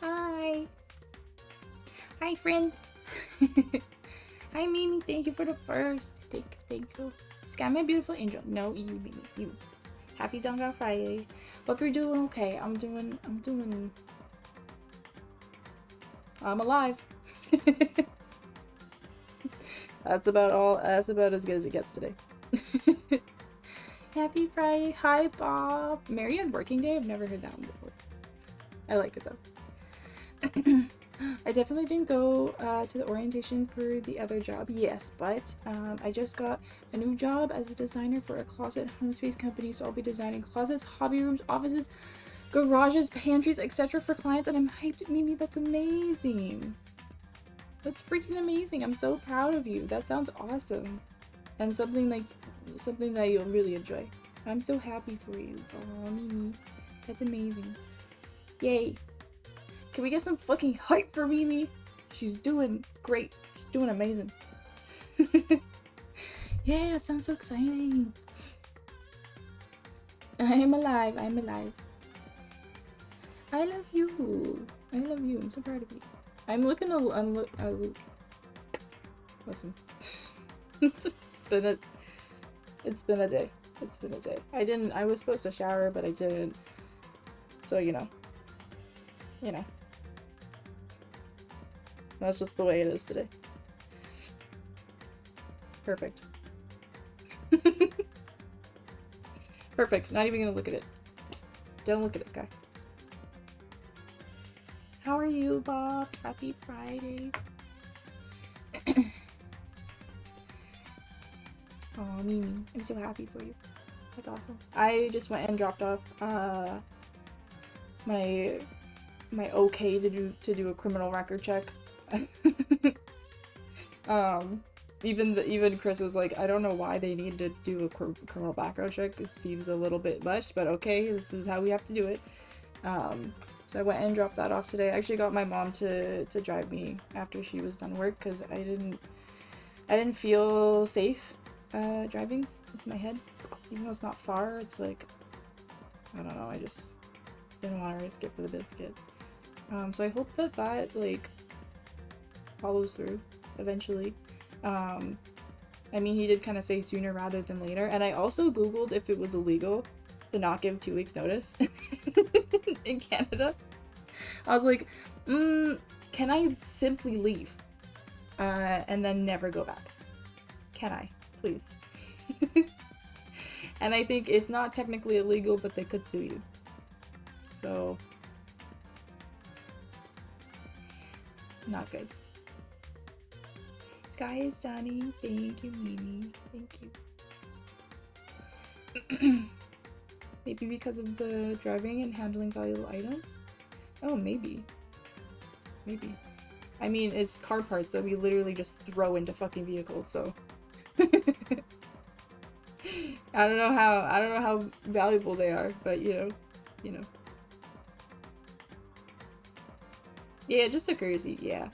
Hi. Hi, friends. Hi, Mimi. Thank you for the first. Thank you. Sky, my beautiful angel. No, you, Mimi. You. Happy Donga Friday. Hope you're doing okay. I'm alive. That's about as good as it gets today. Happy Friday. Hi, Bob. Merry and Working Day? I've never heard that one before. I like it though. I definitely didn't go to the orientation for the other job, yes, but I just got a new job as a designer for a closet home space company, so I'll be designing closets, hobby rooms, offices, garages, pantries, etc. for clients, and I'm hyped. Mimi, that's amazing. That's freaking amazing. I'm so proud of you. That sounds awesome. And something that you'll really enjoy. I'm so happy for you. Oh, Mimi. That's amazing. Yay. Can we get some fucking hype for Mimi? She's doing great. She's doing amazing. Yeah, it sounds so exciting. I'm alive. I'm alive. I love you. I love you. I'm so proud of you. Listen. It's been a day. It's been a day. I was supposed to shower, but I didn't. So, you know. That's just the way it is today. Perfect. Perfect. Not even gonna look at it. Don't look at it, Sky. How are you, Bob? Happy Friday. Oh, Mimi. I'm so happy for you. That's awesome. I just went and dropped off my okay to do a criminal record check. Even Chris was like, I don't know why they need to do a criminal background check. It seems a little bit much, but okay, this is how we have to do it. So I went and dropped that off today. I actually got my mom to drive me after she was done work because I didn't feel safe driving with my head. Even though it's not far, it's like, I don't know, I just didn't want to risk it for the biscuit. So I hope that like follows through eventually. I mean, he did kind of say sooner rather than later, and I also googled if it was illegal to not give 2 weeks notice in Canada. I was like, can I simply leave and then never go back? Can I, please? And I think it's not technically illegal, but they could sue you. So, not good. Sky is stunning. Thank you, Mimi. Thank you. Maybe because of the driving and handling valuable items? Oh, maybe. Maybe. I mean, it's car parts that we literally just throw into fucking vehicles, so. I don't know how valuable they are, but you know. Yeah, just a crazy. Yeah.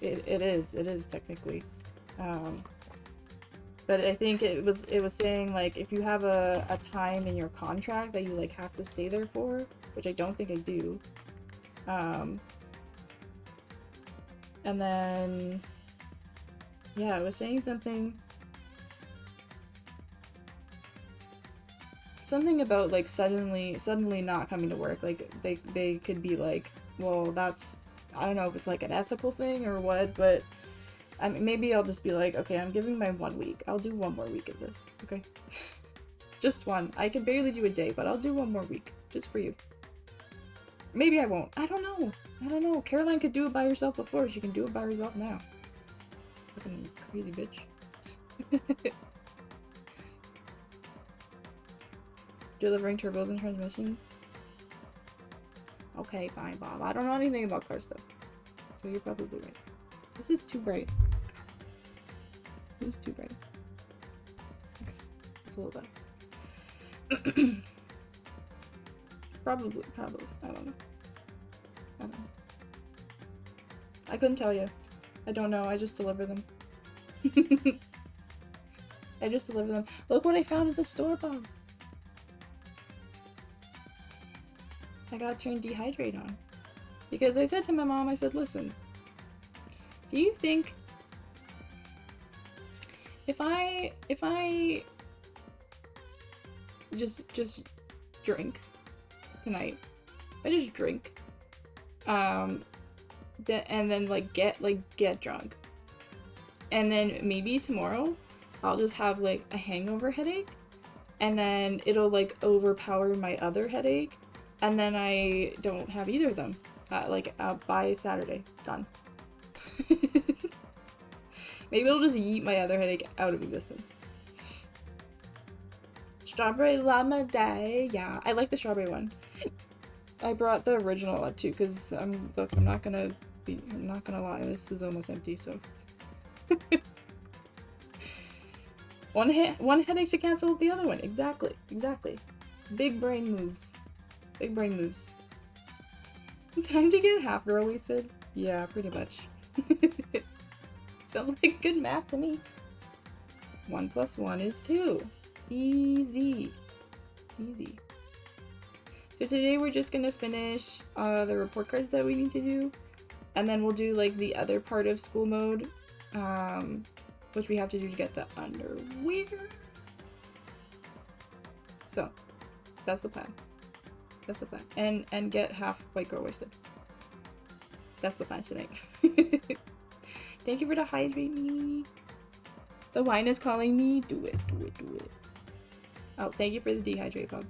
It is technically. But I think it was saying like if you have a time in your contract that you like have to stay there for, which I don't think I do. And then yeah, I was saying something about like suddenly not coming to work. Like they could be like, well, that's, I don't know if it's like an ethical thing or what, but I mean, maybe I'll just be like, okay, I'm giving my 1 week. I'll do 1 more week of this, okay? Just one. I can barely do a day, but I'll do 1 more week just for you. Maybe I won't. I don't know. Caroline could do it by herself before. She can do it by herself now. Fucking crazy bitch. Delivering turbos and transmissions? Okay, fine, Bob. I don't know anything about car stuff. So you're probably right. This is too bright. This is too bright. Okay. It's a little better. Probably. I don't know. I couldn't tell you. I don't know. I just deliver them. I just deliver them. Look what I found at the store, Bob. I gotta turn dehydrate on. Because I said to my mom, I said, listen, do you think if I just drink tonight, if I just drink, and then like get drunk, and then maybe tomorrow I'll just have like a hangover headache, and then it'll like overpower my other headache, and then I don't have either of them by Saturday. Done. Maybe it'll just yeet my other headache out of existence. Strawberry llama day. Yeah, I like the strawberry one. I brought the original up too, because I'm not gonna lie, this is almost empty, so. One headache to cancel the other one. Exactly. Big brain moves. Time to get half girl wasted? Yeah, pretty much. Sounds like good math to me. 1 + 1 is 2. Easy. So today we're just gonna finish the report cards that we need to do, and then we'll do like the other part of school mode, which we have to do to get the underwear. So that's the plan. And get half white girl wasted. That's the plan tonight. Thank you for the hydrate, Mimi. The wine is calling me. Do it. Oh, thank you for the dehydrate, Bob.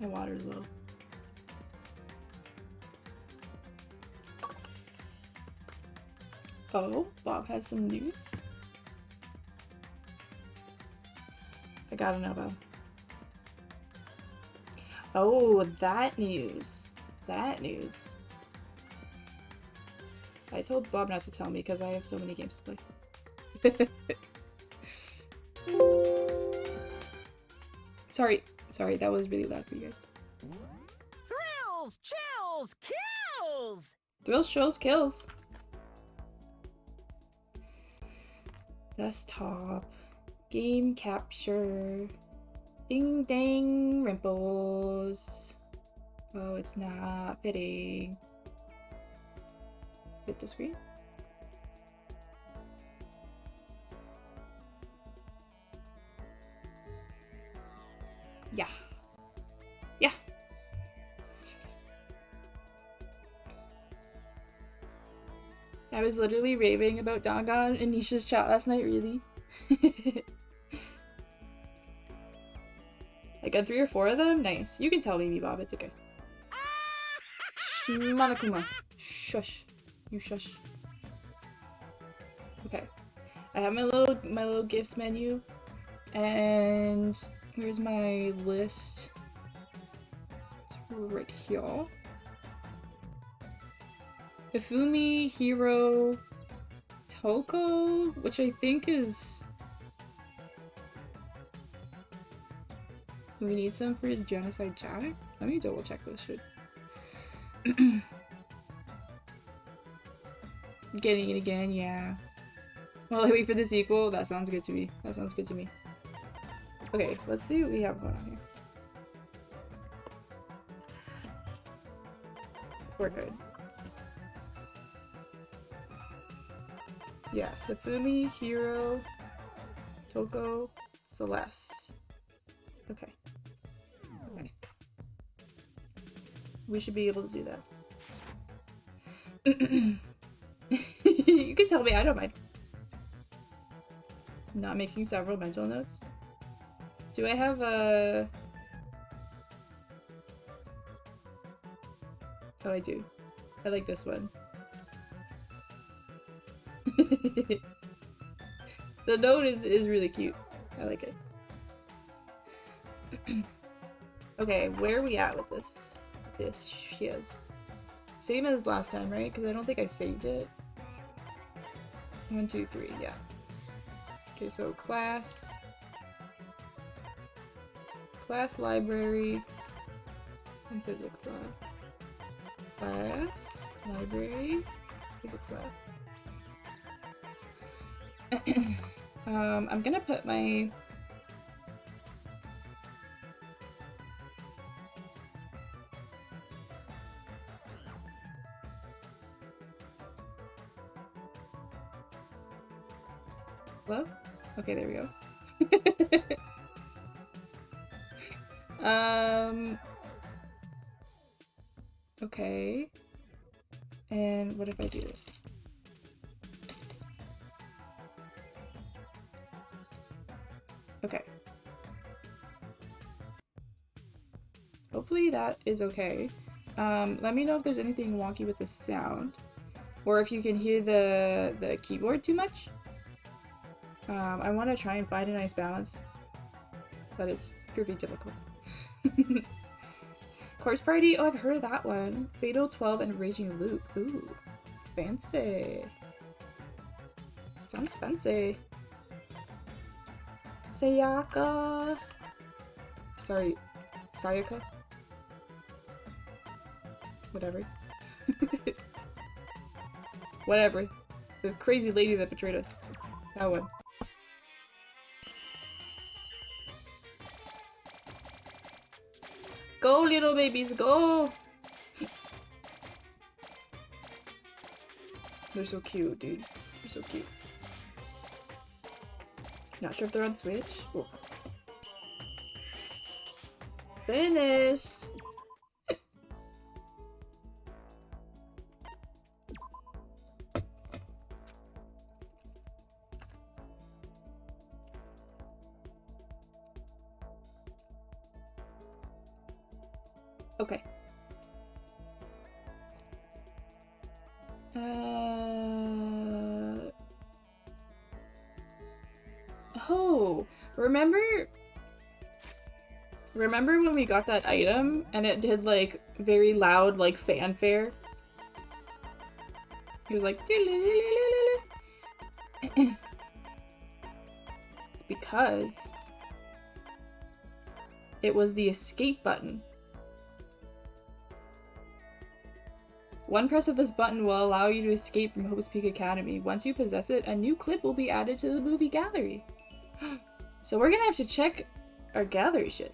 My water's low. Oh, Bob has some news. I gotta know, Bob. Oh, that news. I told Bob not to tell me because I have so many games to play. Sorry, that was really loud for you guys. Thrills, chills, kills! Thrills, chills, kills. Desktop. Game capture. Ding dang, rimples. Oh, it's not fitting. Hit the screen. Yeah. I was literally raving about Dangan in Nisha's chat last night, really. I got 3 or 4 of them? Nice. You can tell Baby Bob, it's okay. Monokuma. Shush. You shush. Okay. I have my little gifts menu. And here's my list. It's right here. Ifumi, Hiro, Toko, which I think is... We need some for his genocide jack? Let me double check this shit. Getting it again, yeah. While I wait for the sequel, that sounds good to me. Okay, let's see what we have going on here. We're good. Yeah, Hifumi, Hiro, Toko, Celeste. Okay. We should be able to do that. You can tell me, I don't mind. Not making several mental notes. Do I have a... Oh, I do. I like this one. The note is really cute. I like it. Okay, where are we at with this? She is. Same as last time, right? Because I don't think I saved it. 1, 2, 3, yeah. Okay, so class, library, and physics lab. Class, library, physics lab. I'm gonna put my... Hello? Okay, there we go. Okay. And what if I do this? Okay. Hopefully that is okay. Let me know if there's anything wonky with the sound. Or if you can hear the keyboard too much. I want to try and find a nice balance. But it's proving difficult. Corpse Party? Oh, I've heard of that one. Fatal 12 and Raging Loop. Ooh. Fancy. Sounds fancy. Sayaka. Sorry. Sayaka? Whatever. Whatever. The crazy lady that betrayed us. That one. Go, little babies, go! They're so cute, dude. They're so cute. Not sure if they're on Switch. Ooh. Finished! Okay. Oh, remember when we got that item and it did like very loud like fanfare? He was like it's because it was the escape button. One press of this button will allow you to escape from Hope's Peak Academy. Once you possess it, a new clip will be added to the movie gallery. So we're gonna have to check our gallery shit.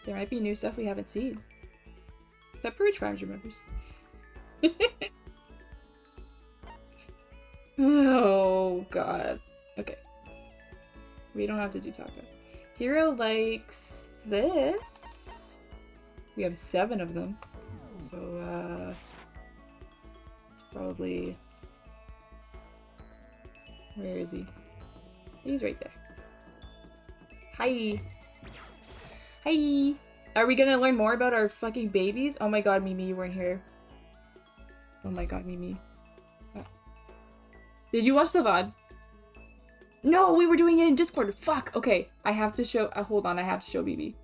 There might be new stuff we haven't seen. Pepperidge Farms remembers. Oh god. Okay. We don't have to do taco. Hero likes this. We have 7 of them. So, it's probably... Where is he? He's right there. Hi! Hi! Are we gonna learn more about our fucking babies? Oh my god, Mimi, you weren't here. Oh my god, Mimi. Oh. Did you watch the VOD? No, we were doing it in Discord. Fuck! Okay, I have to show- hold on, I have to show Mimi.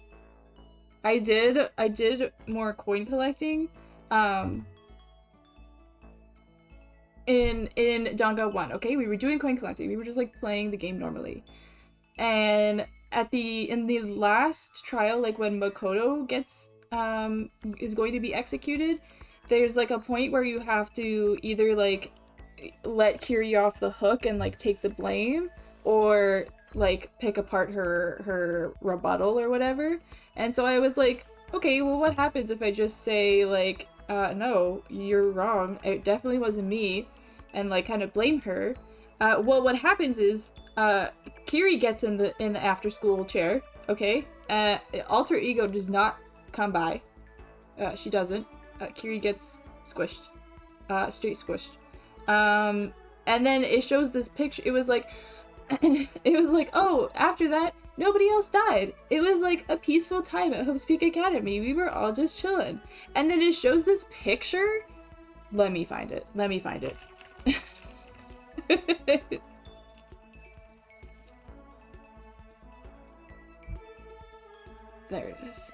I did more coin collecting, in Danga 1, okay? We were doing coin collecting. We were just, like, playing the game normally. And in the last trial, like, when Makoto gets, is going to be executed, there's, like, a point where you have to either, like, let Kiri off the hook and, like, take the blame, or, like, pick apart her rebuttal or whatever. And so I was like, okay, well, what happens if I just say, like, no, you're wrong, it definitely wasn't me, and, like, kind of blame her. Well, what happens is, Kiri gets in the after-school chair, okay? Alter Ego does not come by. She doesn't. Kiri gets squished. Straight squished. And then it shows this picture, it was like, oh, after that, nobody else died. It was like a peaceful time at Hope's Peak Academy. We were all just chilling. And then it shows this picture. Let me find it. Let me find it. There it is.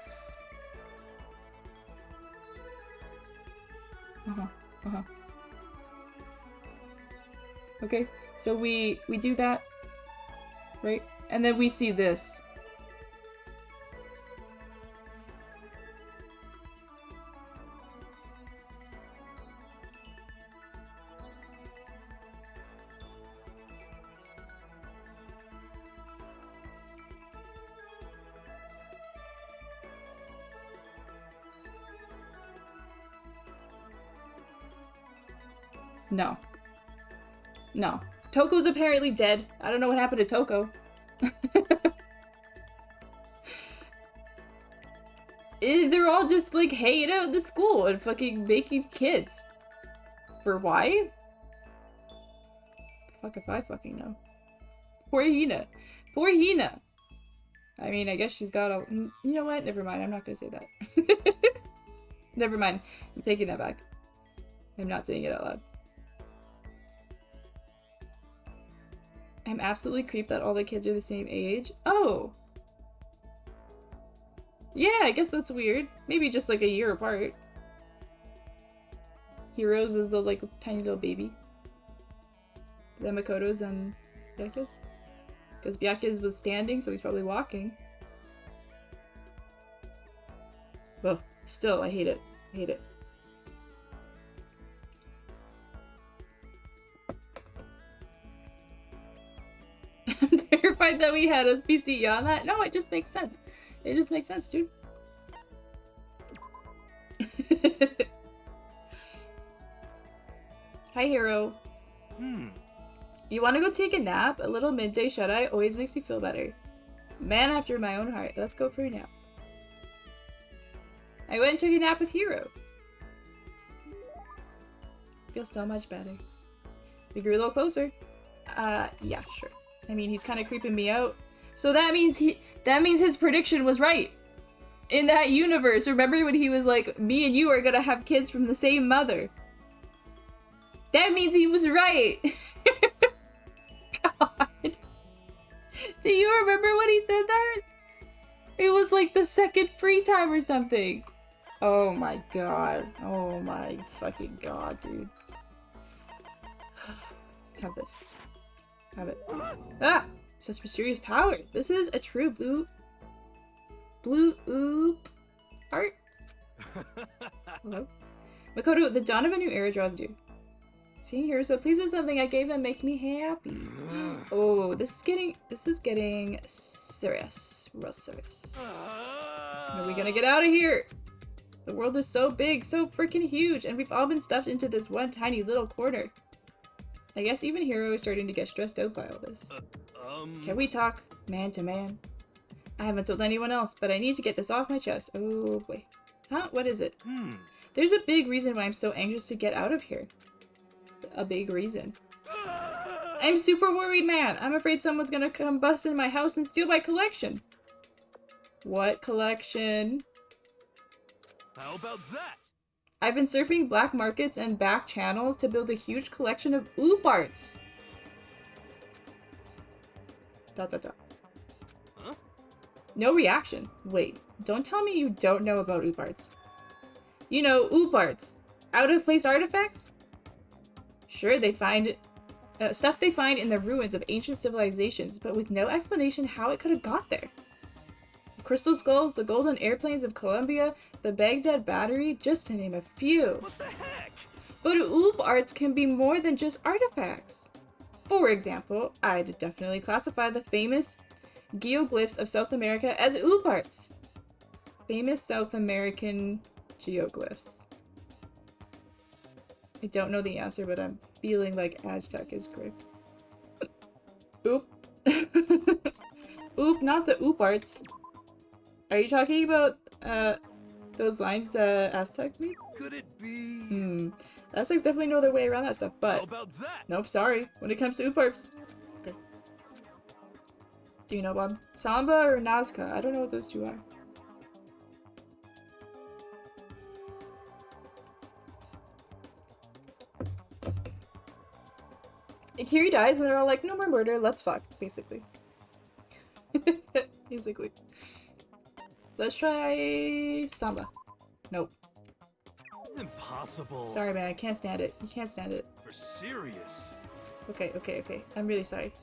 Okay, so we do that. Right? And then we see this. No. No. Toko's apparently dead. I don't know what happened to Toko. They're all just like hanging out at the school and fucking making kids. For why? Fuck if I fucking know. Poor Hina. Poor Hina. I mean, I guess she's got a... You know what? Never mind. I'm not gonna say that. Never mind. I'm taking that back. I'm not saying it out loud. I'm absolutely creeped that all the kids are the same age. Oh! Yeah, I guess that's weird. Maybe just like a year apart. Heroes is the like tiny little baby. Then Makoto's and Byakuya's. Because Byakuya's was standing, so he's probably walking. Well, still, I hate it. I hate it. I'm terrified that we had a SPC on that. No, it just makes sense. It just makes sense, dude. Hi, Hero. You want to go take a nap? A little midday shut-eye always makes me feel better. Man after my own heart. Let's go for a nap. I went and took a nap with Hero. Feels so much better. We grew a little closer. Yeah, sure. I mean, he's kind of creeping me out. So that means his prediction was right. In that universe, remember when he was like, me and you are gonna have kids from the same mother? That means he was right. God. Do you remember when he said that? It was like the second free time or something. Oh my god. Oh my fucking god, dude. Have this. Have it. Ah! Such mysterious power. This is a true blue oop art. Hello? Makoto, the dawn of a new era draws you. Seeing here, so pleased with something I gave him makes me happy. Oh, this is getting serious. Real serious. When are we gonna get out of here? The world is so big, so freaking huge, and we've all been stuffed into this one tiny little corner. I guess even Hero is starting to get stressed out by all this. Can we talk man to man? I haven't told anyone else, but I need to get this off my chest. Oh boy. Huh? What is it? There's a big reason why I'm so anxious to get out of here. A big reason. I'm super worried, man. I'm afraid someone's gonna come bust in my house and steal my collection. What collection? How about that? I've been surfing black markets and back channels to build a huge collection of oop arts. Dot dot dot. Huh? No reaction. Wait, don't tell me you don't know about oop arts. You know, oop arts. Out of place artifacts? Sure, they find stuff they find in the ruins of ancient civilizations, but with no explanation how it could have got there. The crystal skulls, the golden airplanes of Columbia, the Baghdad battery, just to name a few. What the heck? But oop arts can be more than just artifacts. For example, I'd definitely classify the famous geoglyphs of South America as oop arts. Famous South American geoglyphs. I don't know the answer, but I'm feeling like Aztec is correct. Oop. Oop, not the oop arts. Are you talking about those lines the Aztecs made? Could it be? Aztecs definitely know their way around that stuff, but How about that? nope, sorry. When it comes to oop arts. Okay. Do you know, Bob? Samba or Nazca? I don't know what those two are. Kiri dies and they're all like, no more murder, let's fuck, basically. Basically. Let's try Samba. Nope. Impossible. Sorry, man, I can't stand it. You can't stand it. For serious. Okay, okay, okay. I'm really sorry.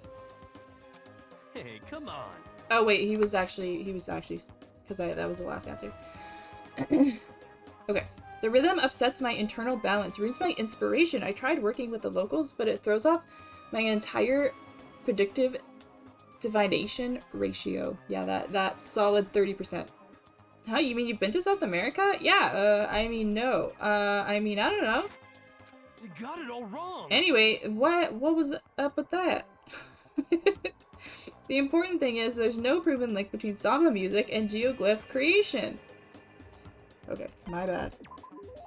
Hey, come on. Oh wait, he was actually, because that was the last answer. Okay. The rhythm upsets my internal balance, ruins my inspiration. I tried working with the locals, but it throws off my entire predictive divination ratio. Yeah, that solid 30%. Huh? You mean you've been to South America? Yeah, I mean, no. I mean, I don't know. You got it all wrong. Anyway, what was up with that? The important thing is there's no proven link between samba music and geoglyph creation. Okay, my bad.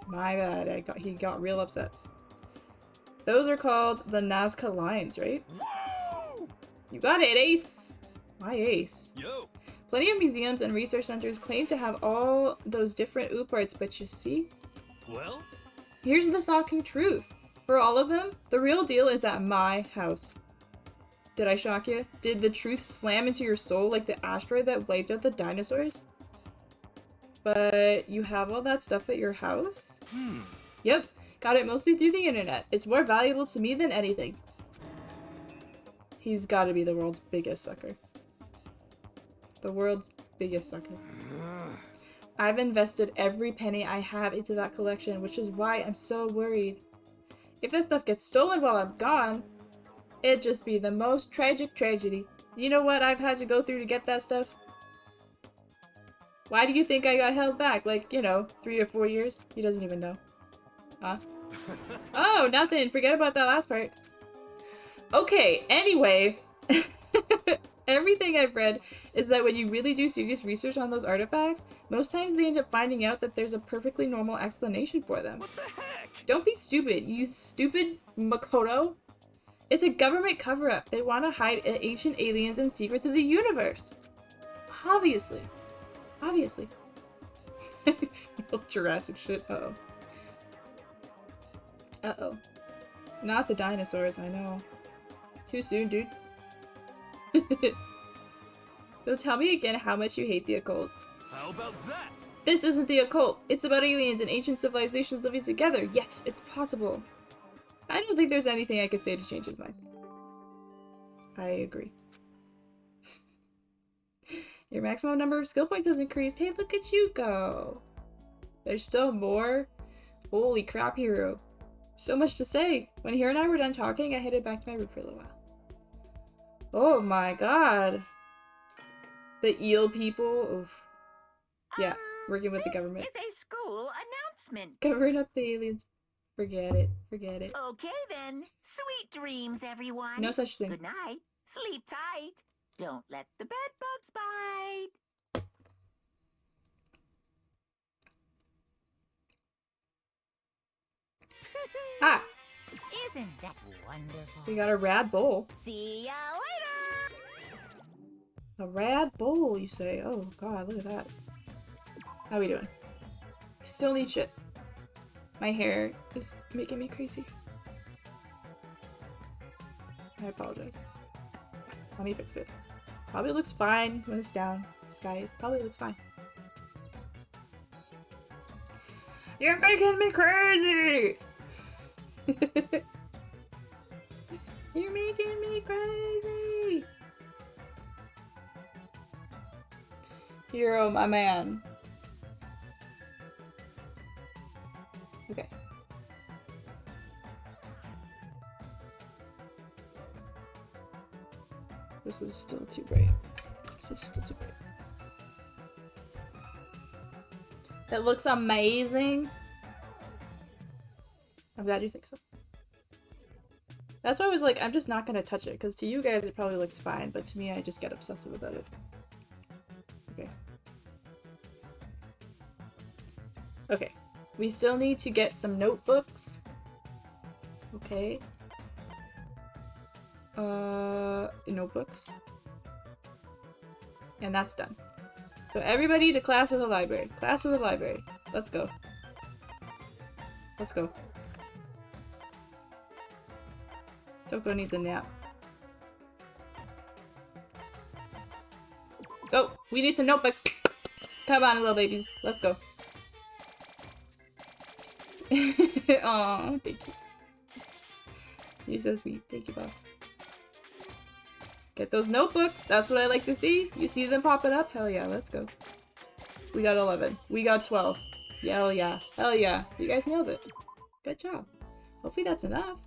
My bad. He got real upset. Those are called the Nazca lines, right? Whoa! You got it, Ace! Why Ace? Yo. Plenty of museums and research centers claim to have all those different OOP arts, but you see? Well? Here's the shocking truth. For all of them, the real deal is at my house. Did I shock you? Did the truth slam into your soul like the asteroid that wiped out the dinosaurs? But you have all that stuff at your house? Yep, got it mostly through the internet. It's more valuable to me than anything. He's gotta be the world's biggest sucker. The world's biggest sucker. I've invested every penny I have into that collection, which is why I'm so worried. If that stuff gets stolen while I'm gone, it'd just be the most tragic tragedy. You know what I've had to go through to get that stuff? Why do you think I got held back? Like, you know, 3 or 4 years? He doesn't even know. Huh? Oh, nothing. Forget about that last part. Okay, anyway. Everything I've read is that when you really do serious research on those artifacts, most times they end up finding out that there's a perfectly normal explanation for them. What the heck? Don't be stupid, you stupid Makoto. It's a government cover-up. They want to hide ancient aliens and secrets of the universe. Obviously. Obviously. Jurassic shit. Uh-oh. Uh-oh. Not the dinosaurs, I know. Too soon, dude. So tell me again how much you hate the occult. How about that? This isn't the occult. It's about aliens and ancient civilizations living together. Yes, it's possible. I don't think there's anything I could say to change his mind. I agree. Your maximum number of skill points has increased. Hey, look at you go. There's still more? Holy crap, Hero. So much to say. When Hero and I were done talking, I headed back to my room for a little while. Oh my god. The eel people. Oof. Yeah, working with the government. It's a school announcement. Covering up the aliens. Forget it. Forget it. Okay then. Sweet dreams, everyone. No such thing. Good night. Sleep tight. Don't let the bed bugs bite. Ah! Isn't that wonderful? We got a rad bowl. See ya later! A rad bowl, you say? Oh god, look at that. How we doing? Still need shit. My hair is making me crazy. I apologize. Let me fix it. Probably looks fine when it's down. Sky probably looks fine. You're making me crazy! You're making me crazy! Hero, my man. Okay. This is still too bright. This is still too bright. It looks amazing. I'm glad you think so. That's why I was like, I'm just not gonna touch it, because to you guys it probably looks fine, but to me I just get obsessive about it. Okay. Okay. We still need to get some notebooks. Okay. Notebooks. And that's done. So everybody to class or the library. Class or the library. Let's go. Let's go. Toko needs a nap. Go! We need some notebooks! Come on, little babies. Let's go. Aw, thank you. You're so sweet. Thank you, Bob. Get those notebooks. That's what I like to see. You see them popping up? Hell yeah, let's go. We got 11. We got 12. Hell yeah. Hell yeah. You guys nailed it. Good job. Hopefully that's enough.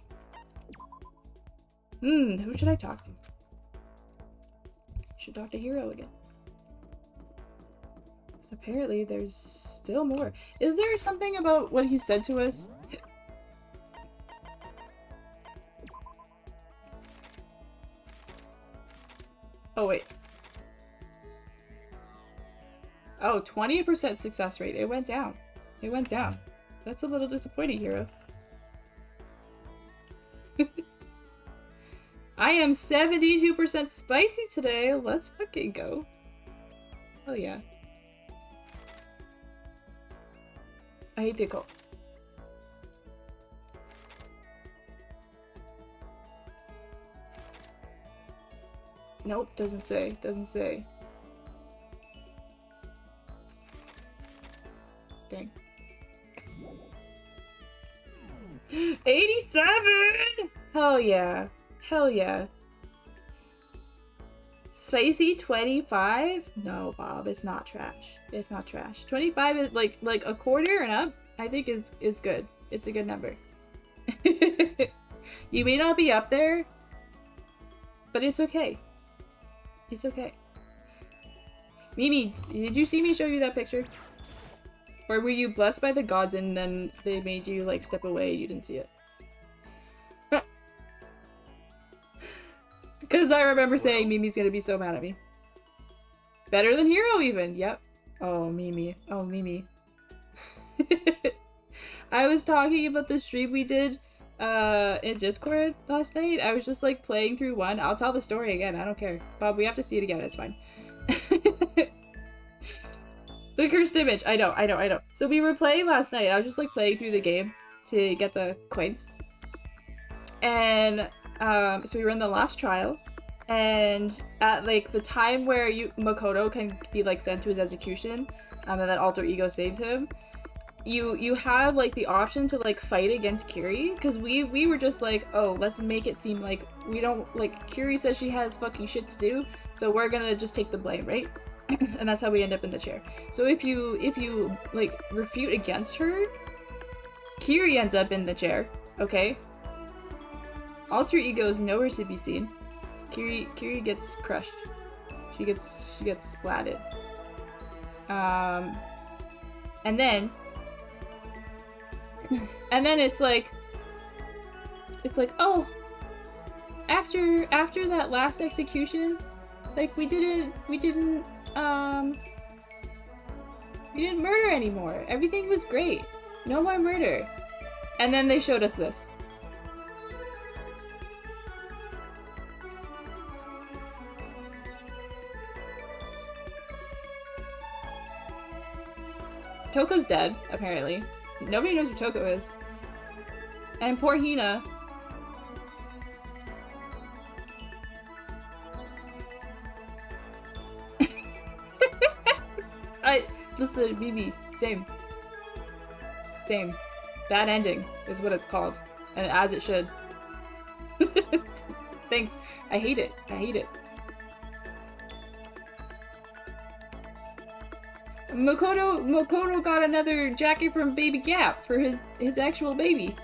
Who should I talk to? Should talk to Hero again. Because apparently there's still more. Is there something about what he said to us? Oh, wait. Oh, 20% success rate. It went down. It went down. That's a little disappointing, Hero. I am 72% spicy today. Let's fucking go. Oh yeah. I hate pickle. Nope, doesn't say. Doesn't say. Dang. 87! Hell yeah. Hell yeah. Spicy 25? No, Bob, it's not trash. It's not trash. 25 is like a quarter and up, I think is good. It's a good number. You may not be up there, but it's okay. It's okay. Mimi, did you see me show you that picture? Or were you blessed by the gods and then they made you like step away and you didn't see it? Because I remember saying Mimi's gonna be so mad at me. Better than Hero even, yep. Oh, Mimi. Oh, Mimi. I was talking about the stream we did in Discord last night. I was just like playing through one. I'll tell the story again, I don't care. Bob, we have to see it again, it's fine. The cursed image, I know. So we were playing last night. I was just like playing through the game to get the coins. And so we were in the last trial, and at like the time where Makoto can be like sent to his execution, and then alter ego saves him, you have like the option to like fight against Kiri, because we were just like, oh, let's make it seem like we don't, like, Kiri says she has fucking shit to do, so we're gonna just take the blame, right? And that's how we end up in the chair. So if you like refute against her, Kiri ends up in the chair, okay? Alter ego is nowhere to be seen. Kiri gets crushed. She gets splatted. And then it's like, oh, after that last execution, like we didn't murder anymore. Everything was great. No more murder. And then they showed us this. Toko's dead, apparently. Nobody knows who Toko is. And poor Hina. Listen, Bibi, same. Bad ending is what it's called. And as it should. Thanks. I hate it. Makoto got another jacket from Baby Gap for his actual baby.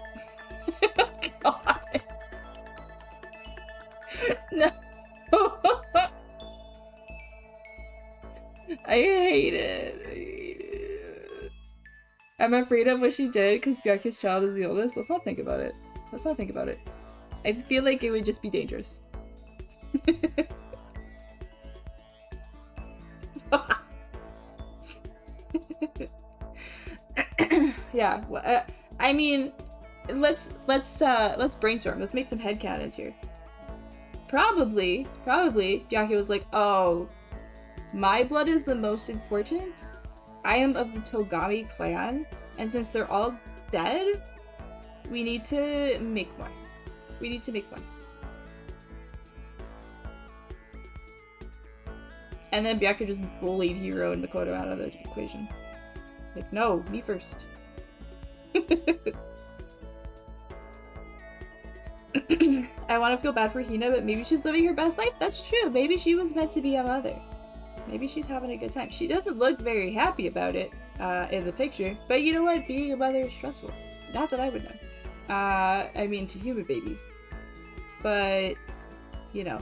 God. No. I hate it. I'm afraid of what she did because Byakuya's child is the oldest. Let's not think about it. I feel like it would just be dangerous. Yeah, I mean, let's brainstorm. Let's make some headcanons here. Probably Byakuya was like, oh, my blood is the most important. I am of the Togami clan, and since they're all dead, we need to make one. And then Byakuya just bullied Hiro and Makoto out of the equation. Like, no, me first. I want to feel bad for Hina, but maybe she's living her best life. That's true. Maybe she was meant to be a mother. Maybe she's having a good time. She doesn't look very happy about it in the picture. But you know what? Being a mother is stressful. Not that I would know. I mean, to human babies. But, you know.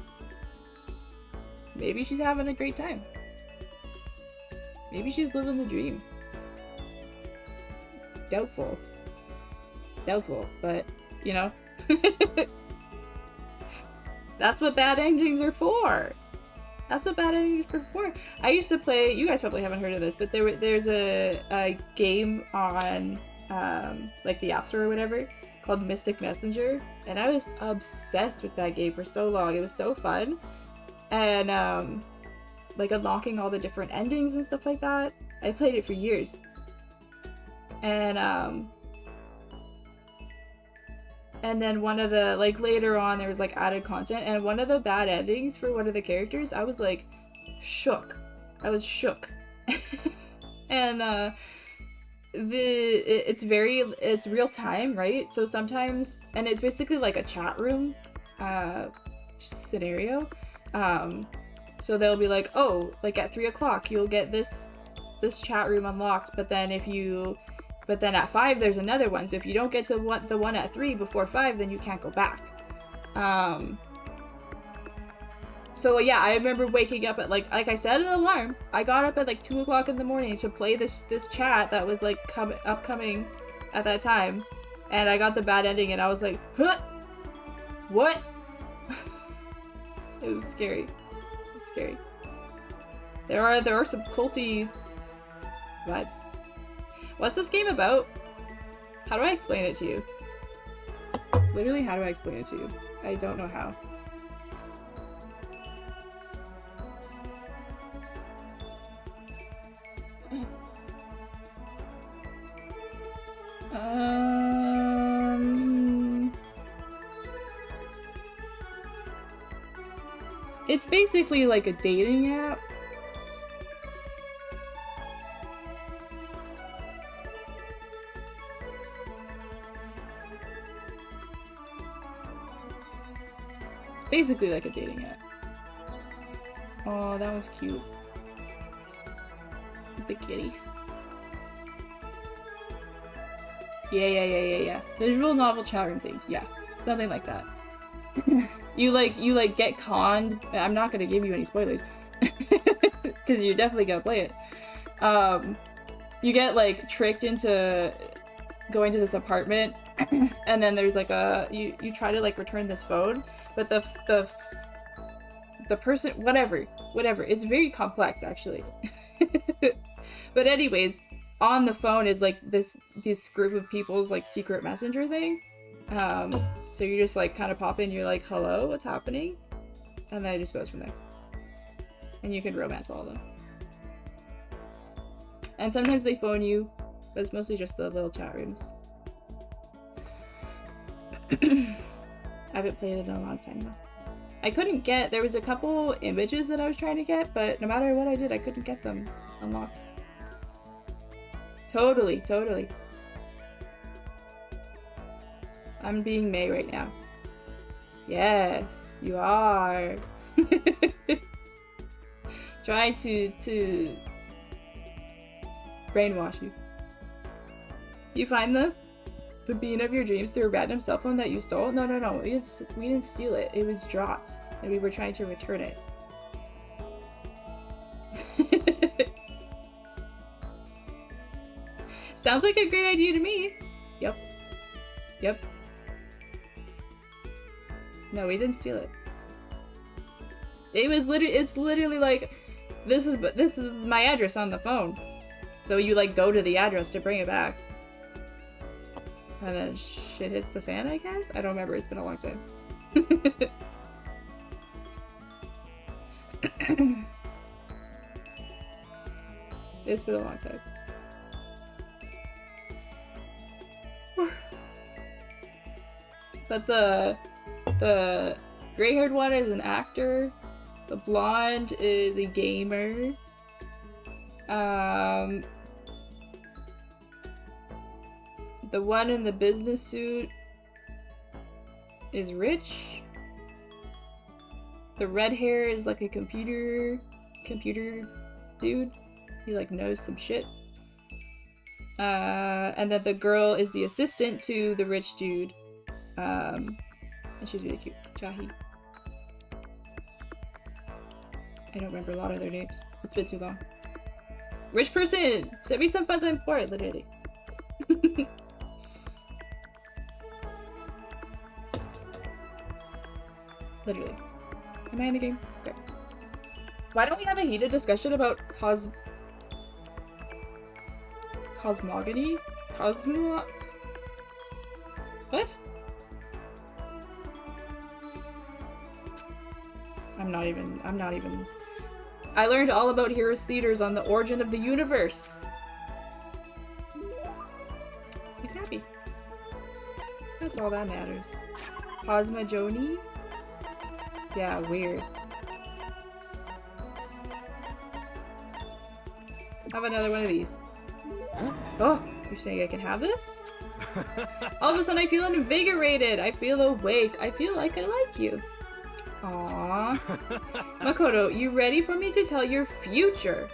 Maybe she's having a great time. Maybe she's living the dream. Doubtful, but, you know. That's what bad endings are for. That's what bad endings were for. I used to play. You guys probably haven't heard of this, but there's a game on like the App Store or whatever called Mystic Messenger, and I was obsessed with that game for so long. It was so fun, and like unlocking all the different endings and stuff like that. I played it for years, and then one of the, like, later on there was like added content, and one of the bad endings for one of the characters, I was like shook. I was shook. And it's real time, right? So sometimes, and it's basically like a chat room scenario. So they'll be like, oh, like at 3 o'clock you'll get this chat room unlocked, but then at 5 there's another one. So if you don't get to the one at 3 before 5, then you can't go back. So yeah, I remember waking up at like I set an alarm. I got up at like 2 o'clock in the morning to play this chat that was like upcoming at that time, and I got the bad ending, and I was like, huh? What? It was scary. It was scary. There are some culty vibes. What's this game about? How do I explain it to you? Literally, how do I explain it to you? I don't know how. It's basically like a dating app. It's basically like a dating app. Oh, that one's cute. The kitty. Yeah. Visual novel chat room thing. Yeah, something like that. You get conned. I'm not gonna give you any spoilers, because you're definitely gonna play it. You get like tricked into going to this apartment, and then there's like you try to like return this phone, but the person, whatever, it's very complex actually. But anyways, on the phone is like this group of people's like secret messenger thing. So you just like kind of pop in, you're like, hello, what's happening? And then it just goes from there. And you can romance all of them. And sometimes they phone you, but it's mostly just the little chat rooms. I haven't played it in a long time though. I couldn't get, there was a couple images that I was trying to get, but no matter what I did, I couldn't get them unlocked. Totally. I'm being May right now. Yes, you are. Trying to brainwash you. You find the bean of your dreams through a random cell phone that you stole? No. We didn't steal it. It was dropped, and we were trying to return it. Sounds like a great idea to me. Yep. No, we didn't steal it. It's literally like, this is my address on the phone. So you like go to the address to bring it back. And then shit hits the fan, I guess? I don't remember, it's been a long time. It's been a long time. But the gray-haired one is an actor. The blonde is a gamer. The one in the business suit is rich. The red hair is like a computer dude. He like knows some shit. And then the girl is the assistant to the rich dude. And she's really cute. Jahi. I don't remember a lot of their names. It's been too long. Rich person! Send me some funds, I'm poor, literally. Literally. Am I in the game? Okay. Why don't we have a heated discussion about cosmogony? What? I'm not even. I learned all about Heroes Theaters on the origin of the universe. He's happy. That's all that matters. Cosmogony? Yeah, weird. Have another one of these. Huh? Oh, you're saying I can have this? All of a sudden I feel invigorated. I feel awake. I feel like I like you. Aww. Makoto, you ready for me to tell your future?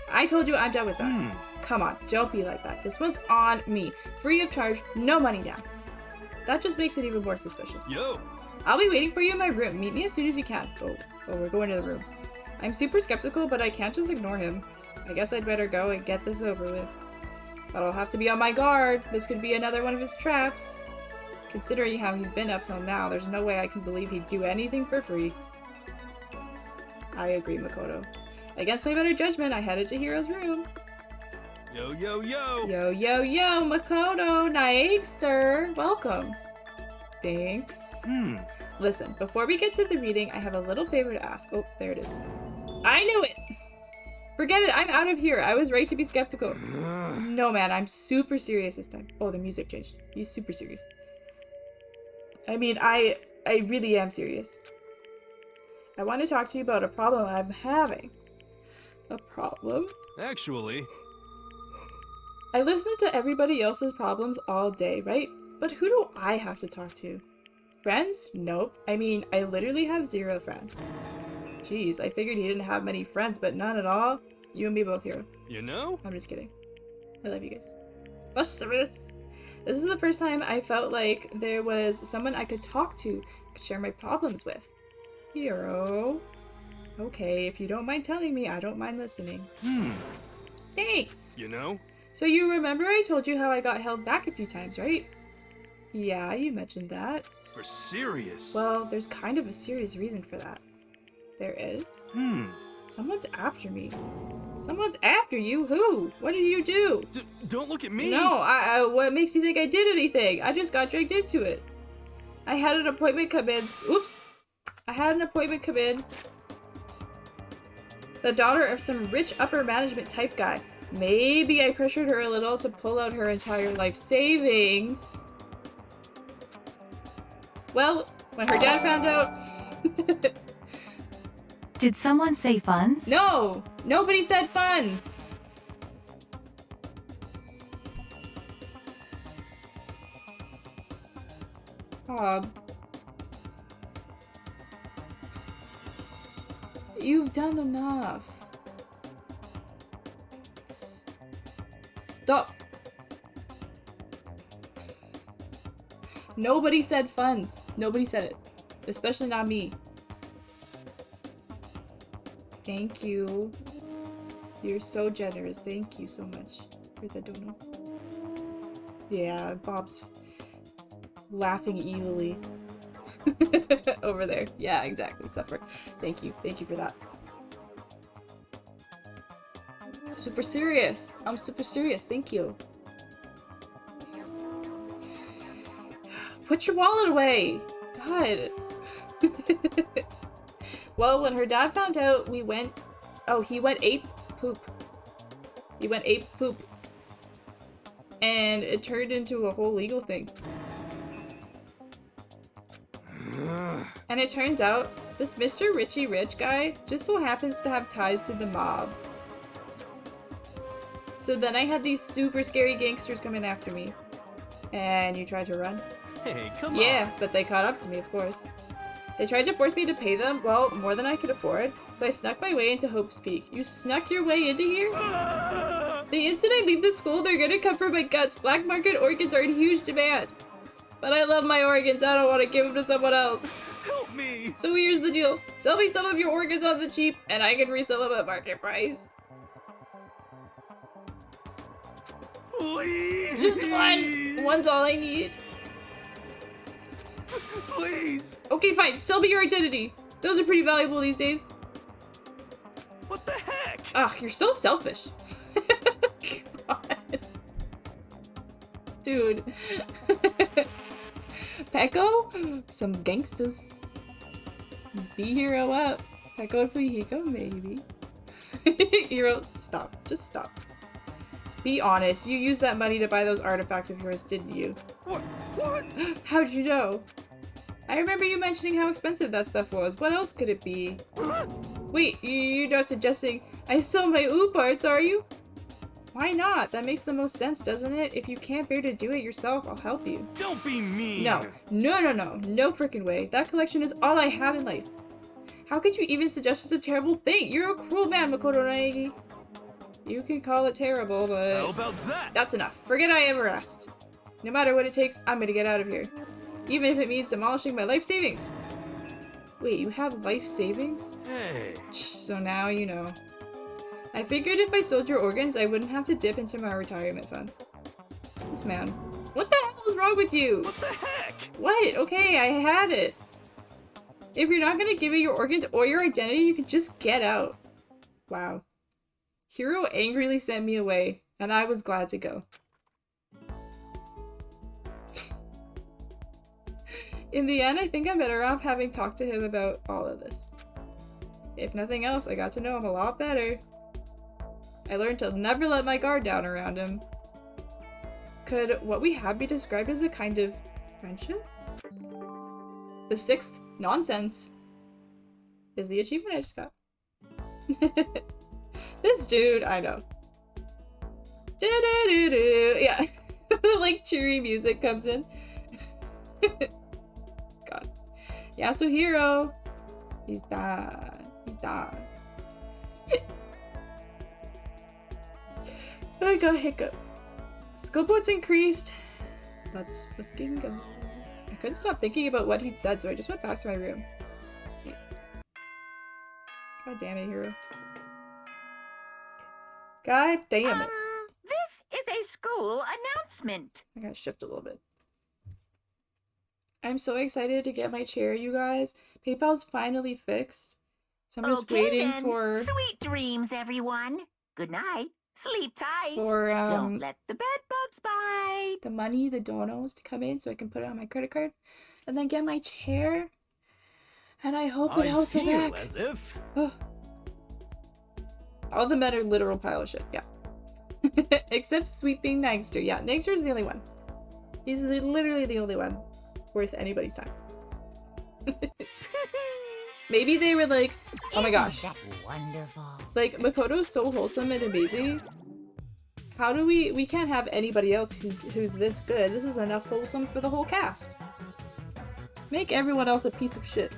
I told you I'm done with that. Come on, don't be like that. This one's on me. Free of charge, no money down. That just makes it even more suspicious. Yo! I'll be waiting for you in my room. Meet me as soon as you can. Oh, we're going to the room. I'm super skeptical, but I can't just ignore him. I guess I'd better go and get this over with. But I'll have to be on my guard. This could be another one of his traps. Considering how he's been up till now, there's no way I can believe he'd do anything for free. I agree, Makoto. Against my better judgment, I headed to Hiro's room. Yo, yo, yo! Yo, yo, yo, Makoto, Naegster, welcome. Thanks. Listen, before we get to the reading, I have a little favor to ask. Oh, there it is. I knew it! Forget it, I'm out of here. I was right to be skeptical. No, man, I'm super serious this time. Oh, the music changed. He's super serious. I mean, I really am serious. I want to talk to you about a problem I'm having. A problem? Actually... I listen to everybody else's problems all day, right? But who do I have to talk to? Friends? Nope. I mean, I literally have 0 friends. Jeez, I figured he didn't have many friends, but none at all. You and me both, Hero. You know? I'm just kidding. I love you guys. This is the first time I felt like there was someone I could talk to, could share my problems with. Hero. Okay, if you don't mind telling me, I don't mind listening. Thanks! You know? So you remember I told you how I got held back a few times, right? Yeah, you mentioned that. For serious? Well, there's kind of a serious reason for that. There is? Someone's after me. Someone's after you? Who? What did you do? Don't look at me! No, what makes you think I did anything? I just got dragged into it. I had an appointment come in. Oops. I had an appointment come in. The daughter of some rich upper management type guy. Maybe I pressured her a little to pull out her entire life savings. Well, when her dad found out... Did someone say funds? No! Nobody said funds! You've done enough. Stop. Nobody said funds. Nobody said it. Especially not me. Thank you. You're so generous. Thank you so much for the dono. Yeah, Bob's laughing evilly. Over there. Yeah, exactly. Suffer. Thank you. Thank you for that. Super serious. I'm super serious. Thank you. Put your wallet away. God. Well, when her dad found out, we went... Oh, he went ape poop. He went ape poop. And it turned into a whole legal thing. And it turns out, this Mr. Richie Rich guy just so happens to have ties to the mob. So then I had these super scary gangsters coming after me. And you tried to run? Hey, come on! Yeah, but they caught up to me, of course. They tried to force me to pay them, well, more than I could afford, so I snuck my way into Hope's Peak. You snuck your way into here? The instant I leave the school, they're gonna come for my guts. Black market organs are in huge demand. But I love my organs, I don't want to give them to someone else. Help me! So here's the deal. Sell me some of your organs on the cheap, and I can resell them at market price. Please! Just one! One's all I need. Please! Okay, fine. Sell me your identity. Those are pretty valuable these days. Ugh, you're so selfish. God. Dude. Peko? Some gangsters. Be hero up. Peko Fujiko, maybe. Hero, stop. Just stop. Be honest. You used that money to buy those artifacts of yours, didn't you? What? What? How'd you know? I remember you mentioning how expensive that stuff was. What else could it be? Wait, you're not suggesting I sell my oo parts, are you? Why not? That makes the most sense, doesn't it? If you can't bear to do it yourself, I'll help you. Don't be mean. No. No freaking way. That collection is all I have in life. How could you even suggest such a terrible thing? You're a cruel man, Makoto Naegi. You can call it terrible, but... How about that? That's enough. Forget I ever asked. No matter what it takes, I'm gonna get out of here. Even if it means demolishing my life savings. Wait, you have life savings? Hey. So now you know. I figured if I sold your organs, I wouldn't have to dip into my retirement fund. This man. What the hell is wrong with you? What the heck? What? Okay, I had it. If you're not gonna give me your organs or your identity, you can just get out. Wow. Hiro angrily sent me away, and I was glad to go. In the end, I think I'm better off having talked to him about all of this. If nothing else, I got to know him a lot better. I learned to never let my guard down around him. Could what we have be described as a kind of friendship? The sixth nonsense is the achievement I just got. This dude, I know. Do-do-do-do. Yeah. Like cheery music comes in. God. Yasuhiro. He's died. He's died. I got hiccup. Skill points increased. Let's fucking go. I couldn't stop thinking about what he'd said, so I just went back to my room. Yeah. God damn it, Hiro. God damn it. This is a school announcement. I gotta shift a little bit. I'm so excited to get my chair, you guys. PayPal's finally fixed. So I'm just Okay, waiting then. for Sweet dreams, everyone. Good night. Sleep tight. for Don't let the bed bugs bite. the money, the donos to come in so I can put it on my credit card and then get my chair. And I hope it helps me feel back. as if. Ugh. All the men are literal pile of shit, yeah. Except Sweeping Nagster. Yeah, Nagster's the only one. He's literally the only one worth anybody's time. Maybe they were like, oh my gosh. Isn't that wonderful? Like, Makoto's so wholesome and amazing. How do we can't have anybody else who's this good. This is enough wholesome for the whole cast. Make everyone else a piece of shit.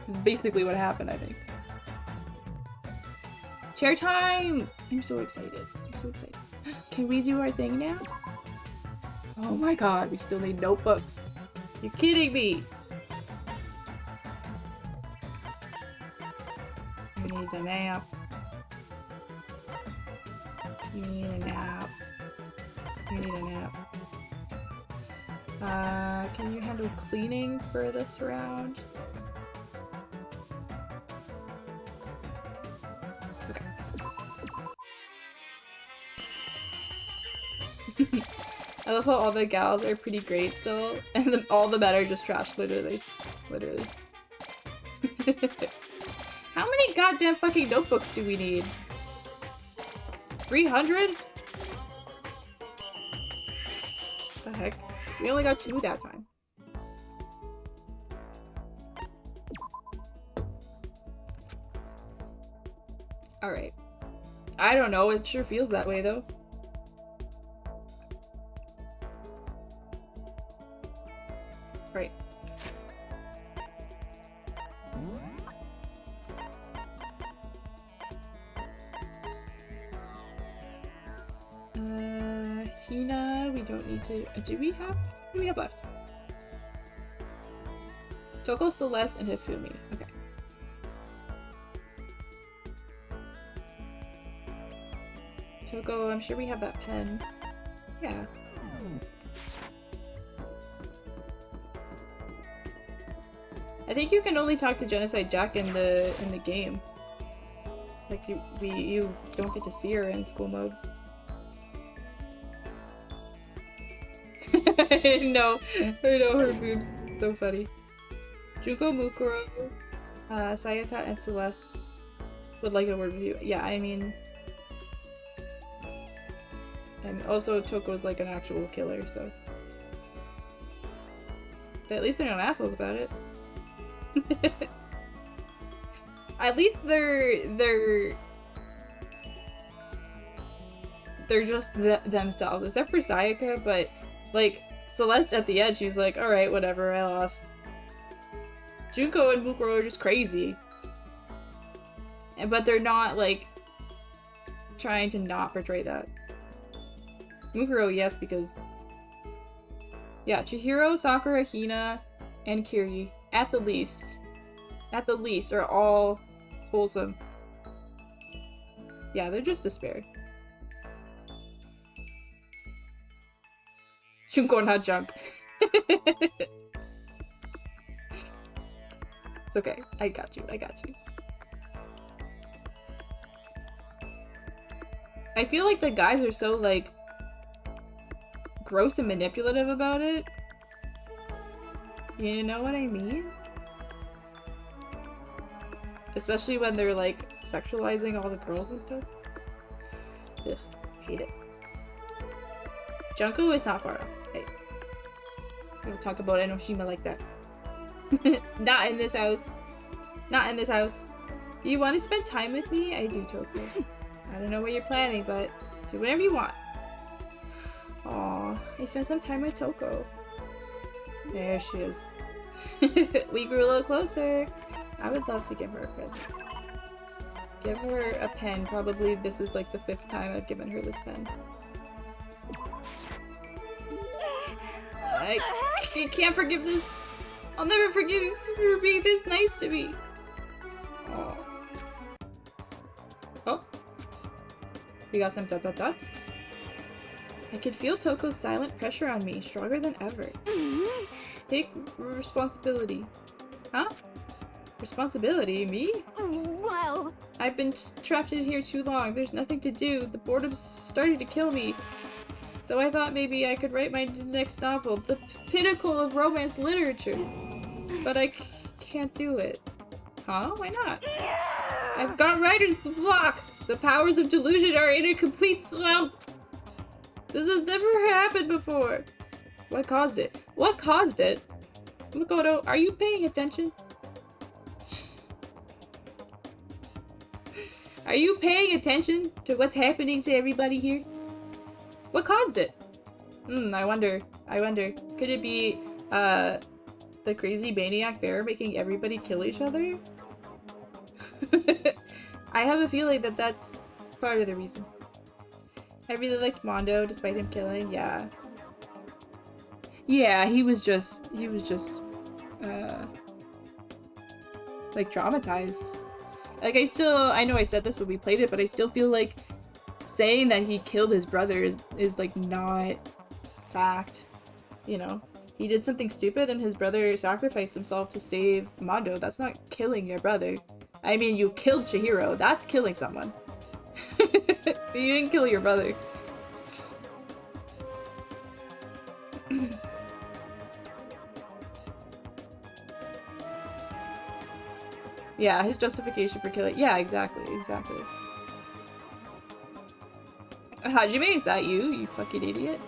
It's basically what happened, I think. Chair time! I'm so excited. I'm so excited. Can we do our thing now? Oh my god, we still need notebooks. You're kidding me! You need a nap. You need a nap. You need a nap. Can you handle cleaning for this round? Okay. I love how all the gals are pretty great still, and all the men are just trash, literally. Literally. How many goddamn fucking notebooks do we need? 300? What the heck? We only got 2 that time. Alright. I don't know, it sure feels that way though. Right. Hina, we don't need to. Do we have? What do we have left? Toko, Celeste, and Hifumi. Okay. Toko, I'm sure we have that pen. Yeah. I think you can only talk to Genocide Jack in the game. Like you don't get to see her in school mode. I know her boobs. It's so funny. Juko, Mukuro, Sayaka, and Celeste would like a word with you. Yeah, I mean... And also Toko's like an actual killer, so... But at least they're not assholes about it. At least they're just themselves, except for Sayaka, but like Celeste at the end, she's like, alright, whatever, I lost. Junko and Mukuro are just crazy. But they're not like trying to not portray that. Mukuro, yes, because yeah, Chihiro, Sakura, Hina, and Kiri, at the least, are all wholesome. Yeah, they're just despair. Junko, not junk. It's okay. I got you. I feel like the guys are so, like, gross and manipulative about it. You know what I mean? Especially when they're, like, sexualizing all the girls and stuff. Ugh, hate it. Junko is not far off. Hey. Don't talk about Enoshima like that. Not in this house. Not in this house. You want to spend time with me? I do, Toko. I don't know what you're planning, but do whatever you want. Aw, I spent some time with Toko. There she is. We grew a little closer. I would love to give her a present. Give her a pen. Probably this is like the 5th time I've given her this pen. I can't forgive this. I'll never forgive you for being this nice to me. Aww. Oh. We got some dots. I could feel Toko's silent pressure on me, stronger than ever. Take responsibility. Huh? Responsibility? Me? Well... I've been trapped in here too long. There's nothing to do. The boredom's starting to kill me. So I thought maybe I could write my next novel, the pinnacle of romance literature. But I can't do it. Huh? Why not? I've got writer's block! The powers of delusion are in a complete slump! This has never happened before! What caused it? What caused it? Makoto, are you paying attention? Are you paying attention to what's happening to everybody here? What caused it? I wonder. Could it be, the crazy maniac bear making everybody kill each other? I have a feeling that that's part of the reason. I really liked Mondo, despite him killing, yeah. Yeah, he was just, like, traumatized. Like, I know I said this when we played it, but I still feel like saying that he killed his brother is like, not fact. You know? He did something stupid and his brother sacrificed himself to save Mondo. That's not killing your brother. I mean, you killed Chihiro. That's killing someone. But you didn't kill your brother. Yeah, his justification for killing- yeah, exactly. Hajime, is that you? You fucking idiot.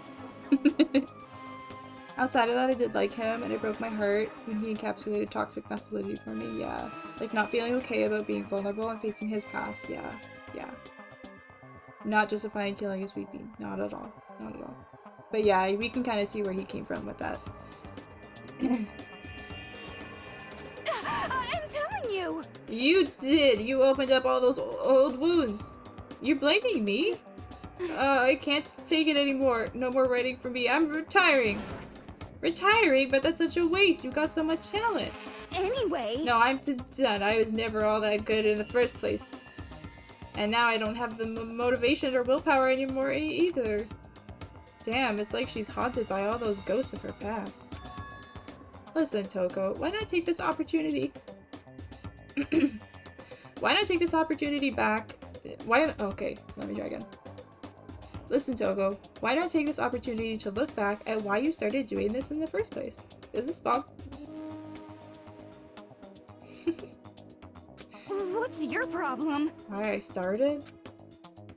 Outside of that, I did like him, and it broke my heart when he encapsulated toxic masculinity for me, yeah. Like, not feeling okay about being vulnerable and facing his past, yeah. Not justifying killing his weeping. Not at all. But yeah, we can kind of see where he came from with that. I'm telling you! You did! You opened up all those old wounds! You're blaming me? I can't take it anymore. No more writing for me. I'm retiring! Retiring? But that's such a waste. You got so much talent. Anyway... No, I'm done. I was never all that good in the first place. And now I don't have the motivation or willpower anymore either. Damn, it's like she's haunted by all those ghosts of her past. Listen, Toko, why not take this opportunity? Why not take this opportunity back? Okay, let me try again. Listen, Toko, why not take this opportunity to look back at why you started doing this in the first place? Is this Bob? What's your problem? Why I started?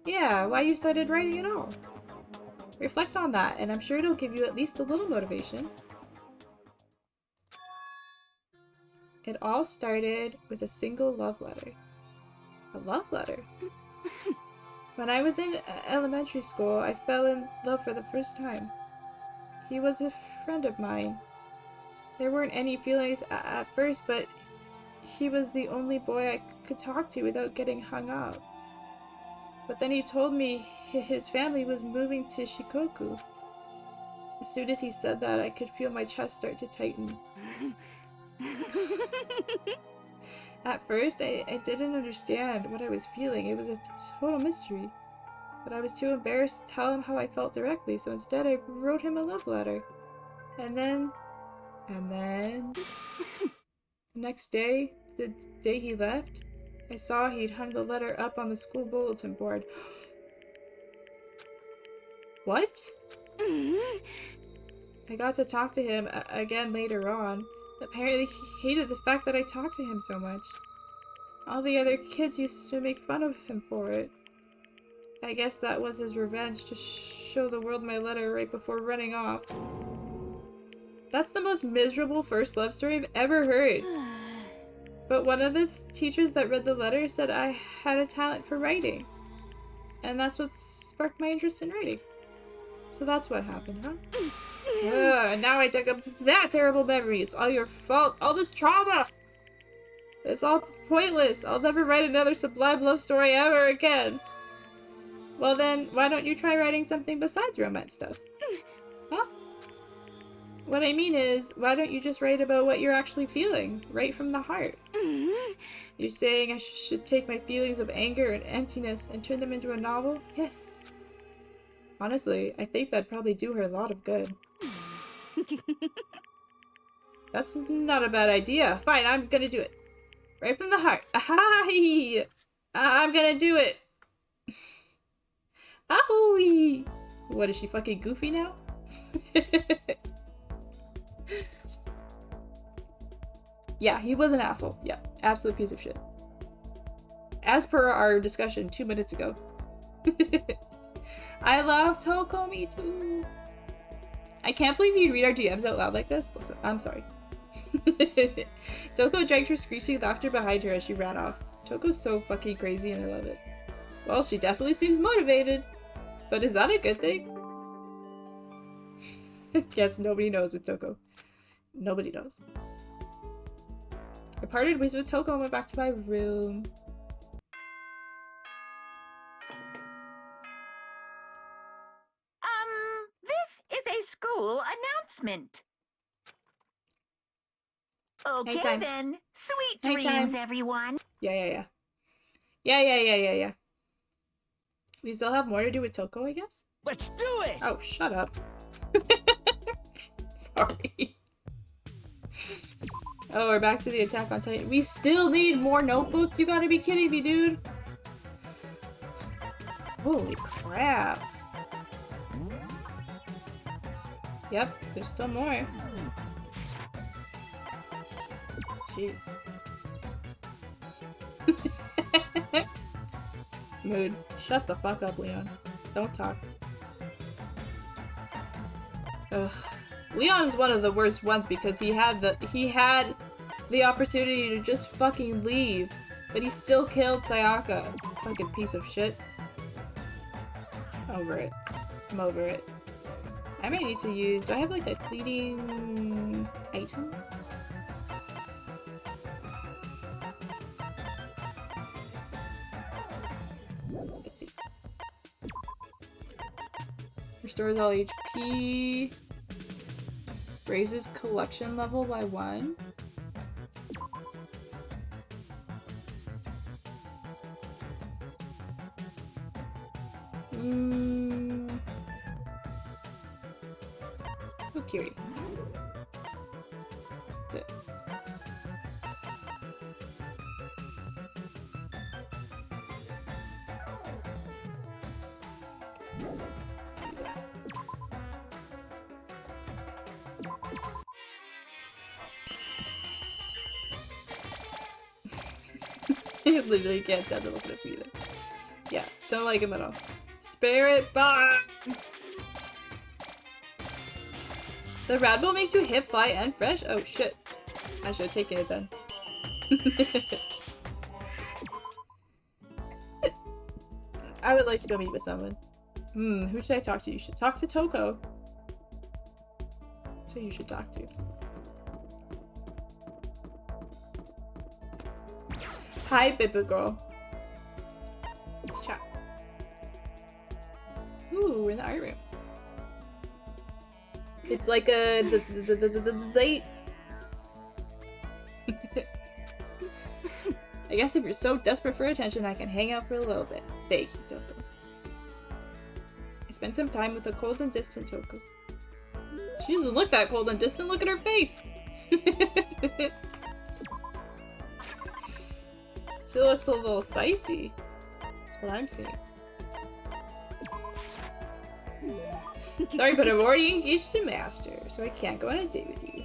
Yeah, why you started writing at all. Reflect on that, and I'm sure it'll give you at least a little motivation. It all started with a single love letter. A love letter? When I was in elementary school, I fell in love for the first time. He was a friend of mine. There weren't any feelings at first, but he was the only boy I could talk to without getting hung up. But then he told me his family was moving to Shikoku. As soon as he said that, I could feel my chest start to tighten. At first, I didn't understand what I was feeling. It was a total mystery. But I was too embarrassed to tell him how I felt directly, so instead I wrote him a love letter. And then... the next day, the day he left, I saw he'd hung the letter up on the school bulletin board. What? I got to talk to him again later on. Apparently he hated the fact that I talked to him so much. All the other kids used to make fun of him for it. I guess that was his revenge to show the world my letter right before running off. That's the most miserable first love story I've ever heard. But one of the teachers that read the letter said I had a talent for writing. And that's what sparked my interest in writing. So that's what happened, huh? And now I dug up that terrible memory. It's all your fault. All this trauma. It's all pointless. I'll never write another sublime love story ever again. Well then, why don't you try writing something besides romance stuff? Huh? What I mean is, why don't you just write about what you're actually feeling, right from the heart? You're saying I should take my feelings of anger and emptiness and turn them into a novel? Yes. Honestly, I think that'd probably do her a lot of good. That's not a bad idea. Fine, I'm gonna do it. Right from the heart. Ahai! I'm gonna do it. Ahoy! What, is she fucking goofy now? Yeah, he was an asshole. Yeah, absolute piece of shit. As per our discussion 2 minutes ago. I love Tokomi too. I can't believe you read our DMs out loud like this. Listen, I'm sorry. Toko dragged her screeching laughter behind her as she ran off. Toko's so fucking crazy and I love it. Well, she definitely seems motivated. But is that a good thing? Yes, nobody knows with Toko. Nobody knows. I parted ways with Toko and went back to my room. This is a school announcement. Okay Nighttime. then. Sweet Nighttime. dreams, everyone. Yeah. We still have more to do with Toko, I guess? Let's do it! Oh, shut up. Sorry. Oh, we're back to the Attack on Titan. We still need more notebooks? You gotta be kidding me, dude. Holy crap. Yep, there's still more. Jeez. Mood. Shut the fuck up, Leon. Don't talk. Ugh. Leon is one of the worst ones because he had the opportunity to just fucking leave, but he still killed Sayaka. Fucking piece of shit. Over it. I'm over it. I might need to use... Do I have like a cleaning item? Let's see. Restores all HP. Raises collection level by 1. Okiri. That's it. I literally can't stand to look at him either. Yeah, don't like him at all. Spirit bomb! The Rad Bull makes you hip, fly, and fresh? Oh shit. I should have taken it then. I would like to go meet with someone. Who should I talk to? You should talk to Toko. That's who you should talk to. Hi, Bibba girl. Let's chat. Ooh, we're in the art room. It's like a date. I guess if you're so desperate for attention, I can hang out for a little bit. Thank you, Toko. I spent some time with a cold and distant Toko. She doesn't look that cold and distant. Look at her face. She looks a little spicy. That's what I'm seeing. Sorry, but I'm already engaged to Master, so I can't go on a date with you.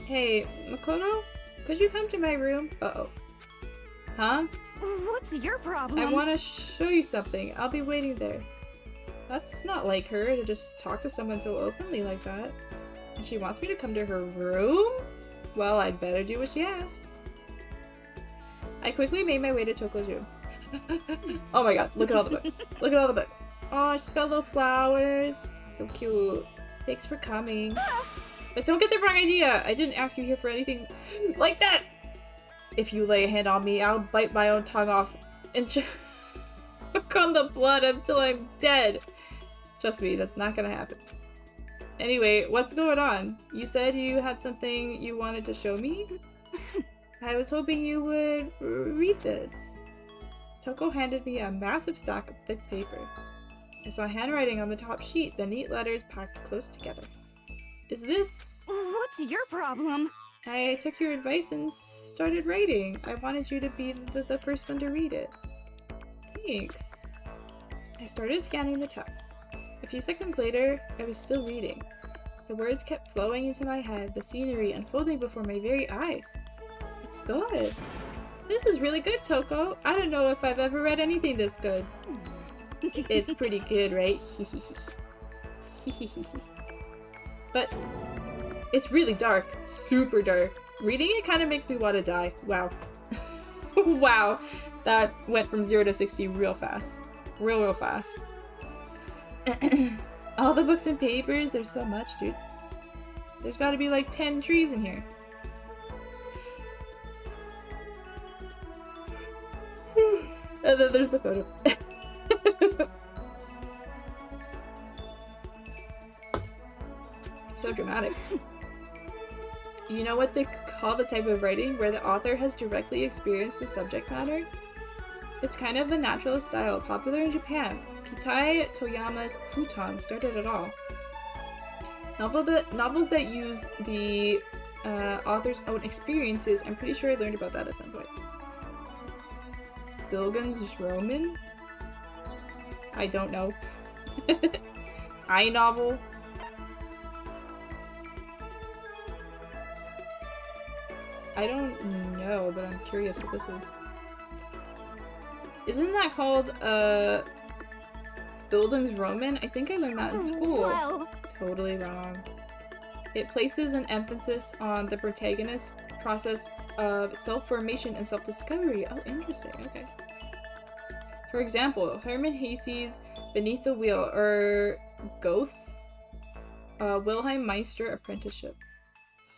Hey, Makoto? Could you come to my room? Uh-oh. Huh? What's your problem? I want to show you something. I'll be waiting there. That's not like her to just talk to someone so openly like that. And she wants me to come to her room? Well, I'd better do what she asked. I quickly made my way to Toko's room. Oh my god, look at all the books. Look at all the books. Oh, she's got little flowers. So cute. Thanks for coming. But don't get the wrong idea. I didn't ask you here for anything like that. If you lay a hand on me, I'll bite my own tongue off and choke on the blood until I'm dead. Trust me, that's not gonna happen. Anyway, what's going on? You said you had something you wanted to show me? I was hoping you would read this. Toko handed me a massive stack of thick paper. I saw handwriting on the top sheet, the neat letters packed close together. Is this... What's your problem? I took your advice and started writing. I wanted you to be the first one to read it. Thanks. I started scanning the text. A few seconds later, I was still reading. The words kept flowing into my head, the scenery unfolding before my very eyes. It's good. This is really good, Toko. I don't know if I've ever read anything this good. It's pretty good, right? But it's really dark. Super dark. Reading it kind of makes me want to die. Wow. Wow. That went from 0 to 60 real fast. Real fast. All the books and papers, there's so much, dude. There's gotta be like 10 trees in here. And then there's the photo. So dramatic. You know what they call the type of writing where the author has directly experienced the subject matter? It's kind of a naturalist style, popular in Japan. Kitai Toyama's Futon started it all. Novels that use the author's own experiences. I'm pretty sure I learned about that at some point. Bilgun's Roman? I don't know. I novel? I don't know, but I'm curious what this is. Isn't that called, Bildungsroman? I think I learned that in school. Well. Totally wrong. It places an emphasis on the protagonist's process of self-formation and self-discovery. Oh, interesting. Okay. For example, Hermann Hesse's Beneath the Wheel, or Goeth's Wilhelm Meister Apprenticeship.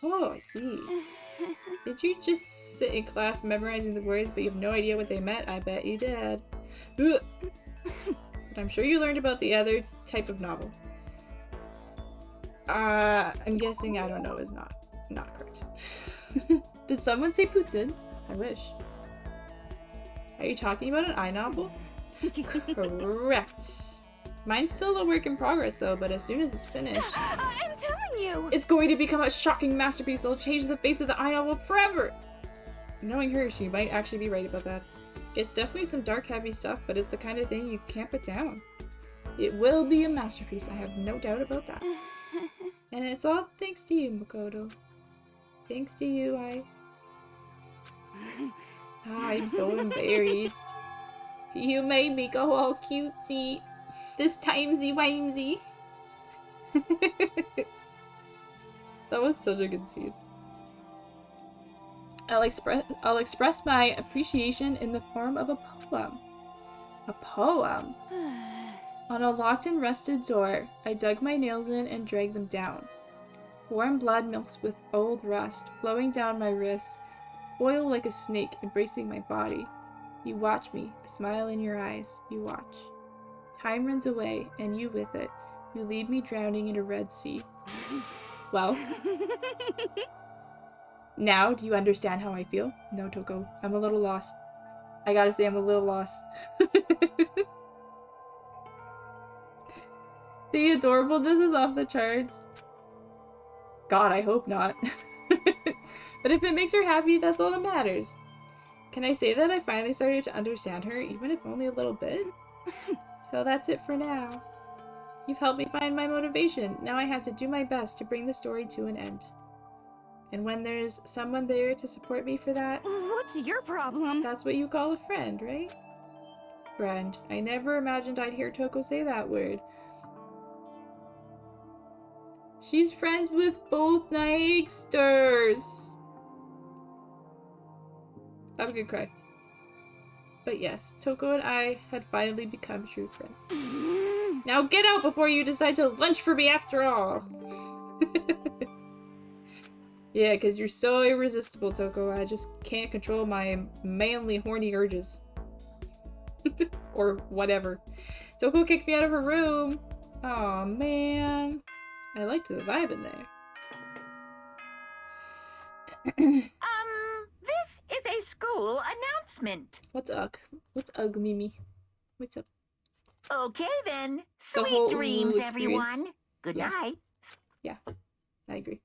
Oh, I see. Did you just sit in class memorizing the words but you have no idea what they meant? I bet you did. Ugh. But I'm sure you learned about the other type of novel. I'm guessing I don't know is not correct. Did someone say Putin? I wish. Are you talking about an I-novel? Correct. Mine's still a work in progress though, but as soon as it's finished... do? It's going to become a shocking masterpiece that'll change the face of the idol forever! Knowing her, she might actually be right about that. It's definitely some dark, heavy stuff, but it's the kind of thing you can't put down. It will be a masterpiece, I have no doubt about that. And it's all thanks to you, Makoto. Thanks to you, I'm so embarrassed. You made me go all cutesy. This timesy-wimesy. That was such a good scene. I'll express my appreciation in the form of a poem. A poem? On a locked and rusted door, I dug my nails in and dragged them down. Warm blood mixed with old rust, flowing down my wrists, coil like a snake embracing my body. You watch me, a smile in your eyes, you watch. Time runs away, and you with it. You leave me drowning in a red sea. Well, now do you understand how I feel? No, Toko, I'm a little lost. I gotta say, I'm a little lost. The adorableness is off the charts. God, I hope not. But if it makes her happy, that's all that matters. Can I say that I finally started to understand her, even if only a little bit? So that's it for now. You've helped me find my motivation. Now I have to do my best to bring the story to an end. And when there's someone there to support me for that... What's your problem? That's what you call a friend, right? Friend. I never imagined I'd hear Toko say that word. She's friends with both Nightsters. I'm gonna cry. But yes, Toko and I had finally become true friends. Now get out before you decide to lunch for me after all! Yeah, because you're so irresistible, Toko. I just can't control my manly horny urges. Or whatever. Toko kicked me out of her room. Aw, man. I liked the vibe in there. This is a school announcement. What's up? What's up, Mimi? What's up? Okay then. The Sweet whole dreams, experience. everyone. Good Yeah. night. Yeah, I agree.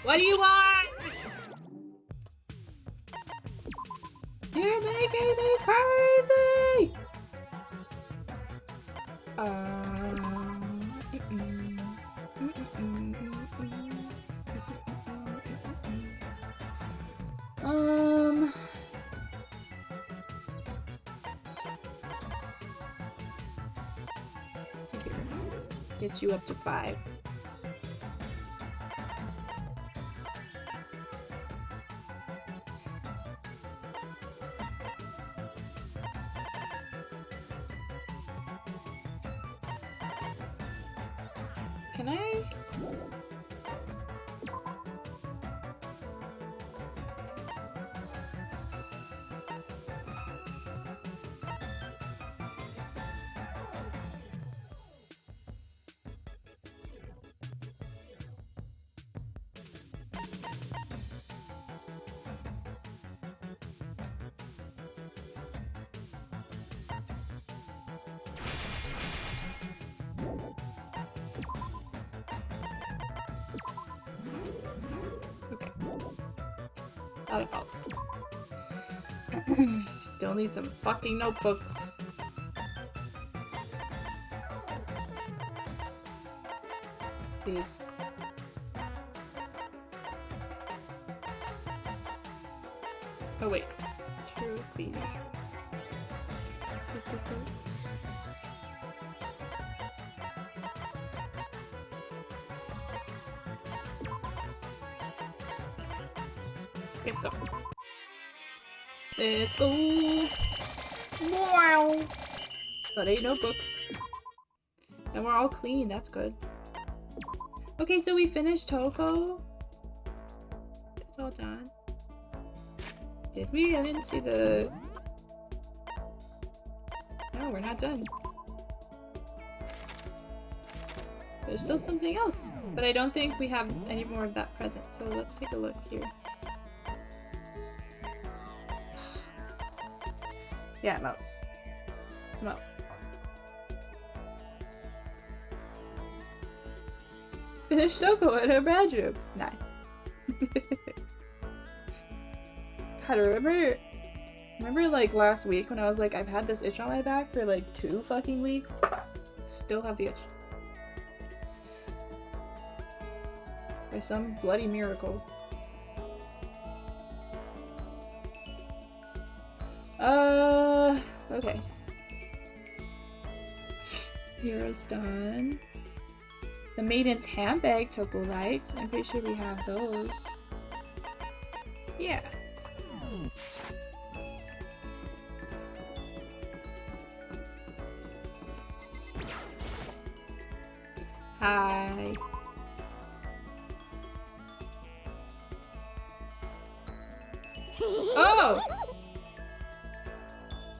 What do you want? You're making me crazy! Get you up to 5. Can I? That'll help. Still need some fucking notebooks. Please. Oh wait. Trophy. Let's go. Let's go. Wow. But ain't no books. And we're all clean. That's good. Okay, so we finished Toko. It's all done. Did we? I didn't see the... No, we're not done. There's still something else. But I don't think we have any more of that present. So let's take a look here. Yeah, I'm out. I'm out. finished Toko in her bedroom. Nice. God, remember like last week when I was like, I've had this itch on my back for like 2 fucking weeks? Still have the itch. By some bloody miracle. Okay. Hero's done. The maiden's handbag Toko likes. I'm pretty sure we have those. Yeah. Hi. Oh!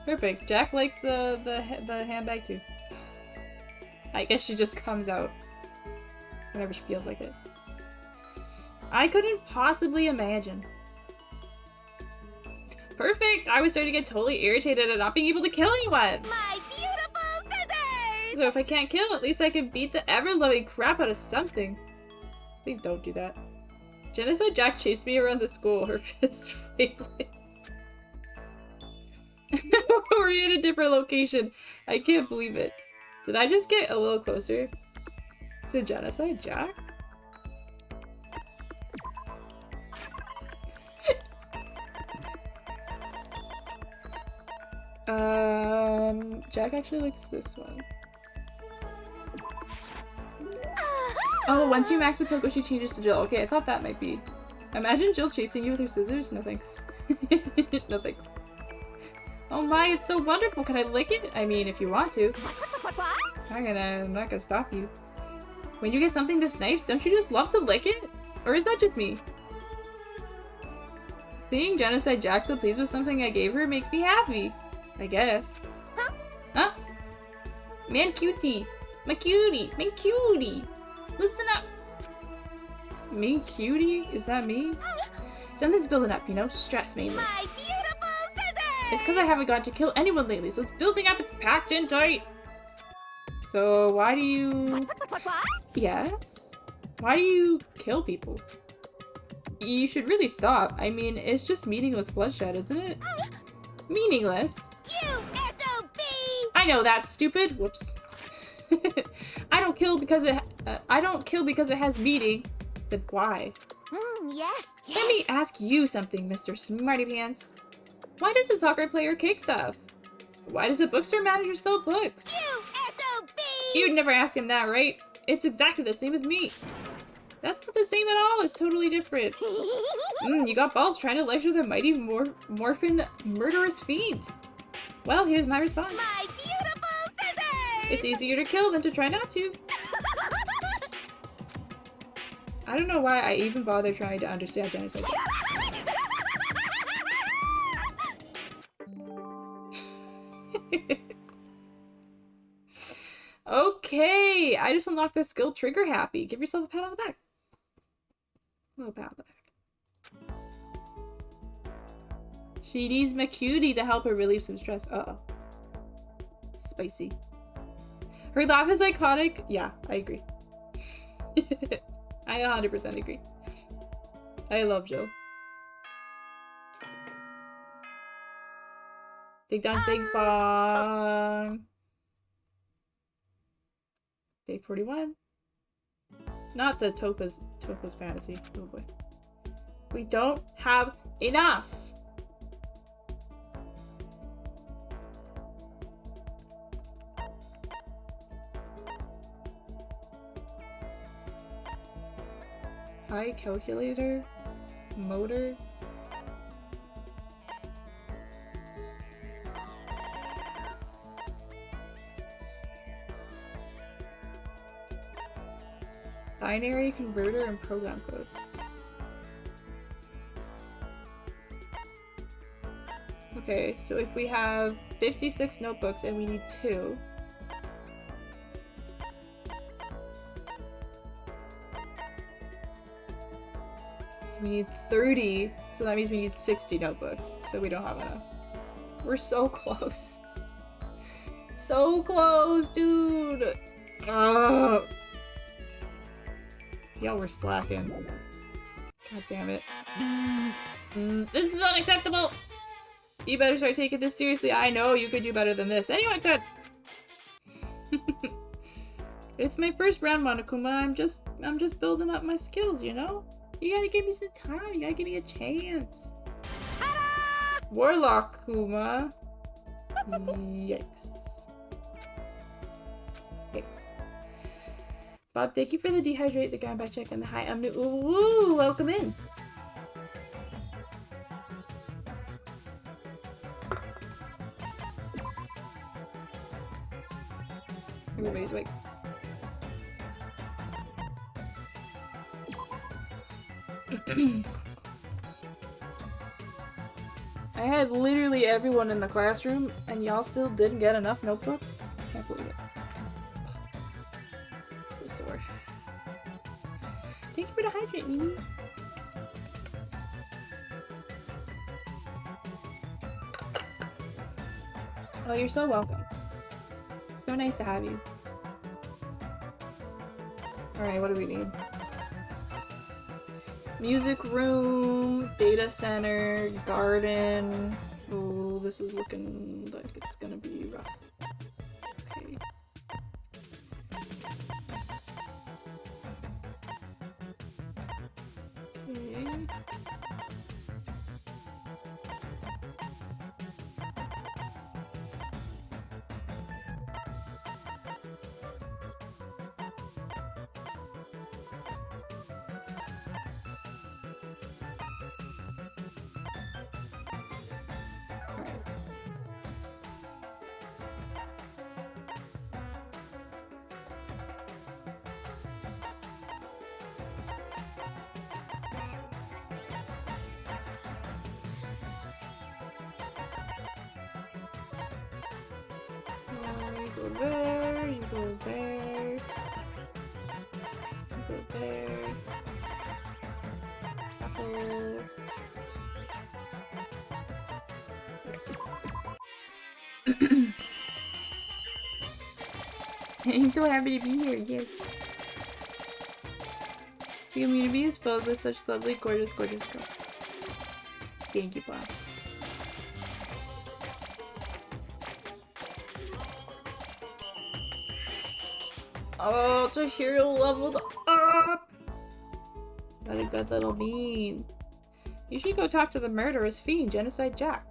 Perfect. Jack likes the handbag too. I guess she just comes out whenever she feels like it. I couldn't possibly imagine. Perfect! I was starting to get totally irritated at not being able to kill anyone! My beautiful scissors! So if I can't kill, at least I can beat the ever-loving crap out of something. Please don't do that. Genocide Jack chased me around the school, her fist flailing. We're in a different location. I can't believe it. Did I just get a little closer to Genocide Jack? Jack actually likes this one. Oh, once you max with Toko, she changes to Jill. Okay, I thought that might be. Imagine Jill chasing you with her scissors. No thanks. No thanks. Oh my, it's so wonderful. Can I lick it? I mean, if you want to. What? I'm not gonna stop you. When you get something this nice, don't you just love to lick it? Or is that just me? Seeing Genocide Jack so pleased with something I gave her makes me happy. I guess. Huh? Huh? Man cutie. My cutie. Man cutie. Listen up. Me cutie? Is that me? Something's building up, you know? Stress mainly. My beautiful scissors! It's because I haven't gotten to kill anyone lately, so it's building up. It's packed in tight. So why do you... What? Yes? Why do you kill people? You should really stop. I mean, it's just meaningless bloodshed, isn't it? Meaningless? You SOB! I know that's stupid. Whoops. I don't kill because it has meaning. Then why? Yes. Let me ask you something, Mr. Smarty Pants. Why does a soccer player kick stuff? Why does a bookstore manager sell books? You SOB! You'd never ask him that, right? It's exactly the same with me. That's not the same at all. It's totally different. You got balls trying to lecture the mighty morphin murderous fiend. Well, here's my response. My beautiful scissors! It's easier to kill than to try not to. I don't know why I even bother trying to understand genocide. Okay, I just unlocked the skill Trigger Happy. Give yourself a pat on the back. A little pat on the back. She needs my cutie to help her relieve some stress. Uh-oh. Spicy. Her laugh is iconic. Yeah, I agree. I 100% agree. I love Jill. Dig down, big bong. Day 41. Not the Topa's fantasy. Oh boy. We don't have enough. High calculator. Motor. Binary converter and program code. Okay, so if we have 56 notebooks and we need 2. So we need 30, so that means we need 60 notebooks. So we don't have enough. We're so close. So close, dude! Ugh. Y'all were slacking. God damn it. This is unacceptable! You better start taking this seriously. I know you could do better than this. Anyone could! It's my first round, Monokuma. I'm just building up my skills, you know? You gotta give me some time. You gotta give me a chance. Warlockuma. Yikes. Yikes. Bob, thank you for the dehydrate, the ground by check, and the high new. Ooh, welcome in. Everybody's awake. I had literally everyone in the classroom, and y'all still didn't get enough notebooks? Can't believe it. So sore. Thank you for the hydrate, Mimi. Oh, you're so welcome. So nice to have you. Alright, what do we need? Music room, data center, garden. Oh, this is looking like it's gonna be rough. Okay. Okay. You go there, you go there, you go there. Apple. I'm so happy to be here, yes. The community is filled with such lovely, gorgeous girls. Thank you, Bob. Oh, Chihiro leveled up! What a good little bean. You should go talk to the murderous fiend, Genocide Jack.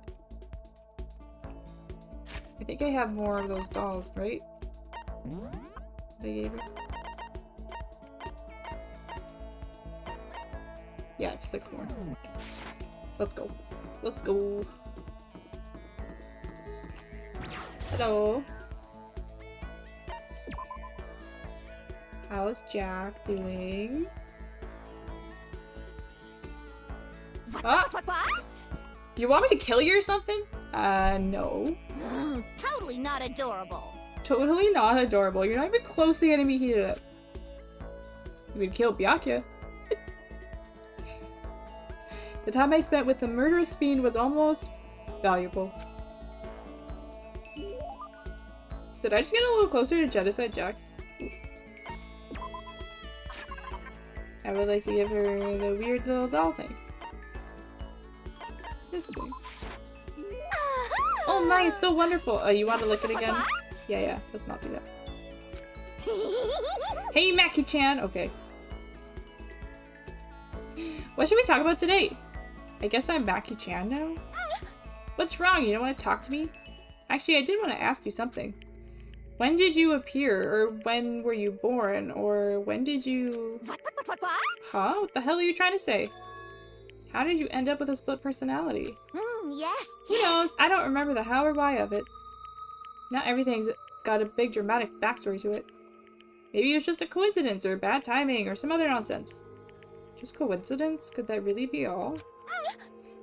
I think I have more of those dolls, right? I gave her. Yeah, I have 6 more. Let's go. Let's go. Hello. How's Jack doing? What? You want me to kill you or something? No. Totally not adorable. Totally not adorable. You're not even close to getting me heated up. You would kill Byakuya. The time I spent with the murderous fiend was almost valuable. Did I just get a little closer to Genocide Jack? I would like to give her the weird little doll thing. This thing. Oh my, it's so wonderful. Oh, you want to look at it again? Yeah, let's not do that. Hey, Maki-chan! Okay. What should we talk about today? I guess I'm Maki-chan now? What's wrong? You don't want to talk to me? Actually, I did want to ask you something. When did you appear? Or when were you born? Or when did you... What? Huh? What the hell are you trying to say? How did you end up with a split personality? Yes. Who knows? I don't remember the how or why of it. Not everything's got a big dramatic backstory to it. Maybe it was just a coincidence or bad timing or some other nonsense. Just coincidence? Could that really be all?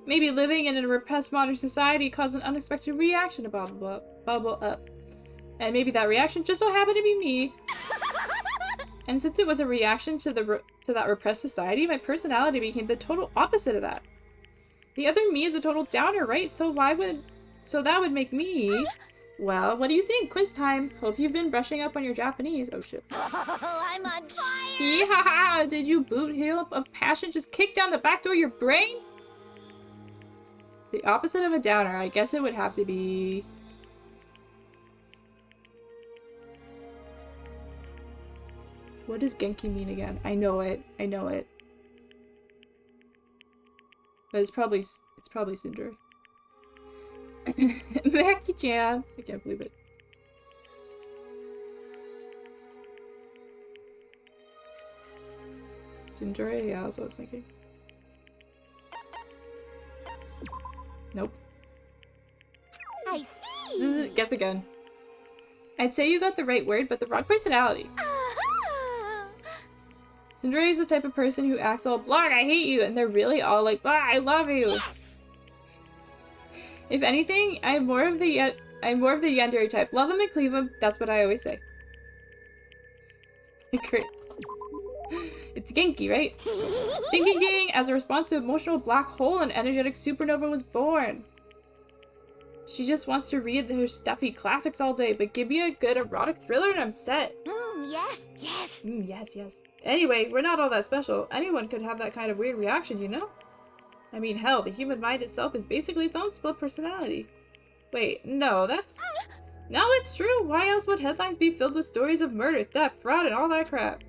Maybe living in a repressed modern society caused an unexpected reaction to bubble up. And maybe that reaction just so happened to be me. And since it was a reaction to that repressed society, my personality became the total opposite of that. The other me is a total downer, right? So that would make me Well, what do you think? Quiz time. Hope you've been brushing up on your Japanese. Oh shit. Oh, I'm on fire! Yeehaw! Did you boot heel of passion just kick down the back door of your brain? The opposite of a downer. I guess it would have to be... What does Genki mean again? I know it. I know it. But it's probably Sindri. Maki-chan. I can't believe it. Sindri? Yeah, that's what I was thinking. Nope. I see! Guess again. I'd say you got the right word, but the wrong personality. Uh-huh. Sindri is the type of person who acts all blah, I hate you, and they're really all like, blah, I love you. Yes! If anything, I'm more of the yandere type. Love him and cleave him. That's what I always say. Great. It's Genki, right? Ding ding ding! As a response to emotional black hole, an energetic supernova was born. She just wants to read her stuffy classics all day, but give me a good erotic thriller and I'm set. Yes, yes. Yes, yes. Anyway, we're not all that special. Anyone could have that kind of weird reaction, you know? I mean, hell, the human mind itself is basically its own split personality. Wait, no, that's... No, it's true! Why else would headlines be filled with stories of murder, theft, fraud, and all that crap?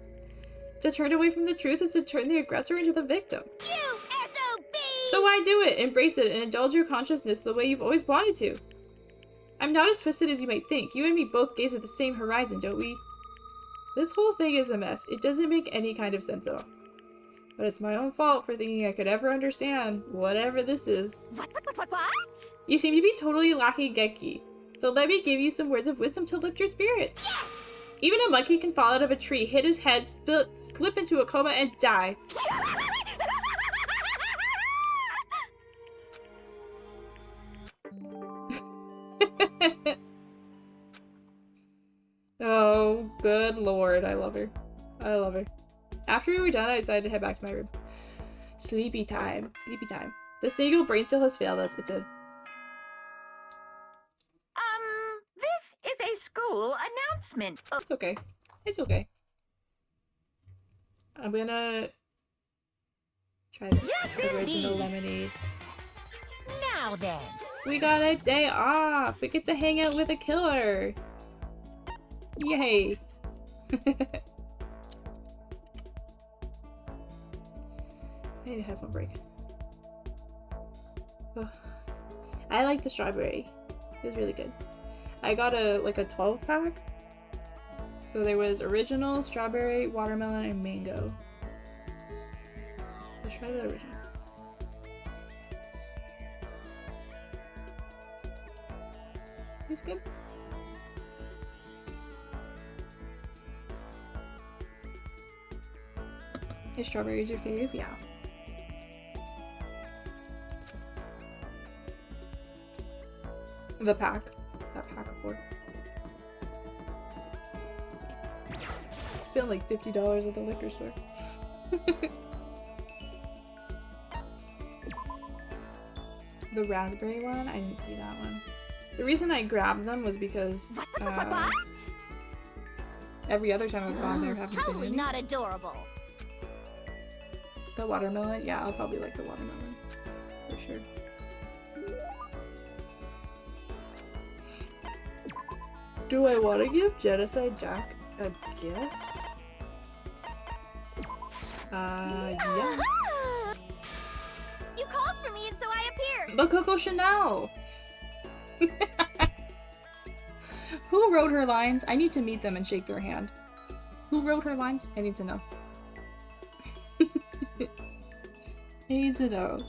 To turn away from the truth is to turn the aggressor into the victim. You SOB! So why do it? Embrace it and indulge your consciousness the way you've always wanted to. I'm not as twisted as you might think. You and me both gaze at the same horizon, don't we? This whole thing is a mess. It doesn't make any kind of sense at all. But it's my own fault for thinking I could ever understand whatever this is. What? You seem to be totally lacking Genki. So let me give you some words of wisdom to lift your spirits. Yes! Even a monkey can fall out of a tree, hit his head, slip into a coma, and die. Oh, good lord. I love her. I love her. After we were done, I decided to head back to my room. Sleepy time. Sleepy time. The single brain cell has failed us. It did. This is a school announcement. Oh, It's okay. It's okay. I'm gonna try this Yes, original indeed. lemonade. Now then. We got a day off! We get to hang out with a killer! Yay! I need a headphone break. Ugh. I like the strawberry. It was really good. I got a 12 pack. So there was original, strawberry, watermelon, and mango. Let's try the original. It's good. Is strawberries your fave? Yeah. The pack. That pack of 4. Spent like $50 at the liquor store. The raspberry one? I didn't see that one. The reason I grabbed them was because What? every other time I've gone there haven't Totally been any. not adorable. The watermelon? Yeah, I'll probably like the watermelon. For sure. Do I want to give Genocide Jack a gift? Yeah. You called for me and so I appeared. The Coco Chanel! Who wrote her lines? I need to meet them and shake their hand. Who wrote her lines? I need to know. I need to know.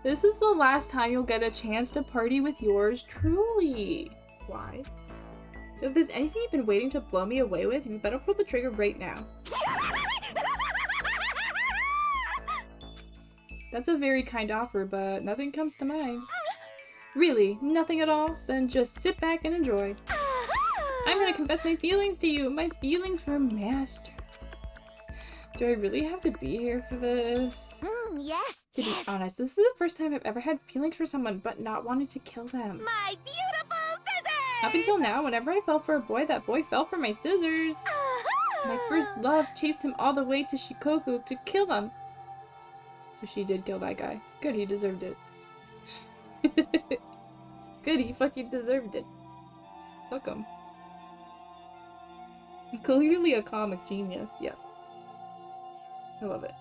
This is the last time you'll get a chance to party with yours truly. Why? So if there's anything you've been waiting to blow me away with, you better pull the trigger right now. That's a very kind offer, but nothing comes to mind. Really? Nothing at all? Then just sit back and enjoy. I'm gonna confess my feelings to you. My feelings for Master. Do I really have to be here for this? Yes, To be honest, this is the first time I've ever had feelings for someone but not wanted to kill them. My beautiful Up until now, whenever I fell for a boy, that boy fell for my scissors. My first love chased him all the way to Shikoku to kill him. So she did kill that guy. Good, he deserved it. Good, he fucking deserved it. Fuck him. Clearly a comic genius, yeah. I love it.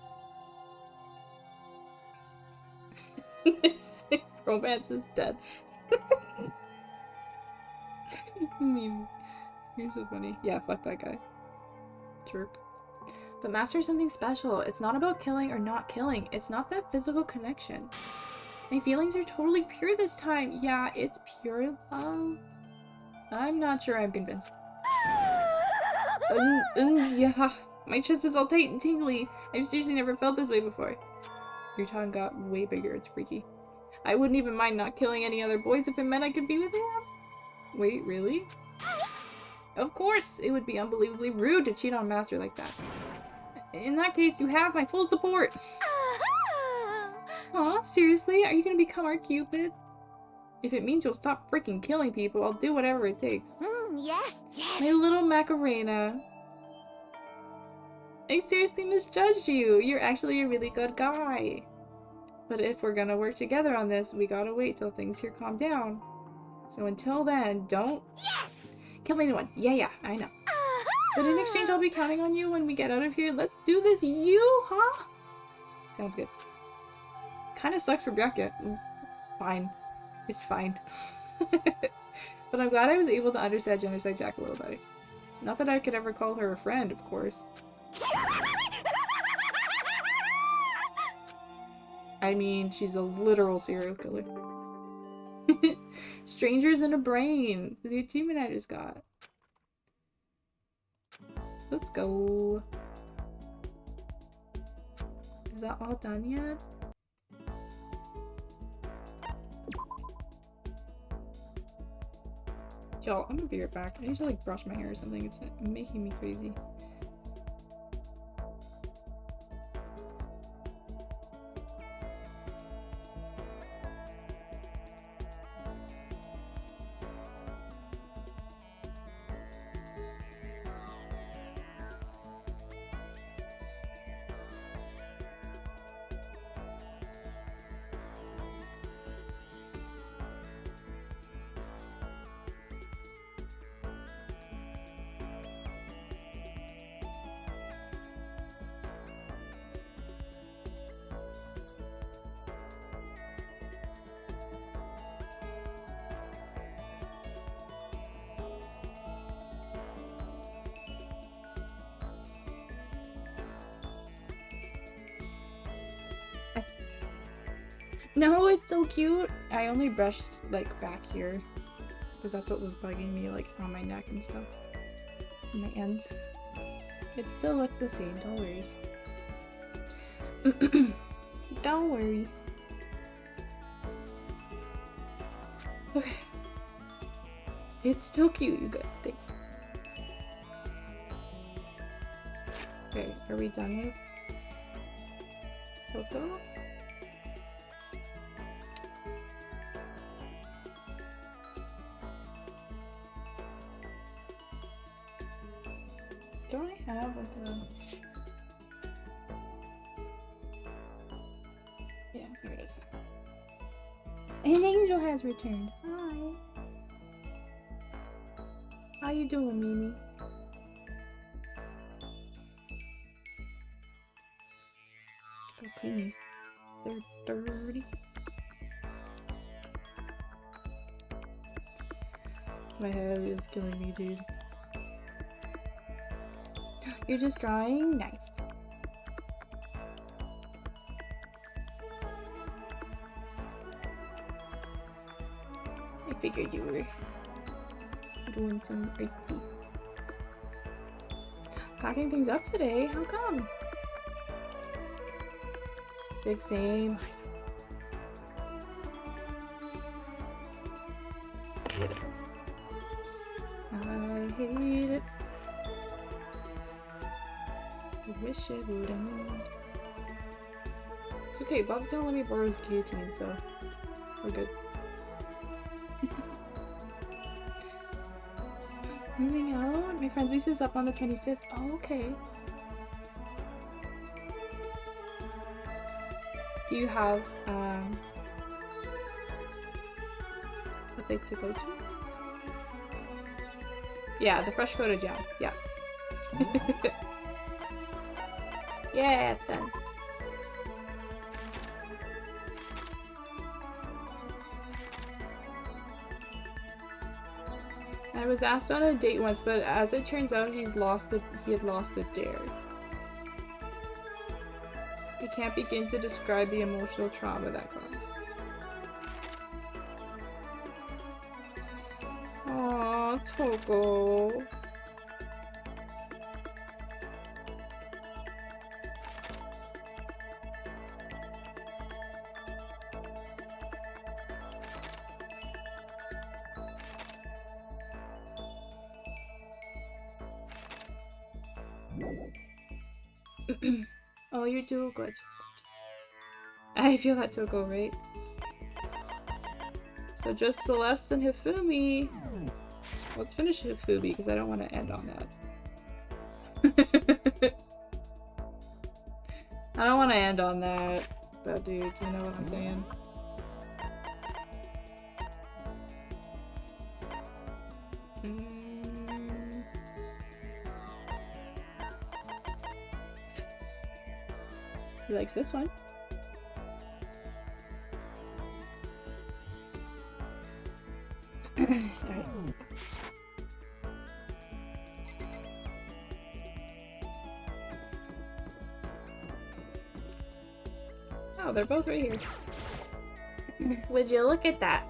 Romance is dead. Meme. You're so funny. Yeah, fuck that guy. Jerk. But master is something special. It's not about killing or not killing. It's not that physical connection. My feelings are totally pure this time. Yeah, it's pure love. I'm not sure I'm convinced. Yeah. My chest is all tight and tingly. I've seriously never felt this way before. Your tongue got way bigger. It's freaky. I wouldn't even mind not killing any other boys if it meant I could be with them. Wait, really? Of course! It would be unbelievably rude to cheat on Master like that. In that case, you have my full support! Aw, seriously? Are you gonna become our Cupid? If it means you'll stop freaking killing people, I'll do whatever it takes. Yes, yes. My little Macarena. I seriously misjudged you. You're actually a really good guy. But if we're gonna work together on this, we gotta wait till things here calm down. So until then, don't kill anyone. Yeah, I know. But in exchange, I'll be counting on you when we get out of here. Let's do this, huh? Sounds good. Kinda sucks for Byakuya. Fine. It's fine. But I'm glad I was able to understand Genocide Jack a little better. Not that I could ever call her a friend, of course. I mean, she's a literal serial killer. Strangers in a Brain. The achievement I just got. Let's go. Is that all done yet? Y'all, I'm gonna be right back. I need to like brush my hair or something. It's making me crazy. No, it's so cute. I only brushed like back here because that's what was bugging me, like on my neck and stuff, on my ends. It still looks the same. Don't worry. Don't worry. Okay. It's still cute. You good? Thank you. Okay, are we done with Kyoko? Don't I have like a... Yeah, here it is. An angel has returned. Hi. How you doing, Mimi? Go clean these. They're dirty. My head is killing me, dude. You're just drawing? Nice. I figured you were doing some artsy. Packing things up today? How come? Big same. I hate it. I wish it would end. It's okay, Bob's gonna let me borrow his guillotine, so we're good. My friend's lease is up on the 25th. Oh, okay. Do you have a place to go to? Yeah, the fresh coated jam. Yeah. Yeah, it's done. I was asked on a date once, but as it turns out, he had lost a dare. I can't begin to describe the emotional trauma that caused. Aww, Togo. Oh, you're doing good. I feel that Togo, right? So just Celeste and Hifumi. Let's finish Hifumi because I don't want to end on that. I don't want to end on that, dude. You know what I'm saying? He likes this one. Alright. Oh, they're both right here. Would you look at that?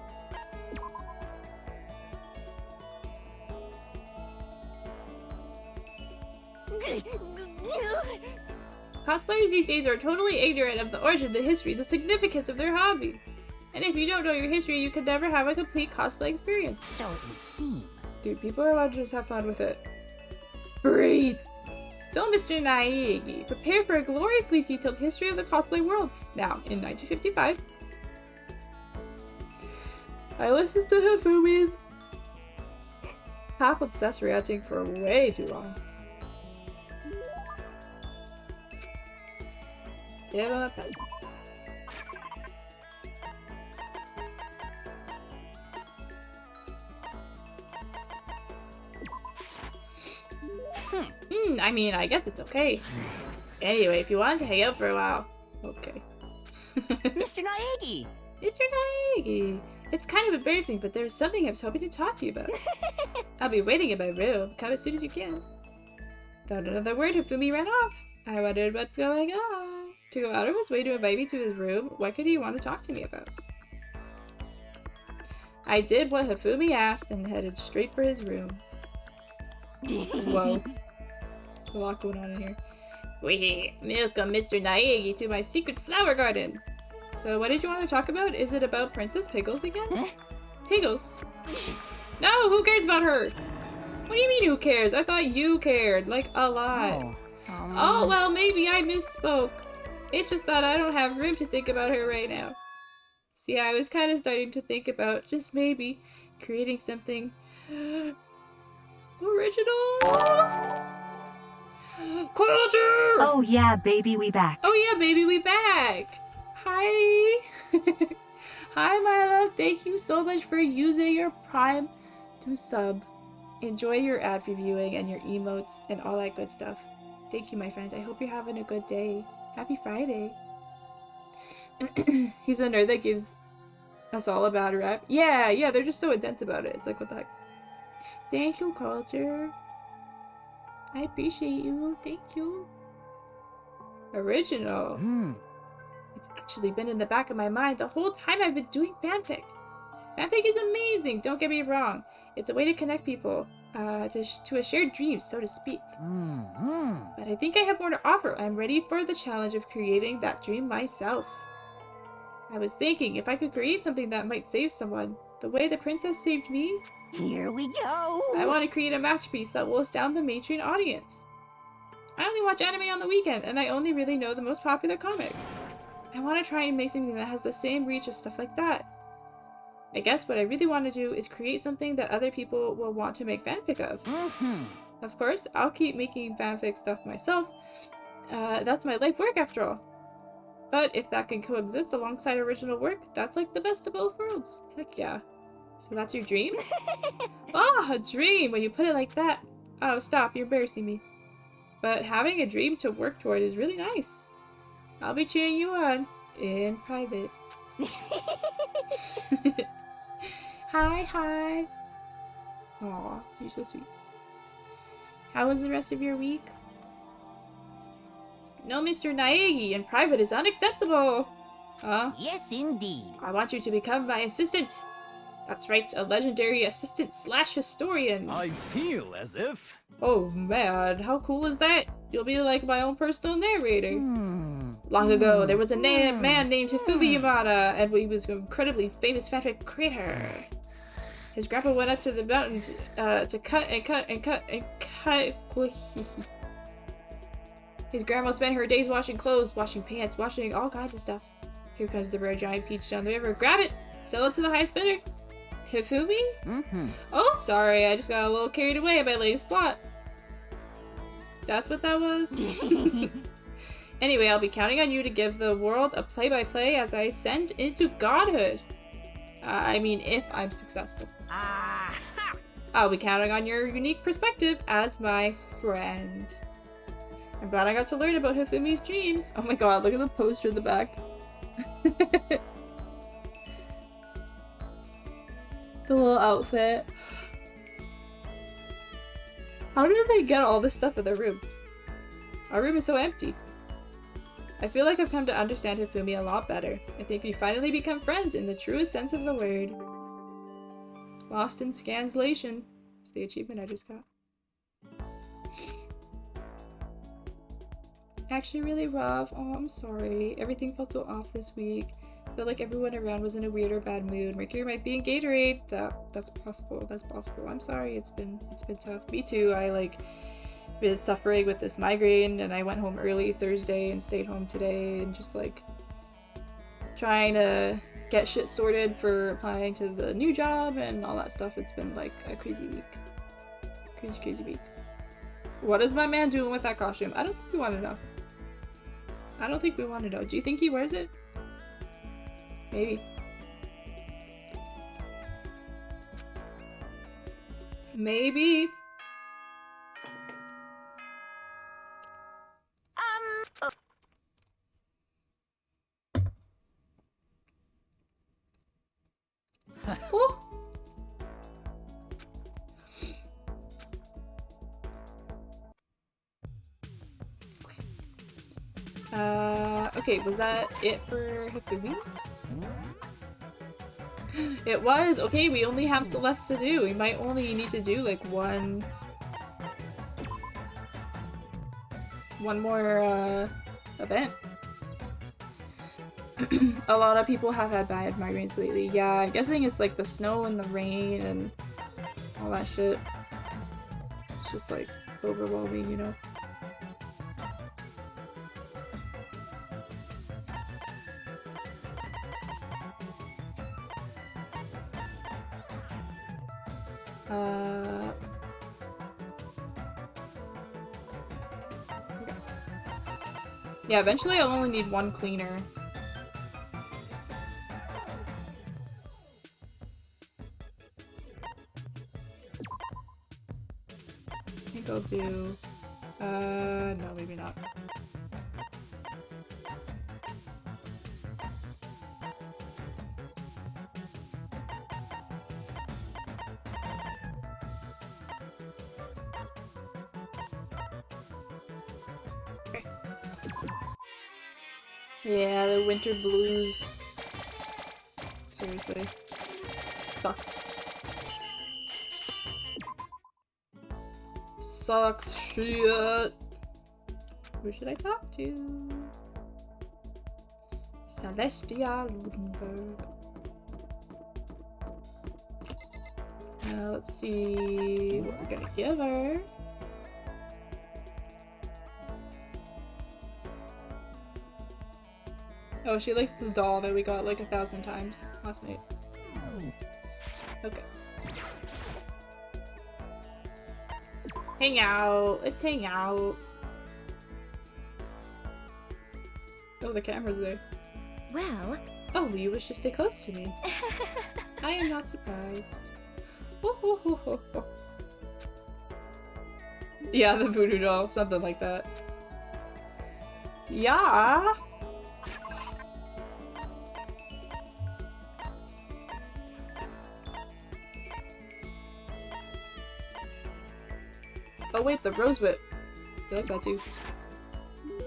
Cosplayers these days are totally ignorant of the origin, the history, the significance of their hobby. And if you don't know your history, you could never have a complete cosplay experience. So it would seem. Dude, people are allowed to just have fun with it. Breathe! So, Mr. Naegi, prepare for a gloriously detailed history of the cosplay world. Now, in 1955, I listened to Hifumi's half-obsessed ranting for way too long. Give him a pen. I mean, I guess it's okay. Anyway, if you wanted to hang out for a while. Okay. Mr. Naegi! Mr. Naegi! It's kind of embarrassing, but there's something I was hoping to talk to you about. I'll be waiting in my room. Come as soon as you can. Without another word, Hifumi ran off. I wondered what's going on. To go out of his way to invite me to his room, what could he want to talk to me about? I did what Hifumi asked and headed straight for his room. Whoa. There's a lot going on in here. Wait, welcome Mr. Naegi to my secret flower garden. So what did you want to talk about? Is it about Princess Piggles again? Huh? Piggles? No, who cares about her? What do you mean who cares? I thought you cared, like a lot. Oh, well, maybe I misspoke. It's just that I don't have room to think about her right now. See, I was kind of starting to think about just maybe creating something original. Culture! Oh yeah, baby, we back. Oh yeah, baby, we back! Hi! Hi, my love. Thank you so much for using your Prime to sub. Enjoy your ad reviewing and your emotes and all that good stuff. Thank you, my friend. I hope you're having a good day. Happy Friday. He's a nerd that gives us all a bad rap. Yeah, they're just so intense about it. It's like, what the heck? Thank you, Culture. I appreciate you. Thank you. Original. It's actually been in the back of my mind the whole time I've been doing fanfic. Fanfic is amazing, don't get me wrong. It's a way to connect people to a shared dream, so to speak. But I think I have more to offer. I'm ready for the challenge of creating that dream myself. I was thinking if I could create something that might save someone, the way the princess saved me, Here we go! I want to create a masterpiece that will astound the mainstream audience. I only watch anime on the weekend, and I only really know the most popular comics. I want to try and make something that has the same reach as stuff like that. I guess what I really want to do is create something that other people will want to make fanfic of. Of course, I'll keep making fanfic stuff myself. That's my life work after all. But if that can coexist alongside original work, that's like the best of both worlds. Heck yeah. So that's your dream? Oh, a dream! When you put it like that. Oh, stop, you're embarrassing me. But having a dream to work toward is really nice. I'll be cheering you on. In private. Hi, hi. Aw, you're so sweet. How was the rest of your week? No, Mr. Naegi, in private is unacceptable. Huh? Yes, indeed. I want you to become my assistant. That's right, a legendary assistant slash historian. I feel as if... Oh man, how cool is that? You'll be like my own personal narrator. Long ago, there was a man named Hifumi Yamada, and he was an incredibly famous fanfic creator. His grandpa went up to the mountain to cut and cut and cut and cut. His grandma spent her days washing clothes, washing pants, washing all kinds of stuff. Here comes the rare giant peach down the river. Grab it! Sell it to the highest bidder. Hifumi? Oh, sorry, I just got a little carried away by latest plot. That's what that was? Anyway, I'll be counting on you to give the world a play-by-play as I ascend into godhood. I mean, if I'm successful. I'll be counting on your unique perspective as my friend. I'm glad I got to learn about Hifumi's dreams. Oh my god, look at the poster in the back. The little outfit. How do they get all this stuff in their room? Our room is so empty. I feel like I've come to understand Hifumi a lot better. I think we finally become friends in the truest sense of the word. Lost in Scanslation. It's the achievement I just got. Actually really rough. Oh, I'm sorry. Everything felt so off this week. I feel like everyone around was in a weird or bad mood. Mercury might be in Gatorade. That's possible. That's possible. I'm sorry. It's been tough. Me too. I been suffering with this migraine, and I went home early Thursday and stayed home today, and just like trying to get shit sorted for applying to the new job and all that stuff. It's been like a crazy week. Crazy week. What is my man doing with that costume? I don't think we want to know. I don't think we want to know. Do you think he wears it? Maybe. Maybe. Oh. Okay, was that it for Hifumi? It was! Okay, we only have still less to do. We might only need to do like one more event. A lot of people have had bad migraines lately. Yeah, I'm guessing it's like the snow and the rain and all that shit. It's just like overwhelming, you know? Yeah, eventually I'll only need one cleaner. I think I'll do... no, maybe not. Yeah, the winter blues. Seriously. Sucks. Sucks shit. Who should I talk to? Celestia Ludenberg. Let's see what we're gonna give her. Oh, she likes the doll that we got like 1,000 times last night. Okay. Hang out. Let's hang out. Oh, the camera's there. Well, Oh, you wish to stay close to me. I am not surprised. Yeah, the voodoo doll. Something like that. Yeah. Oh wait, the rose whip. He likes that too.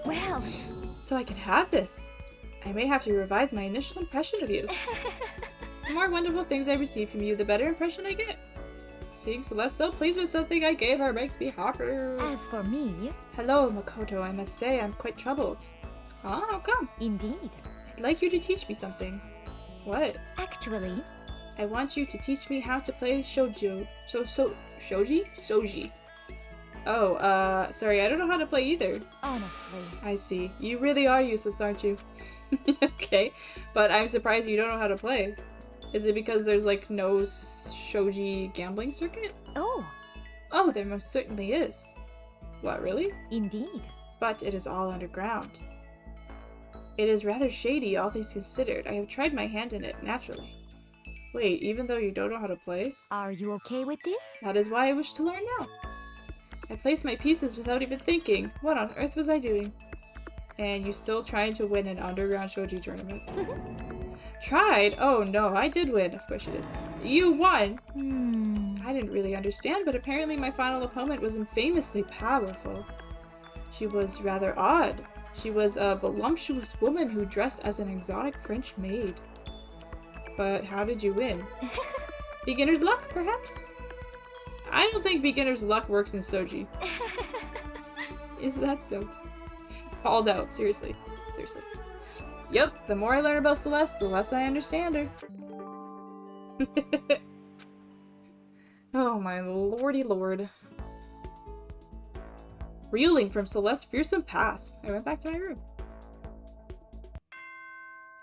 well. So I can have this. I may have to revise my initial impression of you. The more wonderful things I receive from you, the better impression I get. Seeing Celeste so pleased with something I gave her makes me happy. As for me, Hello, Makoto. I must say I'm quite troubled. Huh? How come? indeed. I'd like you to teach me something. What? Actually, I want you to teach me how to play shoji? Shoji? Oh, sorry, I don't know how to play either. honestly, I see. You really are useless, aren't you? Okay, but I'm surprised you don't know how to play. Is it because there's like no shoji gambling circuit? oh, Oh, there most certainly is. What, really? indeed. But it is all underground. It is rather shady, all things considered. I have tried my hand in it, naturally. Wait, even though you don't know how to play? Are you okay with this? That is why I wish to learn now. I placed my pieces without even thinking. What on earth was I doing? And you still trying to win an underground shoji tournament? Tried? Oh no, I did win. Of course you did. You won! I didn't really understand, but apparently my final opponent was infamously powerful. She was rather odd. She was a voluptuous woman who dressed as an exotic French maid. But how did you win? Beginner's luck, perhaps? I don't think beginner's luck works in Soji. Is that so? Called out, seriously. Seriously. Yep, the more I learn about Celeste, the less I understand her. Oh my lordy lord. Reeling from Celeste's fearsome past, I went back to my room.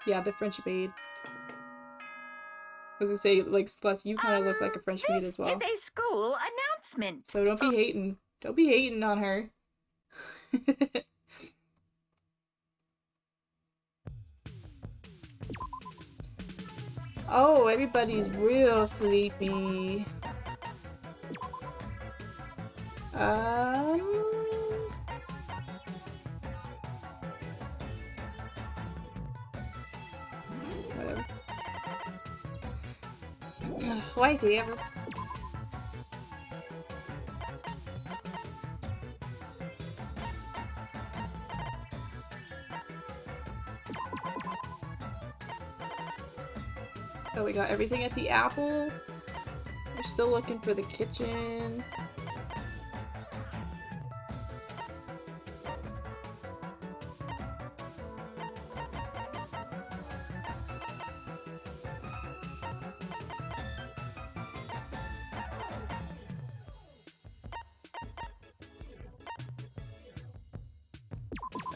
Yeah, the French maid. I was gonna say, like, Celeste, you kind of look like a French maid as well. It's a school announcement. So don't be hating. Don't be hating on her. Oh, everybody's real sleepy. Whatever. Flighty ever. So we got everything at the Apple. We're still looking for the kitchen.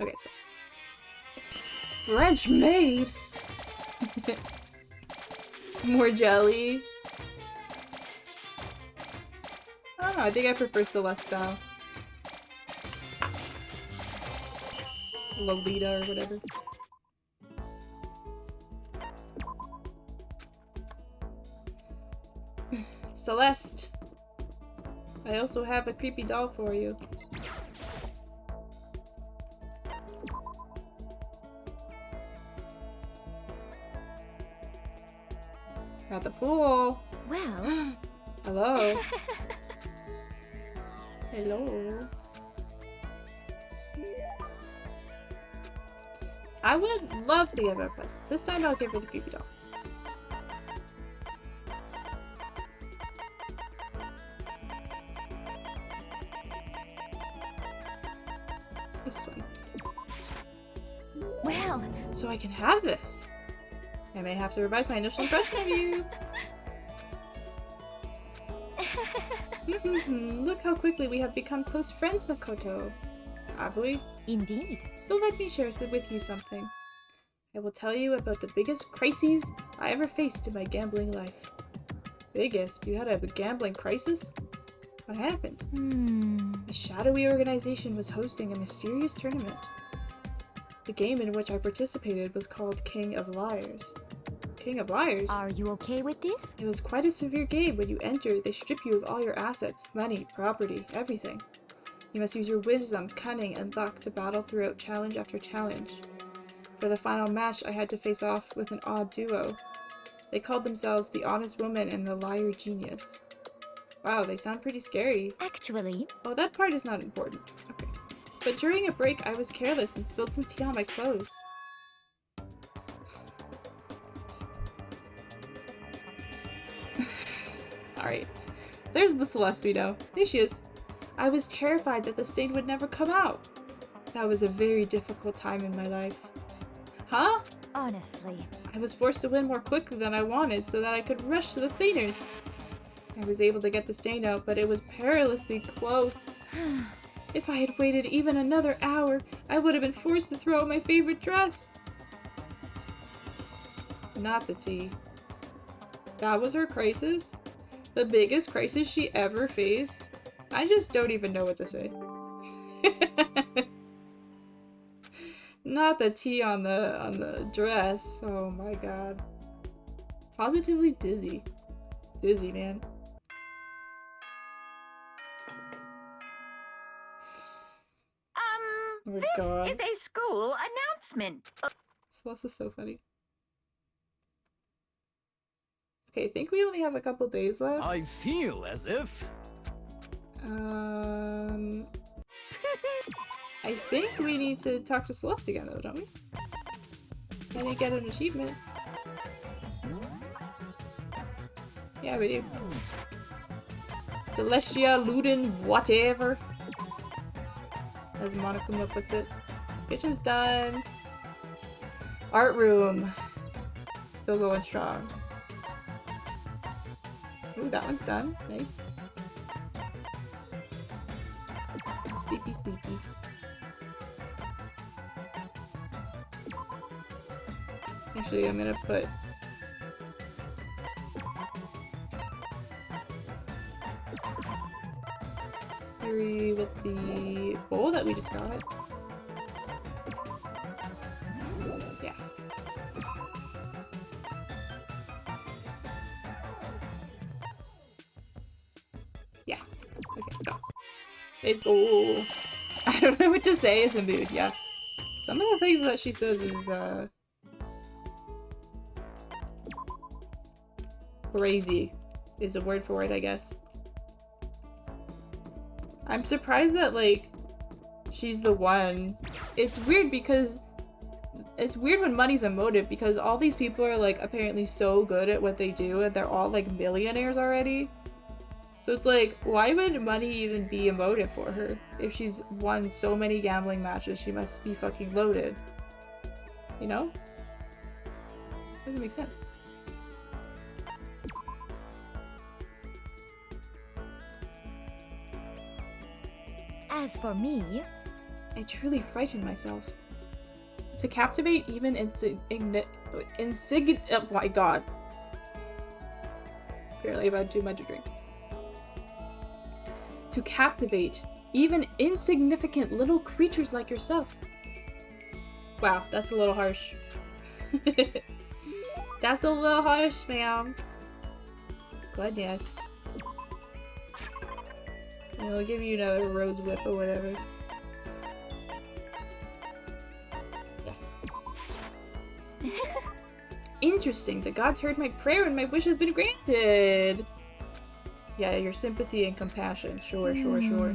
Okay, so French maid. More jelly. I don't know, I think I prefer Celeste style. Lolita or whatever. Celeste! I also have a creepy doll for you. At the pool. Well. Hello. Hello. I would love to give her a present. This time I'll give her the creepy doll. This one. Well. So I can have this. I may have to revise my initial impression of you. Look how quickly we have become close friends, Makoto. Have we? Indeed. So let me share with you something. I will tell you about the biggest crises I ever faced in my gambling life. Biggest? You had a gambling crisis? What happened? A Hmm. shadowy organization was hosting a mysterious tournament. The game in which I participated was called King of Liars. King of Liars? Are you okay with this? It was quite a severe game. When you enter, they strip you of all your assets, money, property, everything. You must use your wisdom, cunning, and luck to battle throughout challenge after challenge. For the final match, I had to face off with an odd duo. They called themselves the Honest Woman and the Liar Genius. Wow, they sound pretty scary. Actually, Oh, that part is not important. Okay. But during a break, I was careless and spilled some tea on my clothes. Alright. There's the Celeste we know. There she is. I was terrified that the stain would never come out. That was a very difficult time in my life. Huh? honestly. I was forced to win more quickly than I wanted so that I could rush to the cleaners. I was able to get the stain out, but it was perilously close. If I had waited even another hour, I would have been forced to throw out my favorite dress. Not the tea. That was her crisis? The biggest crisis she ever faced? I just don't even know what to say. Not the tea on the dress. Oh my god. Positively dizzy. Dizzy, man. Oh my This god. is a school announcement. Celeste is so funny. Okay, I think we only have a couple days left. I feel as if... I think we need to talk to Celeste again though, don't we? I didn't get an achievement. Yeah, we do. Celestia, Luden, whatever. As Monokuma puts it. Kitchen's done. Art room. Still going strong. Ooh, that one's done. Nice. Sleepy, sleepy. Actually, I'm gonna put... Yuri with the bowl that we just got. Yeah. Yeah. Okay, let's go. Let's go. I don't know what to say as a mood, yeah. Some of the things that she says is, crazy is a word for it, I guess. I'm surprised that, like, she's the one. It's weird because... It's weird when money's a motive because all these people are, like, apparently so good at what they do and they're all, like, millionaires already. So it's like, why would money even be a motive for her? If she's won so many gambling matches, she must be fucking loaded. You know? Doesn't make sense. As for me, I truly frightened myself. To captivate even oh my god. Apparently I've had too much to drink. To captivate even insignificant little creatures like yourself. Wow, that's a little harsh. That's a little harsh, ma'am. Goodness. I'll give you another rose whip or whatever. Yeah. Interesting. The gods heard my prayer and my wish has been granted. Yeah, your sympathy and compassion. Sure, sure, sure.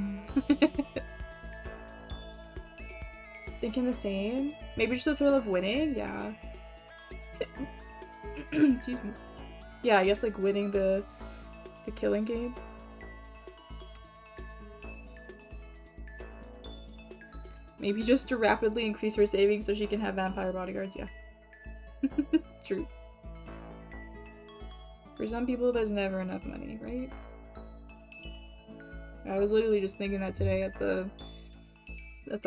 Thinking the same? Maybe just the thrill of winning? Yeah. Excuse me. Yeah, I guess like winning the killing game. Maybe just to rapidly increase her savings so she can have vampire bodyguards, yeah. True. For some people, there's never enough money, right? I was literally just thinking that today at the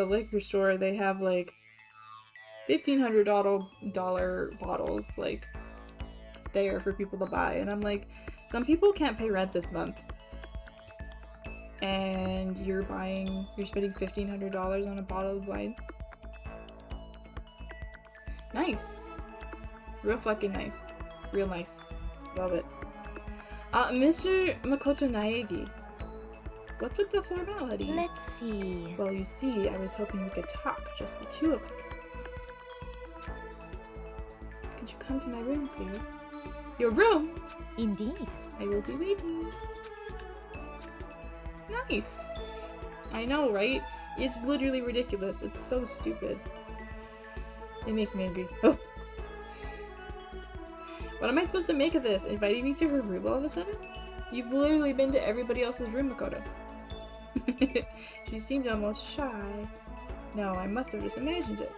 liquor store. They have like $1,500 bottles like there for people to buy, and I'm like, some people can't pay rent this month. and you're spending $1,500 on a bottle of wine. Nice. Real fucking nice. Real nice. Love it. Mr. Makoto Naegi. What's with the formality? Let's see. Well, you see, I was hoping we could talk, just the two of us. Could you come to my room, please? Your room? Indeed. I will be waiting. Nice. I know, right? It's literally ridiculous. It's so stupid. It makes me angry. Oh. What am I supposed to make of this? Inviting me to her room all of a sudden? You've literally been to everybody else's room, Makoto. She seemed almost shy. No, I must have just imagined it.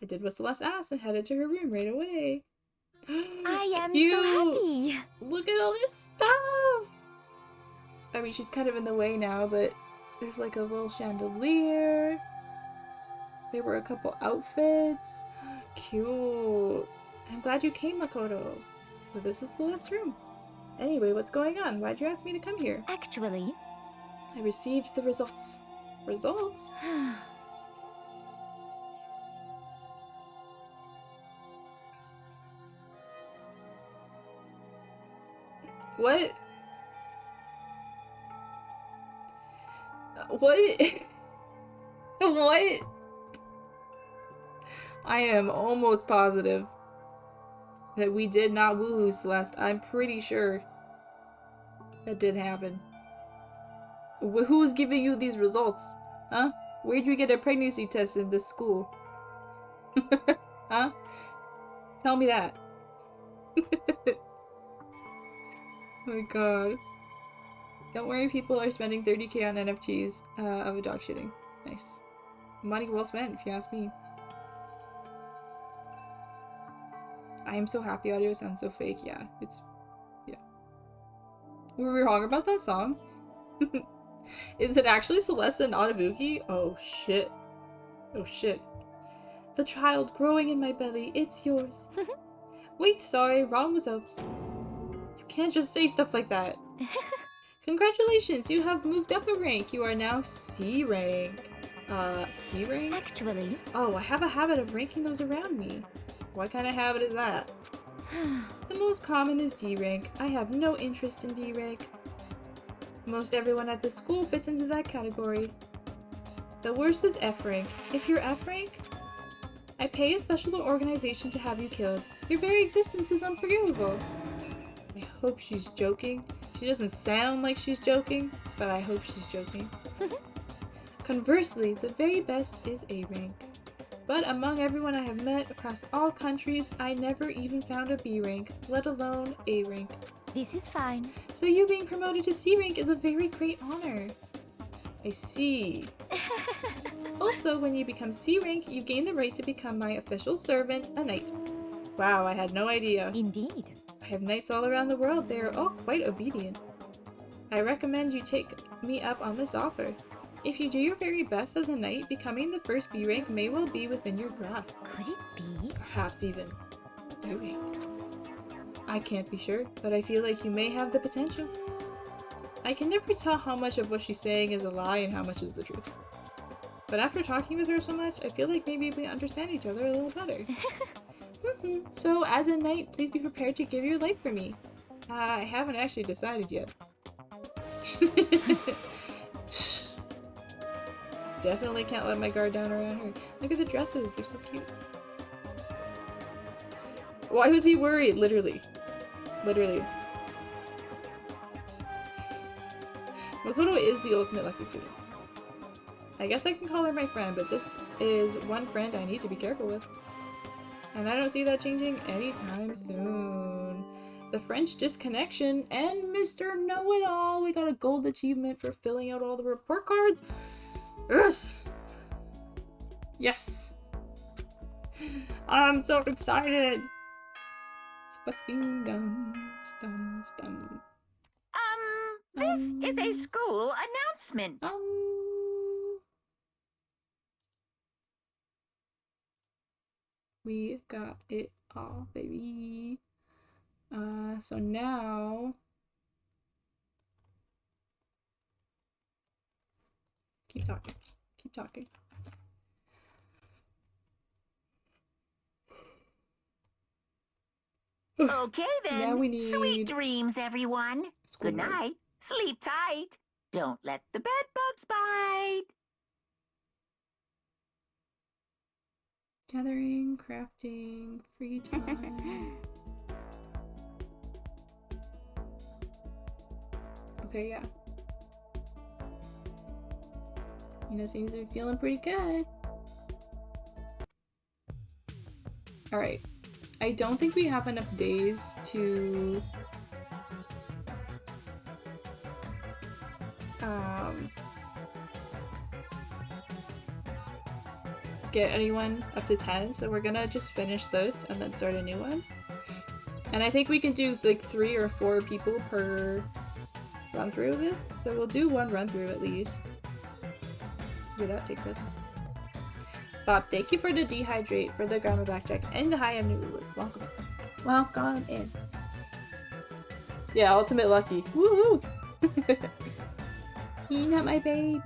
I did what Celeste asked and headed to her room right away. I am so happy. Look at all this stuff! I mean, she's kind of in the way now, but there's like a little chandelier. There were a couple outfits. Cute. I'm glad you came, Makoto. So this is Celeste's room. Anyway, what's going on? Why'd you ask me to come here? Actually, I received the results. Results? What? What? What? I am almost positive that we did not woohoo Celeste. I'm pretty sure that did happen. Who's giving you these results? Huh? Where'd you get a pregnancy test in this school? Huh? Tell me that. Oh my god. Don't worry, people are spending 30k on NFTs of a dog shitting. Nice. Money well spent, if you ask me. I am so happy audio sounds so fake. Yeah, yeah. Were we wrong about that song? Is it actually Celeste and Anabuki? Oh shit. Oh shit. The child growing in my belly, it's yours. Wait, sorry, wrong results. You can't just say stuff like that. Congratulations, you have moved up a rank. You are now C rank. C rank? actually, Oh, I have a habit of ranking those around me. What kind of habit is that? The most common is D rank. I have no interest in D rank. Most everyone at the school fits into that category. The worst is F rank. If you're F rank, I pay a special organization to have you killed. Your very existence is unforgivable. I hope she's joking. She doesn't sound like she's joking, but I hope she's joking. Conversely, the very best is A rank. But among everyone I have met across all countries, I never even found a B rank, let alone A rank. this is fine. So you being promoted to C rank is a very great honor. I see. Also, when you become C rank, you gain the right to become my official servant, a knight. Wow, I had no idea. Indeed. I have knights all around the world. They are all quite obedient. I recommend you take me up on this offer. If you do your very best as a knight, becoming the first B rank may well be within your grasp. Could it be? Perhaps even A rank. I can't be sure, but I feel like you may have the potential. I can never tell how much of what she's saying is a lie and how much is the truth. But after talking with her so much, I feel like maybe we understand each other a little better. So, as a knight, please be prepared to give your life for me. I haven't actually decided yet. Definitely can't let my guard down around her. Look at the dresses, they're so cute. Why was he worried? Literally. Literally. Makoto is the ultimate lucky student. I guess I can call her my friend, but this is one friend I need to be careful with. And I don't see that changing anytime soon. The French disconnection and Mr. Know-It-All. We got a gold achievement for filling out all the report cards. Yes! Yes! I'm so excited! Sputting dum, stum, stum. This is a school announcement. We got it all, baby. So now Keep talking. Keep talking. Okay then. Now we Sweet need dreams, everyone. school Good mode. night. Sleep tight. Don't let the bed bugs bite. Gathering, crafting, free time. Okay, yeah. Nina seems to be feeling pretty good. Alright. I don't think we have enough days to get anyone up to 10, so we're gonna just finish this and then start a new one. And I think we can do like 3 or 4 people per run through of this, so we'll do one run through at least. Let's do that, take this. Bob, thank you for the dehydrate, for the grandma blackjack, and the hi, I'm new. Welcome. Welcome in. Yeah, ultimate lucky. Woohoo! You're not my baby.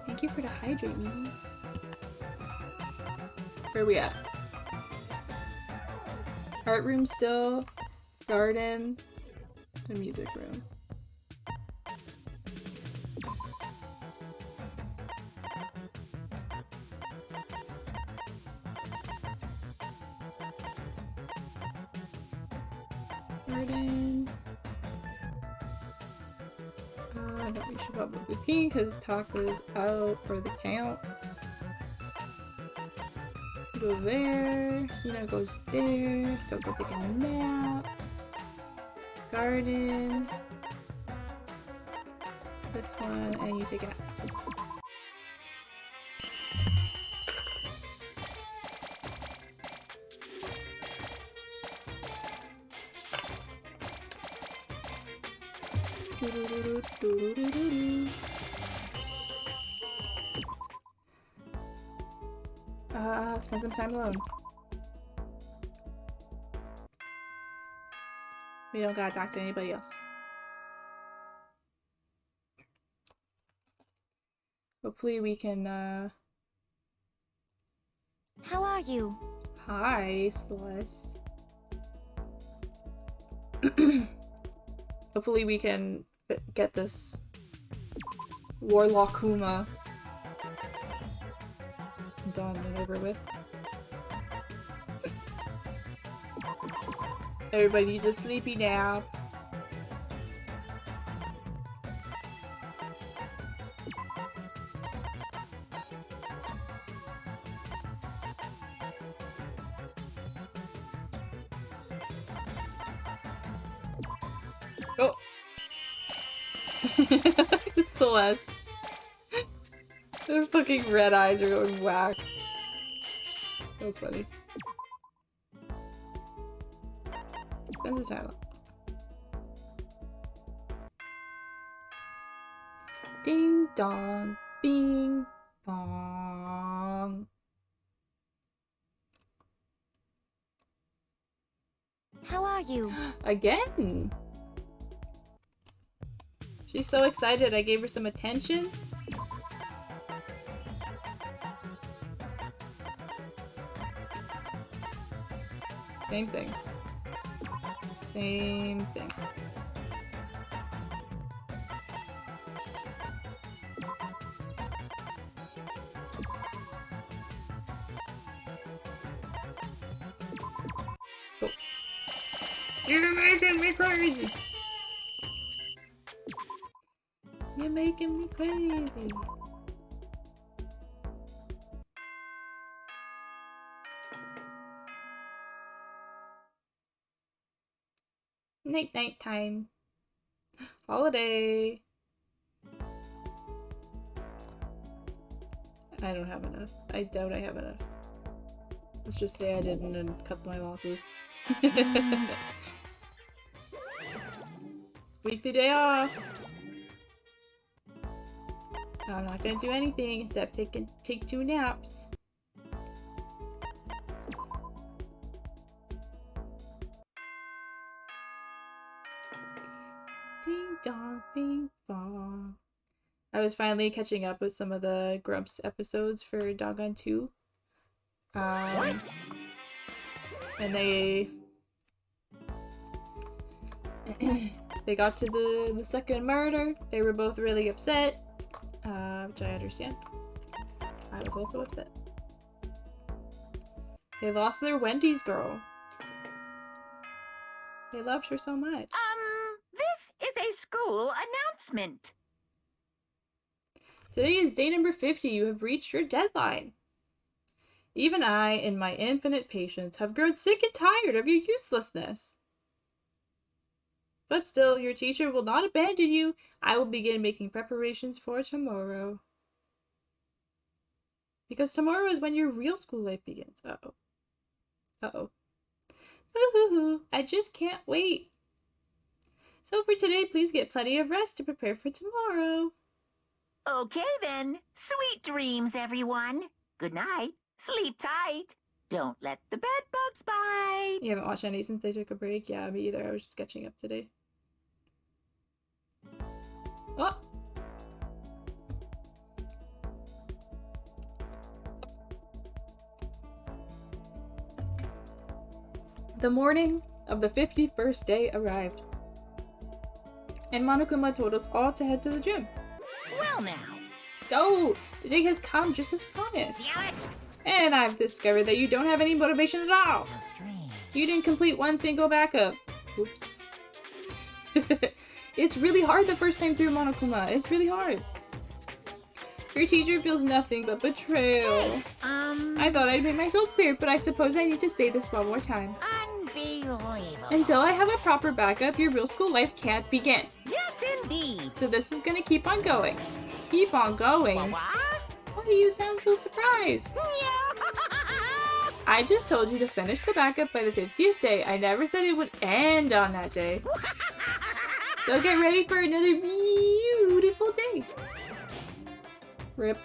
Thank you for the hydrate, Mimi. Where are we at? Art room still, garden, and music room. Garden. No, we should probably pink because Taka's out for the count. Go there. Hina goes there. Kyoko taking a nap. Garden. This one, and you take a nap. Spend some time alone. We don't gotta talk to anybody else. Hopefully we can, How are you? Hi, Celeste. Hopefully we can get this warlockuma done and over with. Everybody needs a sleepy nap. Oh! Celeste. Her fucking red eyes are going whack. That was funny. Spend the time. Ding dong, bing bong. How are you? Again! She's so excited I gave her some attention. Same thing. Same thing. Let's go. You're making me crazy! You're making me crazy! Night time. Holiday. I don't have enough. I doubt I have enough. Let's just say I didn't and cut my losses. Weekly day off. I'm not gonna do anything except take 2 naps. don't be far. I was finally catching up with some of the Grumps episodes for Doggone 2. And they got to the second murder. They were both really upset, which I understand. I was also upset. They lost their Wendy's girl. They loved her so much. This is a school announcement. Today is day number 50. You have reached your deadline. Even I, in my infinite patience, have grown sick and tired of your uselessness. But still, your teacher will not abandon you. I will begin making preparations for tomorrow. Because tomorrow is when your real school life begins. Uh-oh. Uh-oh. Hoo-hoo-hoo. I just can't wait. So for today, please get plenty of rest to prepare for tomorrow. Okay then. Sweet dreams, everyone. Good night. Sleep tight. Don't let the bed bugs bite. You haven't watched any since they took a break? Yeah, me either. I was just catching up today. Oh! The morning of the 51st day arrived, and Monokuma told us all to head to the gym. Well now. So, the day has come just as promised. Damn it! And I've discovered that you don't have any motivation at all. How strange. You didn't complete one single backup. Oops. It's really hard the first time through, Monokuma. It's really hard. Your teacher feels nothing but betrayal. I thought I'd made myself clear, but I suppose I need to say this one more time. Unbelievable. Until I have a proper backup, your real school life can't begin. Yes, indeed. So this is gonna keep on going. Keep on going. Why do you sound so surprised? I just told you to finish the backup by the 50th day. I never said it would end on that day. So get ready for another beautiful day. Rip.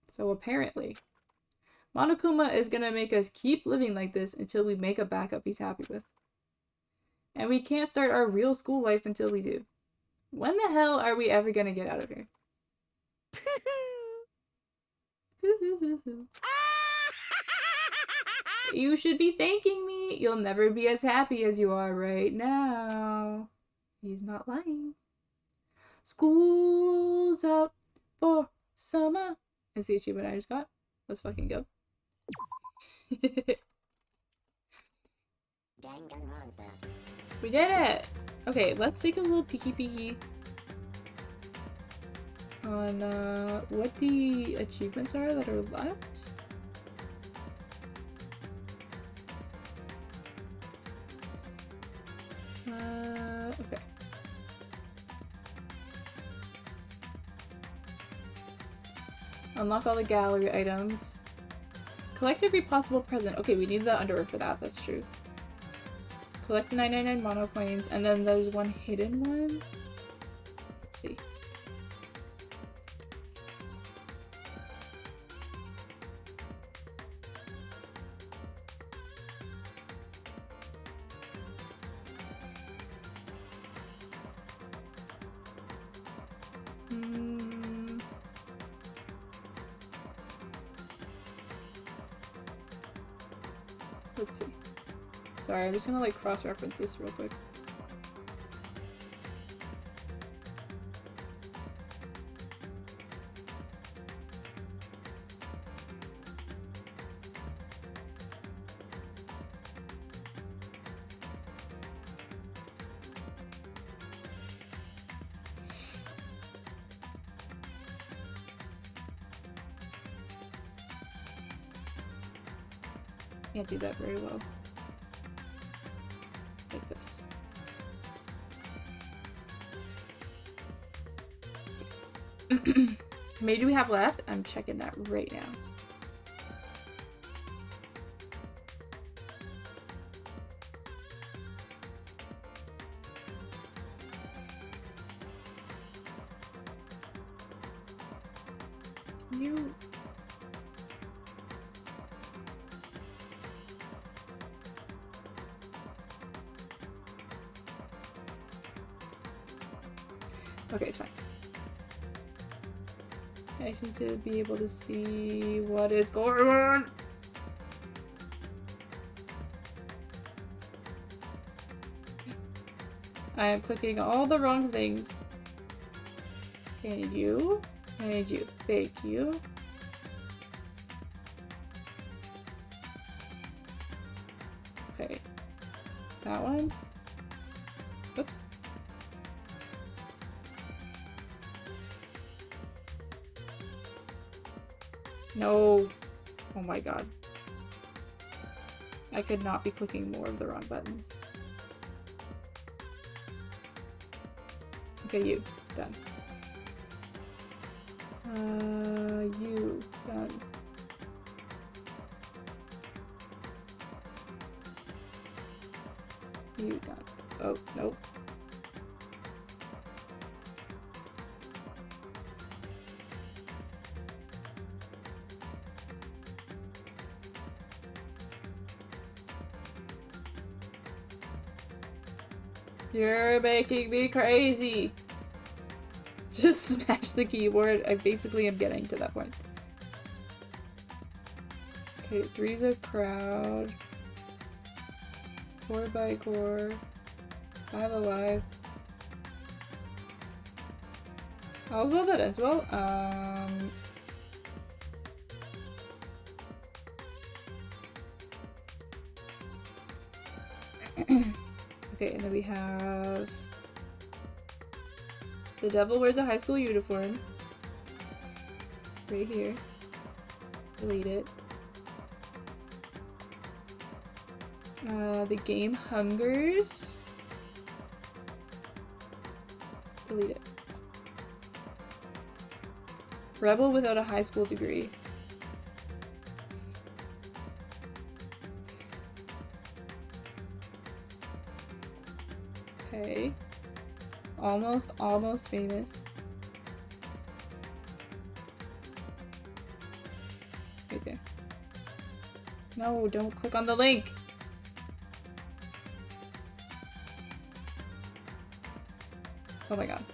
So apparently, Monokuma is gonna make us keep living like this until we make a backup he's happy with. And we can't start our real school life until we do. When the hell are we ever gonna get out of here? You should be thanking me. You'll never be as happy as you are right now. He's not lying. School's out for summer. Is the achievement I just got? Let's fucking go. We did it! Okay, let's take a little peeky on what the achievements are that are left. Okay. Unlock all the gallery items. Collect every possible present. Okay, we need the underwear for that, that's true. Collect 999 mono coins, and then there's one hidden one. Let's see. Let's see. Sorry, I'm just gonna like cross-reference this real quick. Can't do that very well. Like this. How many do we have left? I'm checking that right now. Can you... Okay, it's fine. I just need to be able to see what is going on. I am clicking all the wrong things. Okay, I need you. I need you. Thank you. Okay. That one. Oops. No. Oh my god. I could not be clicking more of the wrong buttons. Okay, you. Done. You. Done. You. Done. Oh, nope. You're making me crazy! Just smash the keyboard. I basically am getting to that point. Okay, 3's a crowd. 4 by core. 5 alive. I'll go that as well. Okay, and then we have the devil wears a high school uniform. Right here. Delete it. The game hungers. Delete it. Rebel without a high school degree. Okay. Almost famous. Right there. No, don't click on the link! Oh my god.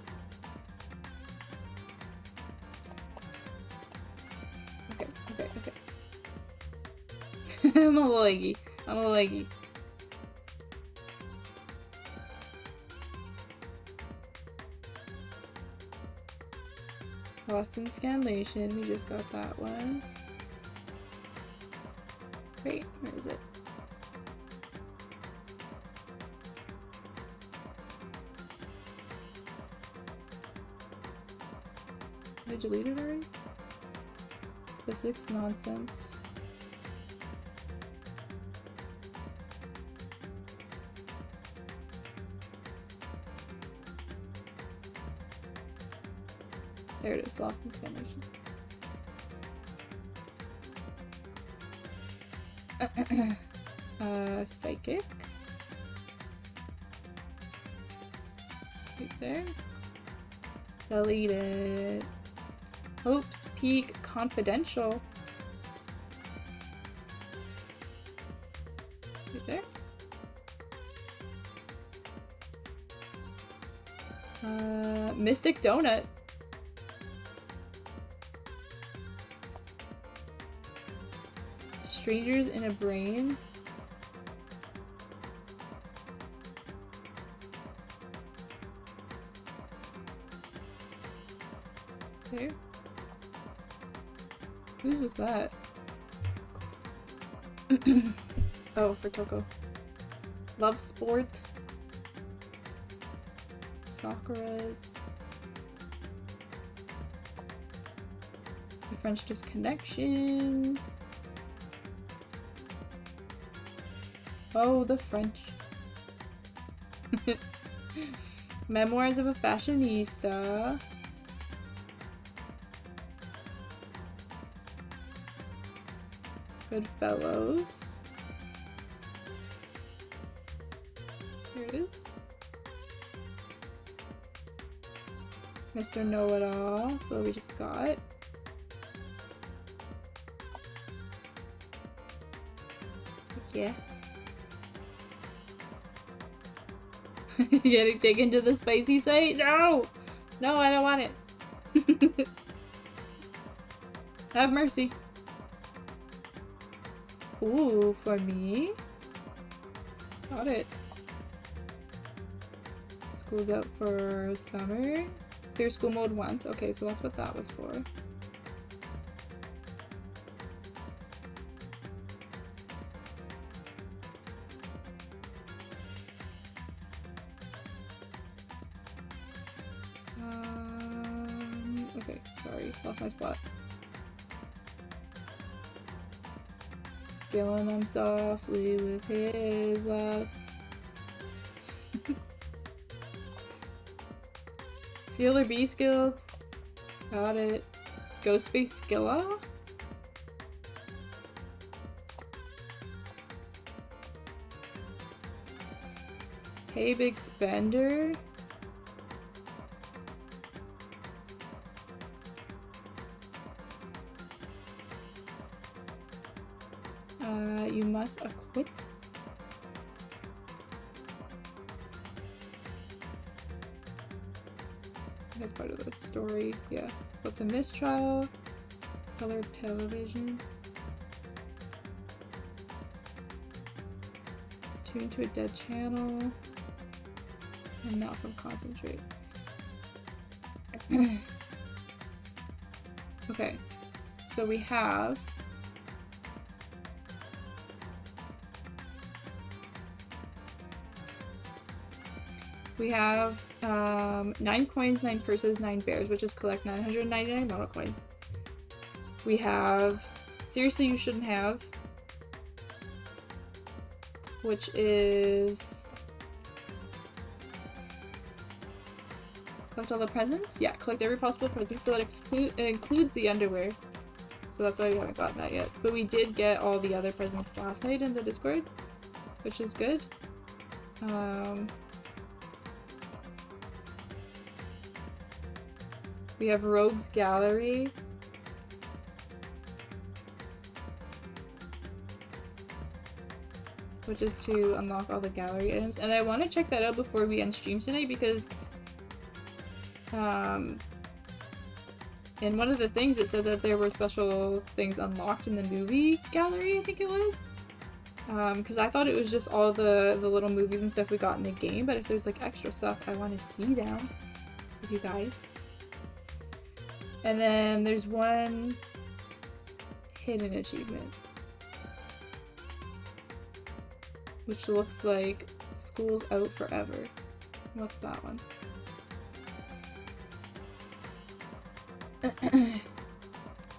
Okay. I'm a little leggy. Lost in Scanlation, we just got that one. Wait, where is it? Did I delete it already? Physics nonsense. There it is, Lost in Scanlation. Psychic. Right there. Delete it. Hope's Peak Confidential. Right there. Mystic Donut. Strangers in a Brain. Okay. Whose was that? Oh, for Coco. Love Sport. Sakura's. The French Disconnection. Oh, the French. Memoirs of a Fashionista. Goodfellows. Here it is. Mr. Know-It-All. So we just got. Yeah. Getting taken to the spicy site? No! No, I don't want it. Have mercy. Ooh, for me? Got it. School's out for summer. Clear school mode once. Okay, so that's what that was for. Okay, sorry, lost my spot. Killing him softly with his love. Skilled or be skilled? Got it. Ghostface Skilla? Hey, big spender? You must acquit. That's part of the story, yeah. What's a mistrial? Colored television. Tune to a dead channel. And not from concentrate. Okay, so we have We have 9 coins, 9 purses, 9 bears, which is collect 999 model coins. We have Seriously You Shouldn't Have, which is collect all the presents? Yeah, collect every possible present, so that includes the underwear. So that's why we haven't gotten that yet. But we did get all the other presents last night in the Discord, which is good. We have Rogue's Gallery. Which is to unlock all the gallery items. And I want to check that out before we end stream tonight because in one of the things it said that there were special things unlocked in the movie gallery, I think it was. Because I thought it was just all the little movies and stuff we got in the game, but if there's like extra stuff I want to see down with you guys. And then there's one hidden achievement, which looks like School's Out Forever. What's that one?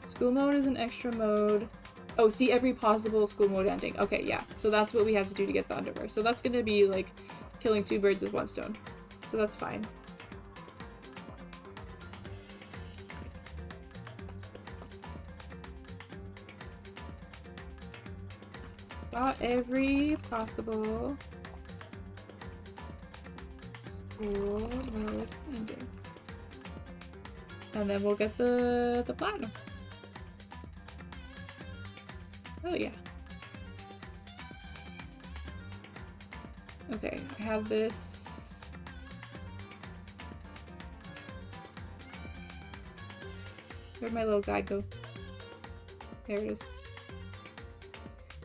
School mode is an extra mode. Oh, see every possible school mode ending. Okay, yeah. So that's what we have to do to get the underwear. So that's gonna be like killing 2 birds with 1 stone. So that's fine. Got every possible school mode ending. And then we'll get the platinum. Oh yeah. Okay, I have this. Where'd my little guide go? There it is.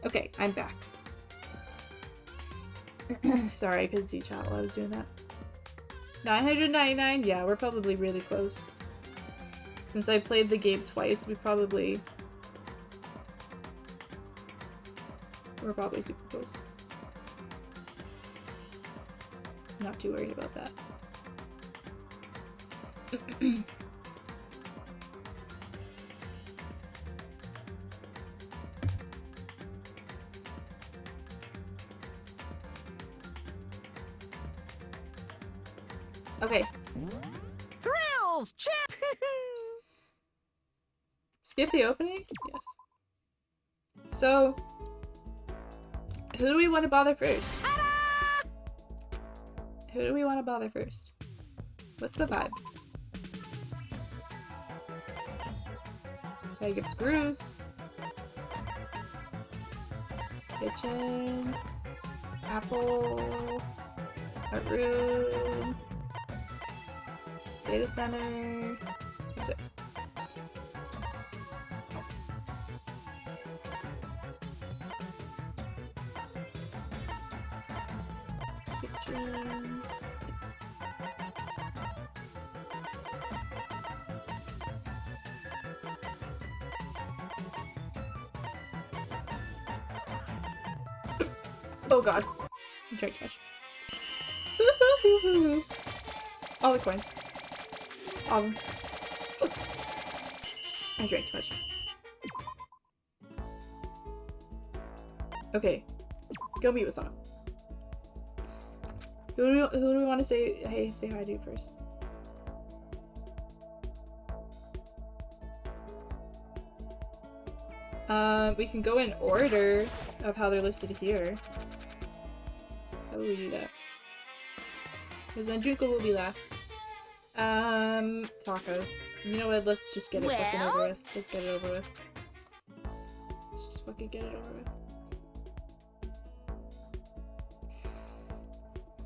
Okay, I'm back. Sorry, I couldn't see chat while I was doing that. 999? Yeah, we're probably really close. Since I played the game twice, we're probably super close. Not too worried about that. Okay. Thrills, chip! Skip the opening? Yes. So, who do we want to bother first? Who do we want to bother first? What's the vibe? Gotta give screws. Kitchen. Apple. A room. Data center. That's it. Kitchen. Oh god. I drank too much. All the coins. All of them. I drank too much. Okay. Go meet with someone. Who do we want to say hi to first? We can go in order of how they're listed here. How will we do that? Because then Junko will be last. Taco. You know what? Let's just get it fucking over with. Let's get it over with. Let's just fucking get it over with.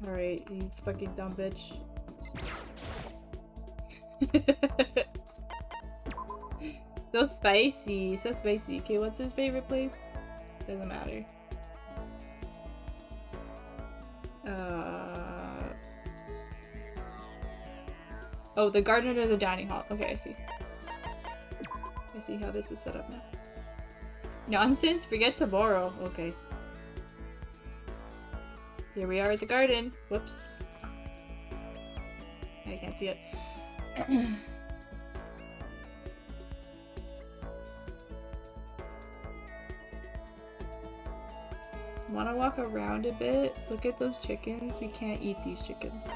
Alright, you fucking dumb bitch. So spicy. So spicy. Okay, what's his favorite place? Doesn't matter. Oh, the garden or the dining hall. Okay, I see. I see how this is set up now. Nonsense? Forget tomorrow. Okay. Here we are at the garden. Whoops. I can't see it. Wanna walk around a bit? Look at those chickens. We can't eat these chickens.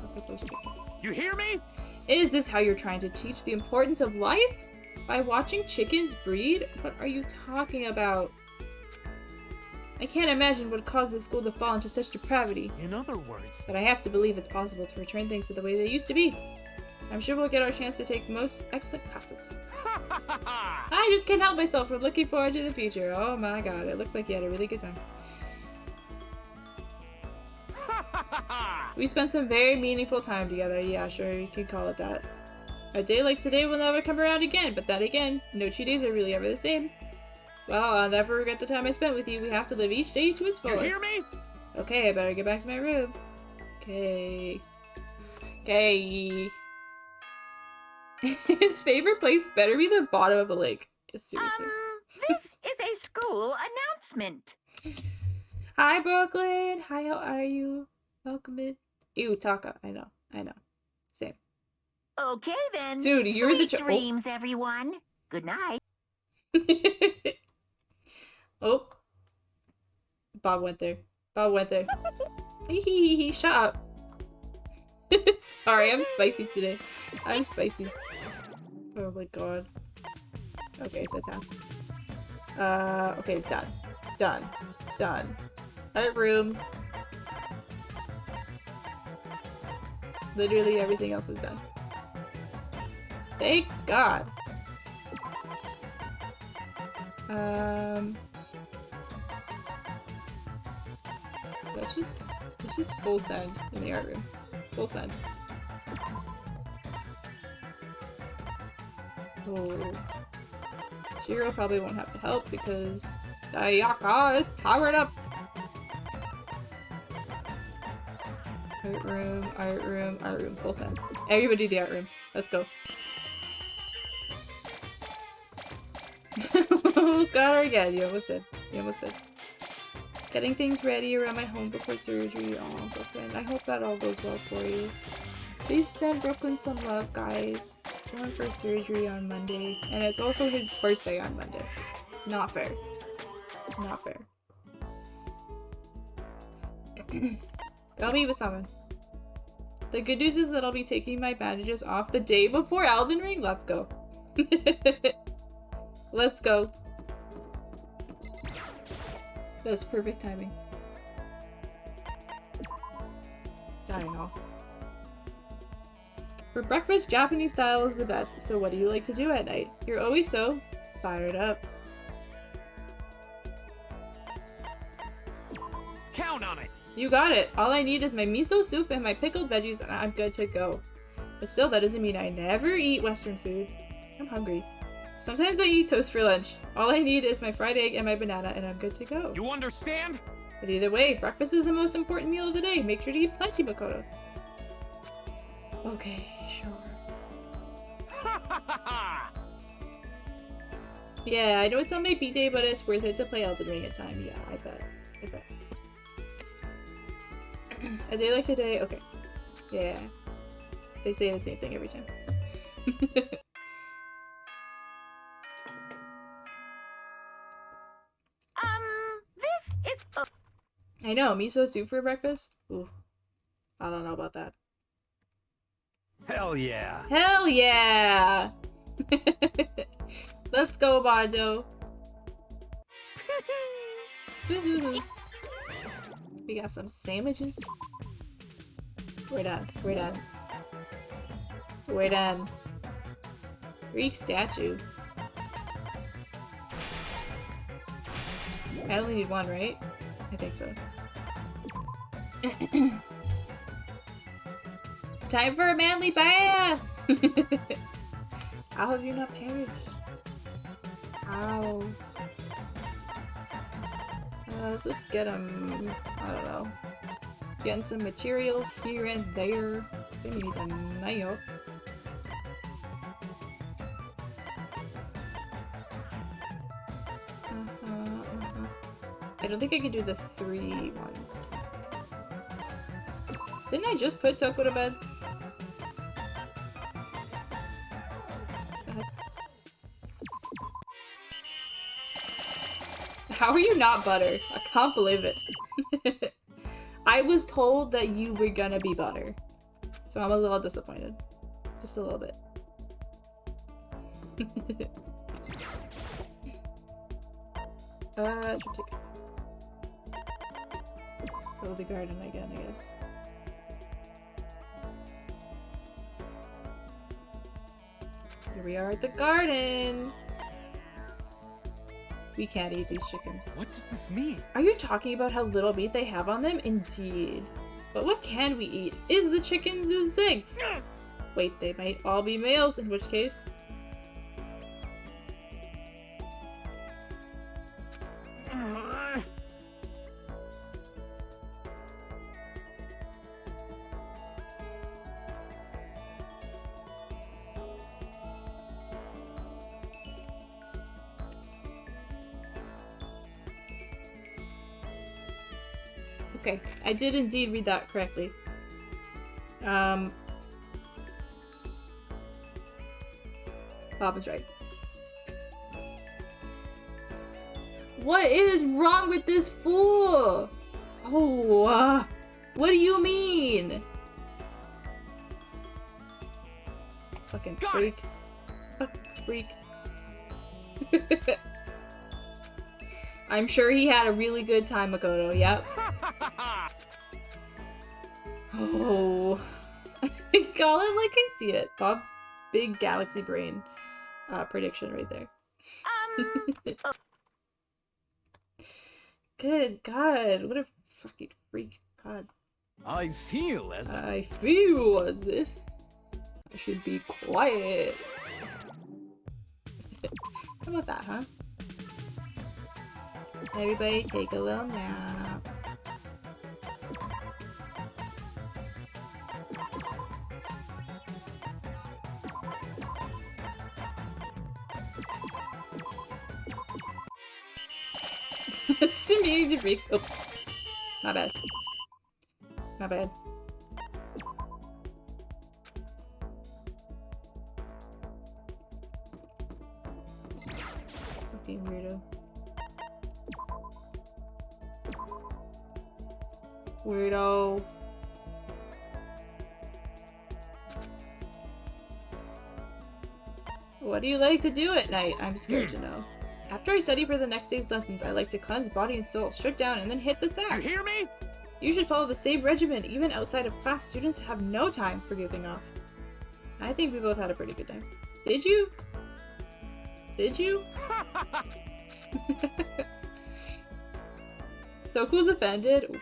Look at those chickens. You hear me? Is this how you're trying to teach the importance of life? By watching chickens breed? What are you talking about? I can't imagine what caused the school to fall into such depravity. In other words, But I have to believe it's possible to return things to the way they used to be. I'm sure we'll get our chance to take most excellent classes. I just can't help myself from looking forward to the future. Oh my god, it looks like you had a really good time. We spent some very meaningful time together. Yeah, sure, you can call it that. A day like today will never come around again, but then again, no 2 days are really ever the same. Well, I'll never regret the time I spent with you. We have to live each day to its you fullest. hear me? Okay, I better get back to my room. Okay. Okay. His favorite place better be the bottom of the lake. Seriously. This is a school announcement. Hi, Brooklyn. Hi, how are you? Welcome in. Ew, Taka. I know. Same. Okay then. Dude, you're Sweet the dreams, everyone. Good night. Oh. Bob went there. Shut up. Sorry, I'm spicy today. I'm spicy. Oh my god. Okay, set task. Okay, done. Art room. Literally everything else is done. Thank God. Let's just full send in the art room. Full send. Oh. Shiro probably won't have to help because Sayaka is powered up. Art room, full send. Everybody do the art room. Let's go. Almost got her again. You almost did. Getting things ready around my home before surgery. Oh, Brooklyn. I hope that all goes well for you. Please send Brooklyn some love, guys. He's going for surgery on Monday. And it's also his birthday on Monday. Not fair. Not fair. I'll meet with someone. The good news is that I'll be taking my bandages off the day before Elden Ring. Let's go. Let's go. That's perfect timing. Dining hall. For breakfast, Japanese style is the best, so what do you like to do at night? You're always so fired up. Count on it. You got it. All I need is my miso soup and my pickled veggies and I'm good to go. But still, that doesn't mean I never eat Western food. I'm hungry. Sometimes I eat toast for lunch. All I need is my fried egg and my banana, and I'm good to go. You understand? But either way, breakfast is the most important meal of the day. Make sure to eat plenty, Makoto. Okay, sure. Yeah, I know it's on my B-day, but it's worth it to play Elden Ring at time. Yeah, I bet. I bet. A day like today? Okay. Yeah. They say the same thing every time. This is... I know, miso soup for breakfast? Ooh. I don't know about that. Hell yeah. Hell yeah! Let's go, Mondo. We got some sandwiches. We're done. We're done. We're done. Greek statue. I only need one, right? I think so. Time for a manly bath! How have you not perished? Ow. Let's just get him, I don't know, getting some materials here and there. I think he needs a nail. I don't think I can do the 3 ones. Didn't I just put Toko to bed? How are you not butter? I can't believe it. I was told that you were gonna be butter. So I'm a little disappointed. Just a little bit. Trip ticket. Let's go to the garden again, I guess. Here we are at the garden! We can't eat these chickens. What does this mean? Are you talking about how little meat they have on them? Indeed. But what can we eat? Is the chickens insects? Wait, they might all be males, in which case... Okay, I did indeed read that correctly. Bob is right. What is wrong with this fool? Oh, what do you mean? Fucking freak. Fucking freak. I'm sure he had a really good time, Makoto. Yep. Oh. Call it like I see it. Bob, big galaxy brain prediction right there. Good God. What a fucking freak. God. I feel as if I should be quiet. How about that, huh? Everybody take a little nap. It's too many freaks. Oh, my bad. My bad. Fucking weirdo. Weirdo. What do you like to do at night? I'm scared to know. After I study for the next day's lessons, I like to cleanse body and soul, strip down, and then hit the sack. You hear me? You should follow the same regimen. Even outside of class, students have no time for goofing off. I think we both had a pretty good time. Did you? Did you? Toko's offended? Oof.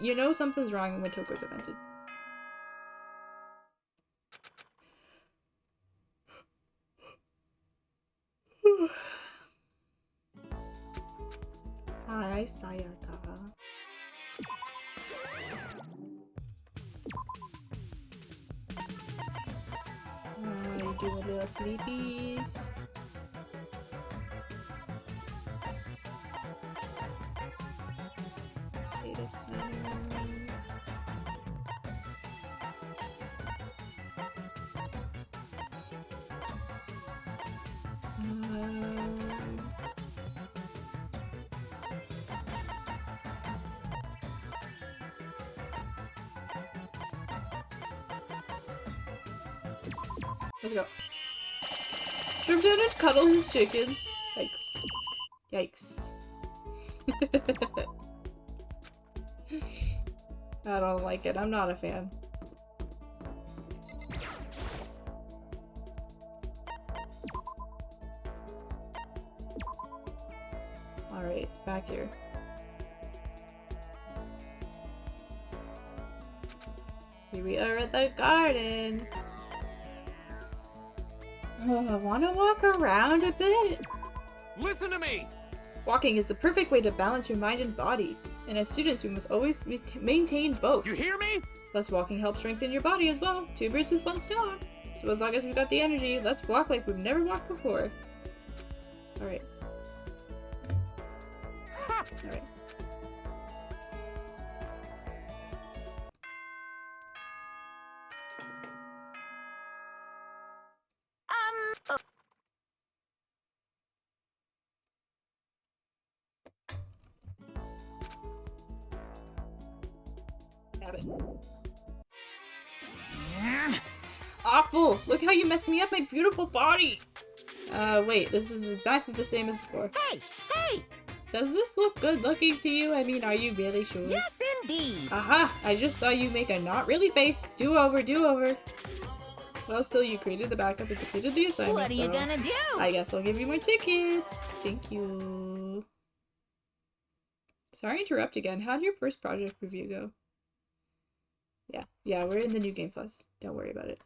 You know something's wrong when Toko's offended. by Sayaka. You do a little sleepies. Data center. Let's go. Shrimp didn't cuddle his chickens. Yikes. Yikes. I don't like it. I'm not a fan. Alright, back here. Here we are at the garden. Oh, I want to walk around a bit. Listen to me! Walking is the perfect way to balance your mind and body. And as students, we must always maintain both. You hear me? Plus, walking helps strengthen your body as well. Two birds with one stone. So as long as we've got the energy, let's walk like we've never walked before. Alright. Alright. Oh, Have it. Awful! Look how you messed me up, my beautiful body! Wait, this is exactly the same as before. Hey! Hey! Does this look good looking to you? I mean, are you really sure? Yes, indeed! Aha! I just saw you make a not really face. Do over, do over. Well, still, you created the backup and completed the assignment, What are you so gonna do? I guess I'll give you more tickets. Thank you. Sorry to interrupt again. How'd your first project review go? Yeah, we're in the new Game Plus. Don't worry about it.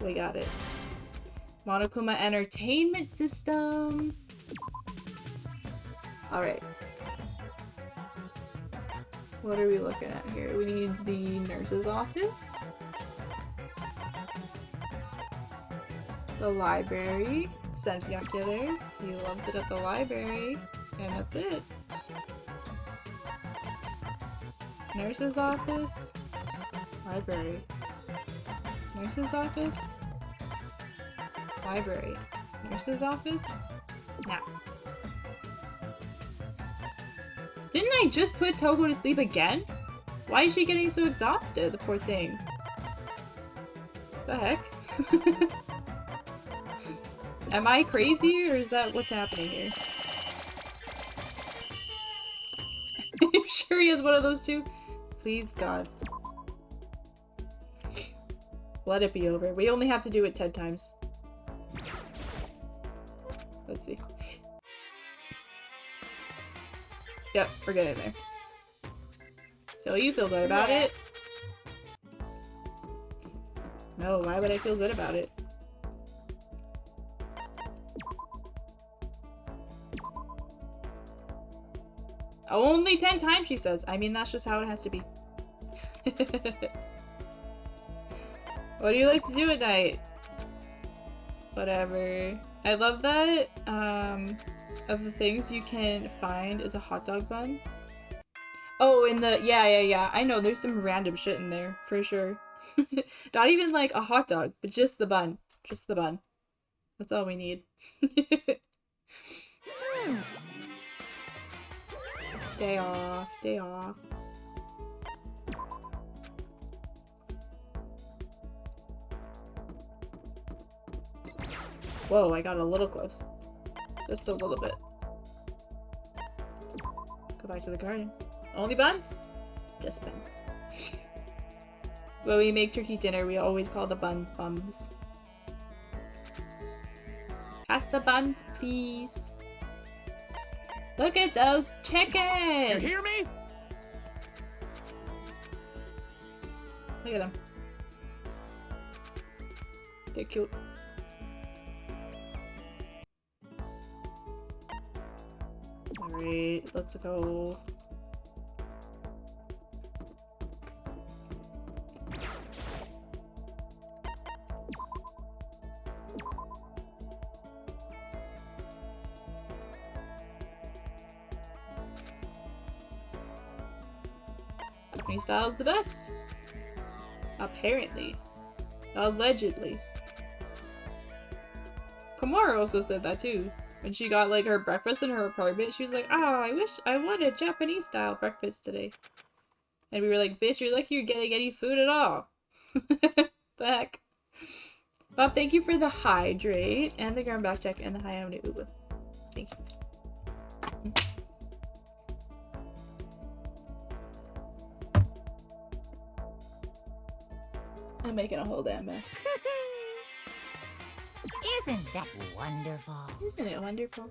We got it. Warlockuma Entertainment System. Alright. What are we looking at here? We need the nurse's office. The library. Sent Byakuya there. He loves it at the library. And that's it. Nurse's office. Library. Nurse's office. Library. Nurse's office. Now. Didn't I just put Togo to sleep again? Why is she getting so exhausted, the poor thing? The heck? Am I crazy, or is that what's happening here? I'm sure he has one of those two. Please, God. Let it be over. We only have to do it 10 times. Let's see. Yep, we're getting there. So you feel good about it? No, why would I feel good about it? Only 10 times, she says. I mean, that's just how it has to be. What do you like to do at night? Whatever. I love that, of the things you can find is a hot dog bun. Oh, in the- yeah. I know, there's some random shit in there, for sure. Not even like a hot dog, but just the bun. Just the bun. That's all we need. Day off, day off. Whoa, I got a little close. Just a little bit. Go back to the garden. Only buns? Just buns. When we make turkey dinner, we always call the buns bums. Pass the buns, please. Look at those chickens! You hear me? Look at them. They're cute. Great, let's go. Japanese style is the best. Apparently. Allegedly. Kamara also said that too. When she got like her breakfast in her apartment, she was like, "Ah, I wish I wanted Japanese style breakfast today." And we were like, "Bitch, you're lucky you're getting any food at all." The heck? Bob, thank you for the hydrate and the ground back check and the high uba. Thank you. I'm making a whole damn mess. Isn't that wonderful? Isn't it wonderful?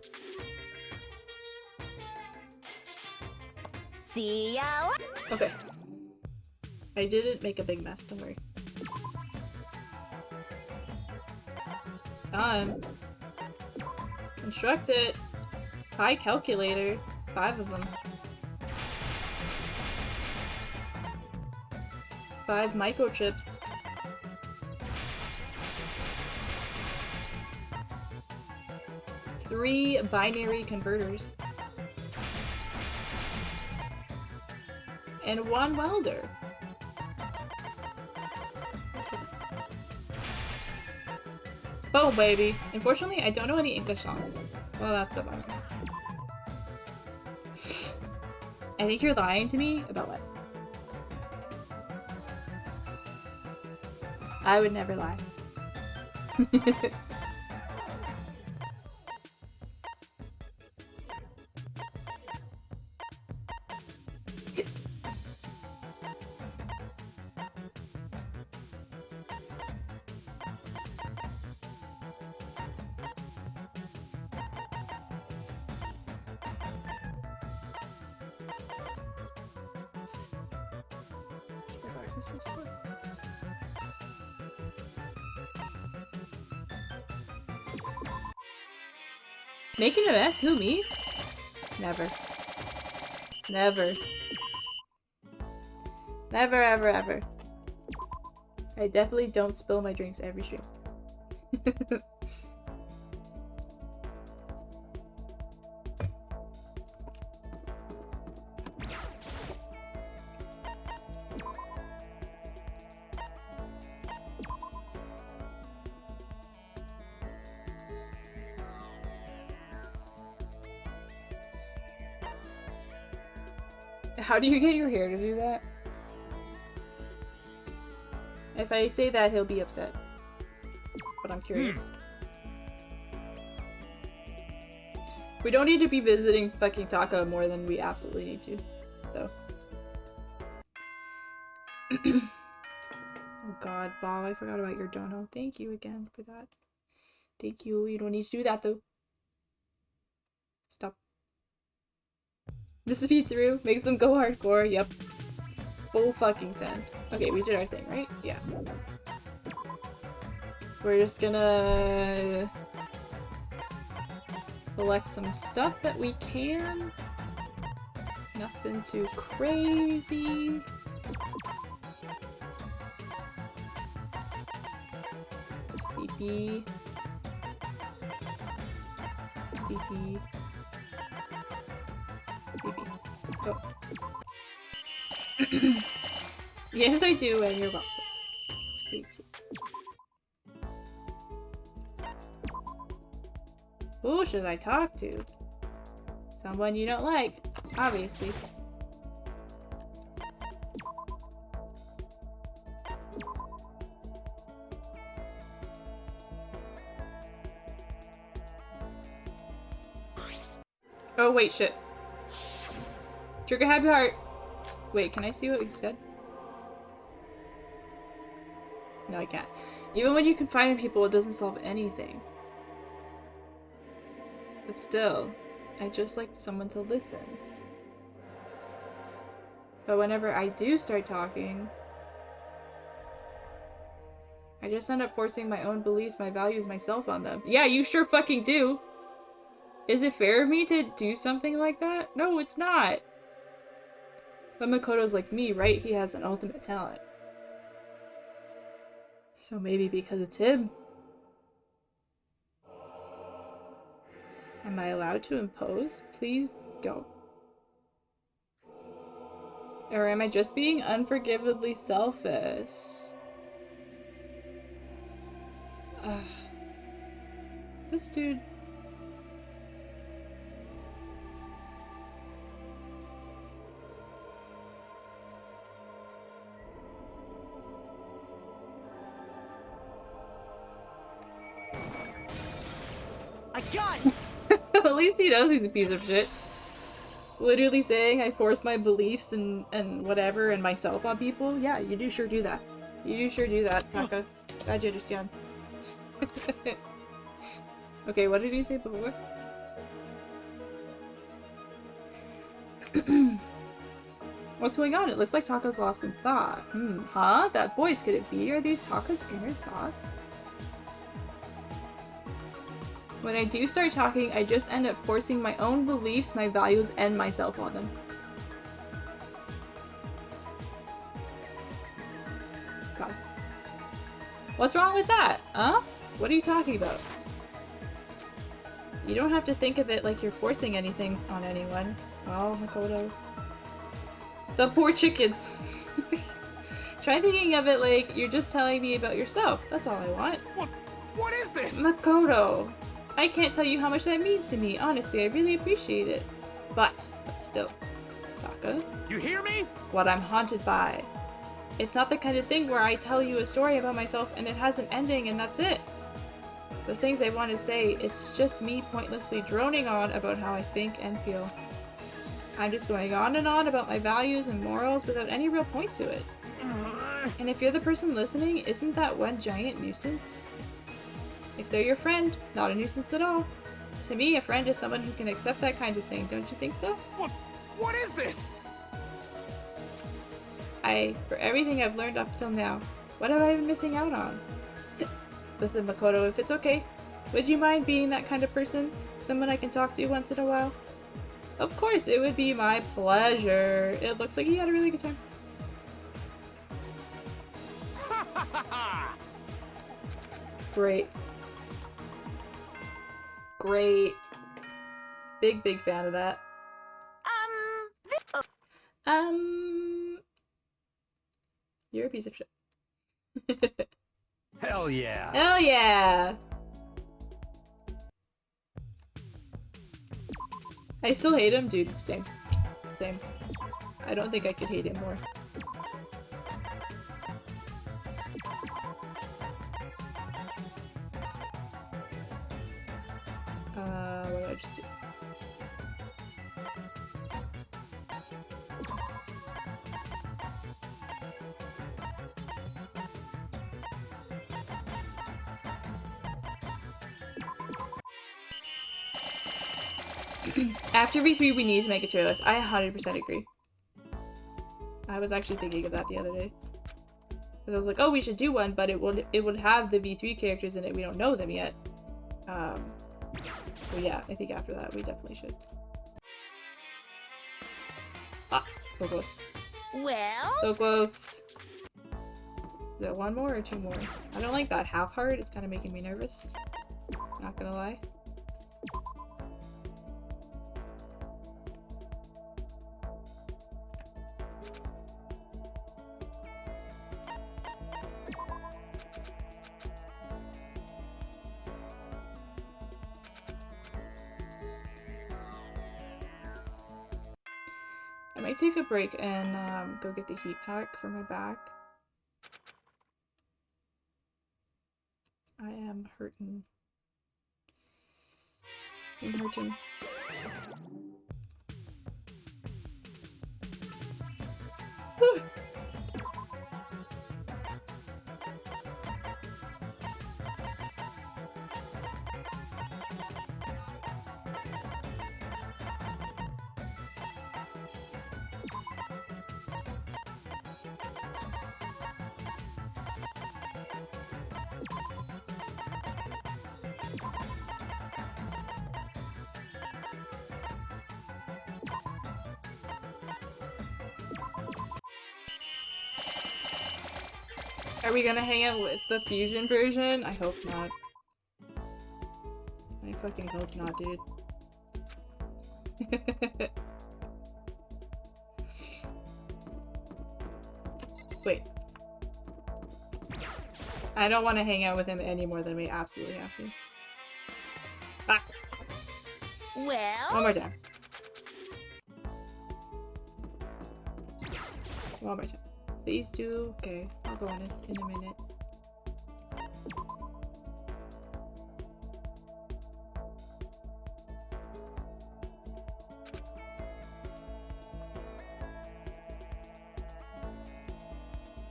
See ya. Okay. I didn't make a big mess, don't worry. Done. Construct it. High calculator. 5 of them. 5 microchips. 3 binary converters. And 1 welder. Oh, baby. Unfortunately, I don't know any English songs. Well, that's about it. I think you're lying to me about what? I would never lie. Making a mess? Who, me? Never. Never. Never, ever, ever. I definitely don't spill my drinks every stream. How do you get your hair to do that? If I say that, he'll be upset. But I'm curious. We don't need to be visiting fucking Taka more than we absolutely need to, though. Oh god, Bob, I forgot about your dono. Thank you again for that. Thank you. You don't need to do that, though. Stop. The speed through makes them go hardcore. Yep. Full fucking send. Okay, we did our thing, right? Yeah. We're just gonna collect some stuff that we can. Nothing too crazy. Sleepy. Sleepy. Oh. Yes, I do, and you're welcome. Thank you. Who should I talk to? Someone you don't like, obviously. Oh, wait, shit. Trigger happy heart. Wait, can I see what we said? No, I can't. Even when you confide in people, it doesn't solve anything. But still, I just like someone to listen. But whenever I do start talking, I just end up forcing my own beliefs, my values, myself on them. Yeah, you sure fucking do! Is it fair of me to do something like that? No, it's not. But Makoto's like me, right? He has an ultimate talent. So maybe because it's him. Am I allowed to impose? Please don't. Or am I just being unforgivably selfish? Ugh. This dude. I got it! At least he knows he's a piece of shit. Literally saying I force my beliefs and whatever and myself on people. Yeah, you do sure do that. You do sure do that, Taka. Glad you understand. Okay, what did he say before? What's going on? It looks like Taka's lost in thought. Huh? That voice, could it be? Are these Taka's inner thoughts? When I do start talking, I just end up forcing my own beliefs, my values, and myself on them. God. What's wrong with that? Huh? What are you talking about? You don't have to think of it like you're forcing anything on anyone. Oh, Makoto. The poor chickens. Try thinking of it like you're just telling me about yourself. That's all I want. What is this? Makoto. I can't tell you how much that means to me. Honestly, I really appreciate it. But still. Taka. You hear me? What I'm haunted by. It's not the kind of thing where I tell you a story about myself and it has an ending and that's it. The things I want to say, it's just me pointlessly droning on about how I think and feel. I'm just going on and on about my values and morals without any real point to it. And if you're the person listening, isn't that one giant nuisance? If they're your friend, it's not a nuisance at all. To me, a friend is someone who can accept that kind of thing, don't you think so? What is this? For everything I've learned up till now, what have I been missing out on? Listen, Makoto, if it's okay, would you mind being that kind of person? Someone I can talk to once in a while? Of course, it would be my pleasure. It looks like you had a really good time. Great. Great. Big fan of that. You're a piece of shit. Hell yeah. Hell yeah! I still hate him, dude. Same. I don't think I could hate him more. What did I just do? After V3, we need to make a tier list. I 100% agree. I was actually thinking of that the other day. Because I was like, oh, we should do one, but it would have the V3 characters in it. We don't know them yet. So yeah, I think after that, we definitely should. Ah, so close. Well? So close. Is it one more or two more? I don't like that half heart. It's kind of making me nervous. Not gonna lie. I might take a break and go get the heat pack for my back. I am hurting. I'm hurting. Whew. Are we gonna hang out with the fusion version? I hope not. I fucking hope not, dude. Wait. I don't want to hang out with him any more than we absolutely have to. Ah. Well? One more time. One more time. Please do. Okay, I'll go on it in a minute.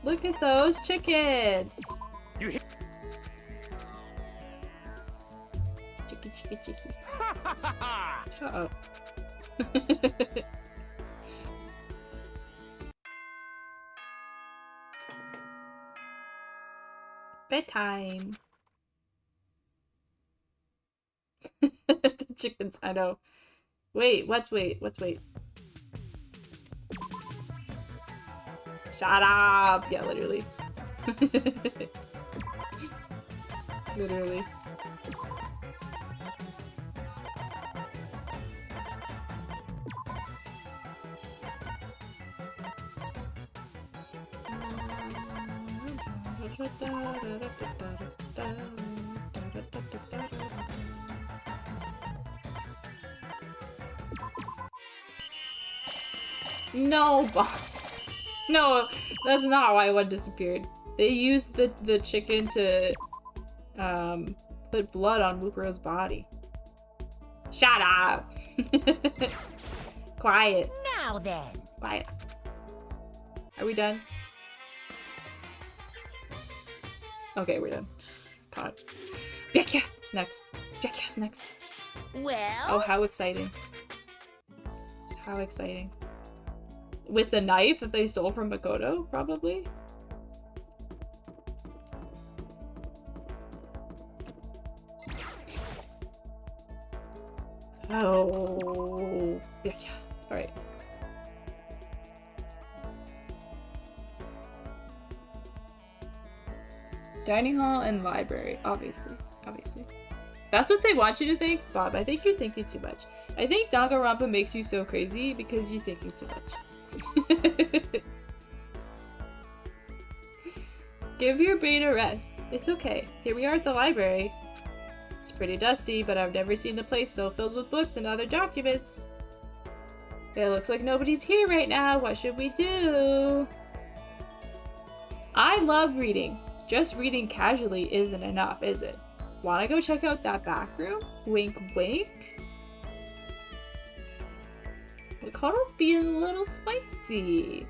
Look at those chickens! You hear? Chicky, chicky, chicky. Shut up. Bedtime. The chickens, I know. Wait, let's wait. Shut up! Yeah, literally. Literally. No, Bob. No, that's not why one disappeared. They used the chicken to put blood on Wupero's body. Shut up! Quiet. Now then. Quiet. Are we done? Okay, we're done. God. Byakuya is next. Byakuya is next. Well? Oh, how exciting. How exciting. With the knife that they stole from Makoto, probably? Oh, yeah. All right. Dining hall and library, obviously. That's what they want you to think? Bob, I think you're thinking too much. I think Danganronpa makes you so crazy because you're thinking too much. Give your brain a rest. It's okay. Here we are at the library. It's pretty dusty, but I've never seen a place so filled with books and other documents. It looks like nobody's here right now. What should we do? I love reading. Just reading casually isn't enough, is it? Wanna go check out that back room? Wink, wink. Makoto's being a little spicy.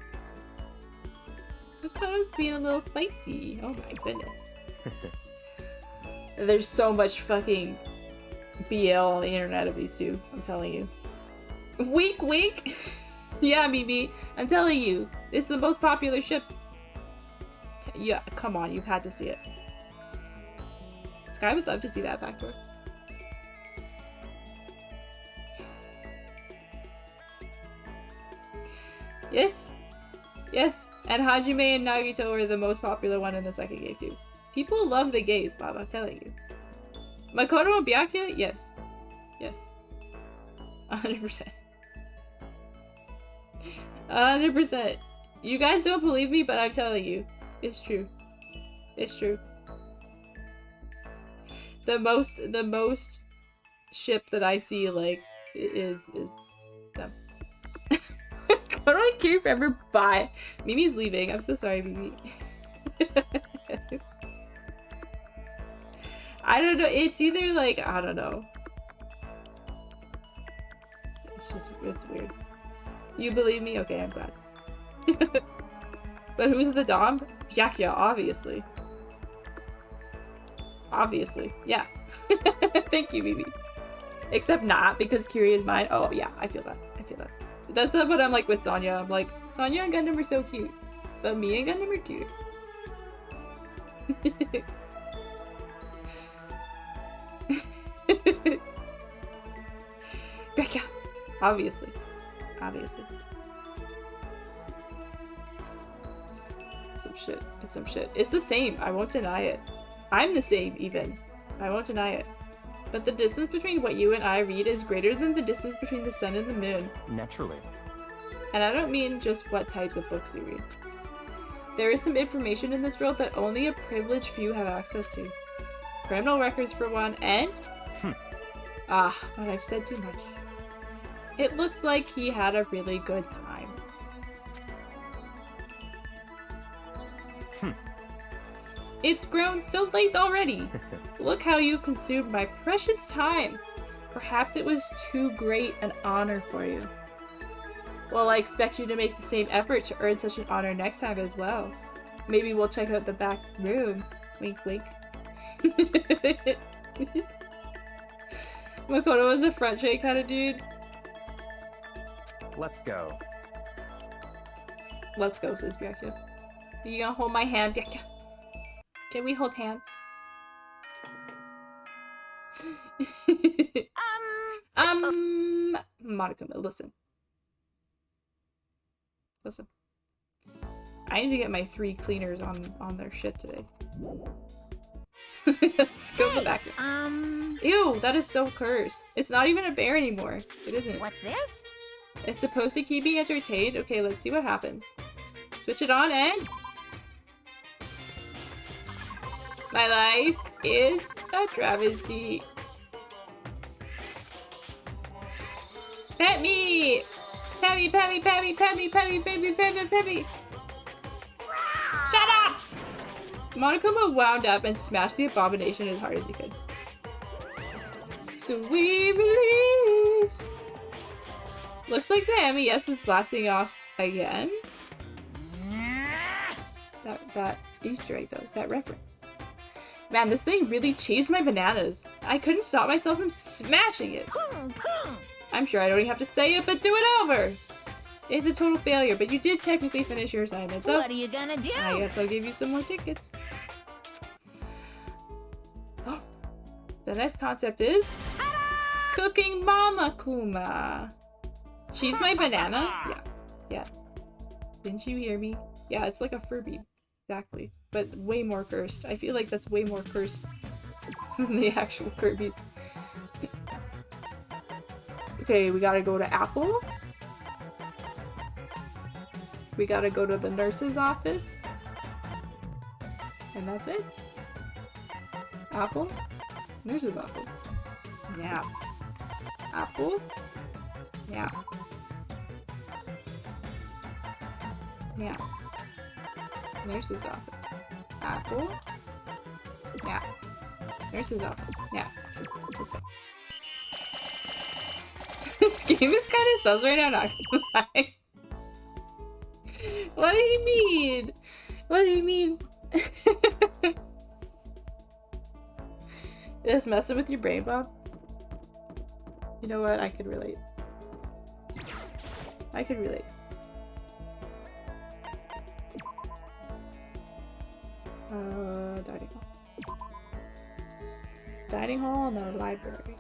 Makoto's being a little spicy. Oh my goodness. There's so much fucking BL on the internet of these two, I'm telling you. Wink, wink. Yeah, Mimi, I'm telling you, this is the most popular ship. Yeah, come on, you've had to see it. Sky would love to see that backdoor. Yes, yes, and Hajime and Nagito are the most popular one in the second game too. People love the gays, Bob, I'm telling you. Makoto and Byakuya? Yes. Yes. 100%. 100%. You guys don't believe me, but I'm telling you. It's true. It's true. The most ship that I see, like, is them. I don't care if ever bye. Mimi's leaving. I'm so sorry, Mimi. I don't know. It's either like, I don't know. It's weird. You believe me? Okay, I'm glad. But who's the dom? Byakuya, obviously. Obviously, yeah. Thank you, Mimi. Except not, because Kiri is mine. Oh, yeah, I feel that. That's not what I'm like with Sonya. I'm like, Sonya and Gundam are so cute. But me and Gundam are cute. Byakuya! Obviously. Some shit. It's some shit. It's the same. I won't deny it. I'm the same, even. I won't deny it. But the distance between what you and I read is greater than the distance between the sun and the moon. Naturally. And I don't mean just what types of books you read. There is some information in this world that only a privileged few have access to. Criminal records for one, and... but I've said too much. It looks like he had a really good time. It's grown so late already. Look how you've consumed my precious time. Perhaps it was too great an honor for you. Well, I expect you to make the same effort to earn such an honor next time as well. Maybe we'll check out the back room. Wink, wink. Makoto was a front shake kind of dude. Let's go. Let's go, says Byakuya. You gonna hold my hand, Byakuya? Can we hold hands? Monokuma, listen. Listen. I need to get my 3 cleaners on their shit today. Let's go to the back. Ew, that is so cursed. It's not even a bear anymore. It isn't. What's this? It's supposed to keep me entertained. Okay, let's see what happens. Switch it on and... My life is a travesty. Pet me! Pet me, pet me, pet me, pet me, pet me, pet me, pet me, pet me! Shut up! Monokuma wound up and smashed the abomination as hard as he could. Sweet release! Looks like the MES is blasting off again. That Easter egg though, that reference. Man, this thing really chased my bananas. I couldn't stop myself from smashing it. I'm sure I don't even have to say it, but do it over! It's a total failure, but you did technically finish your assignment, so... What are you gonna do? I guess I'll give you some more tickets. The next concept is... Cooking Mamakuma. She's my banana? Yeah. Yeah. Didn't you hear me? Yeah, it's like a Furby. Exactly. But way more cursed. I feel like that's way more cursed than the actual Kirby's. Okay, we gotta go to Apple. We gotta go to the nurse's office. And that's it. Apple. Nurse's office. Yeah. Apple. Yeah. Yeah. Nurse's office. Apple. Yeah. Nurse's office. Yeah. Let's go. This game is kind of sus right now, not gonna lie. What do you mean? What do you mean? Is messing with your brain, Bob? You know what? I could relate. I could relate. Dining hall. Dining hall, no, library.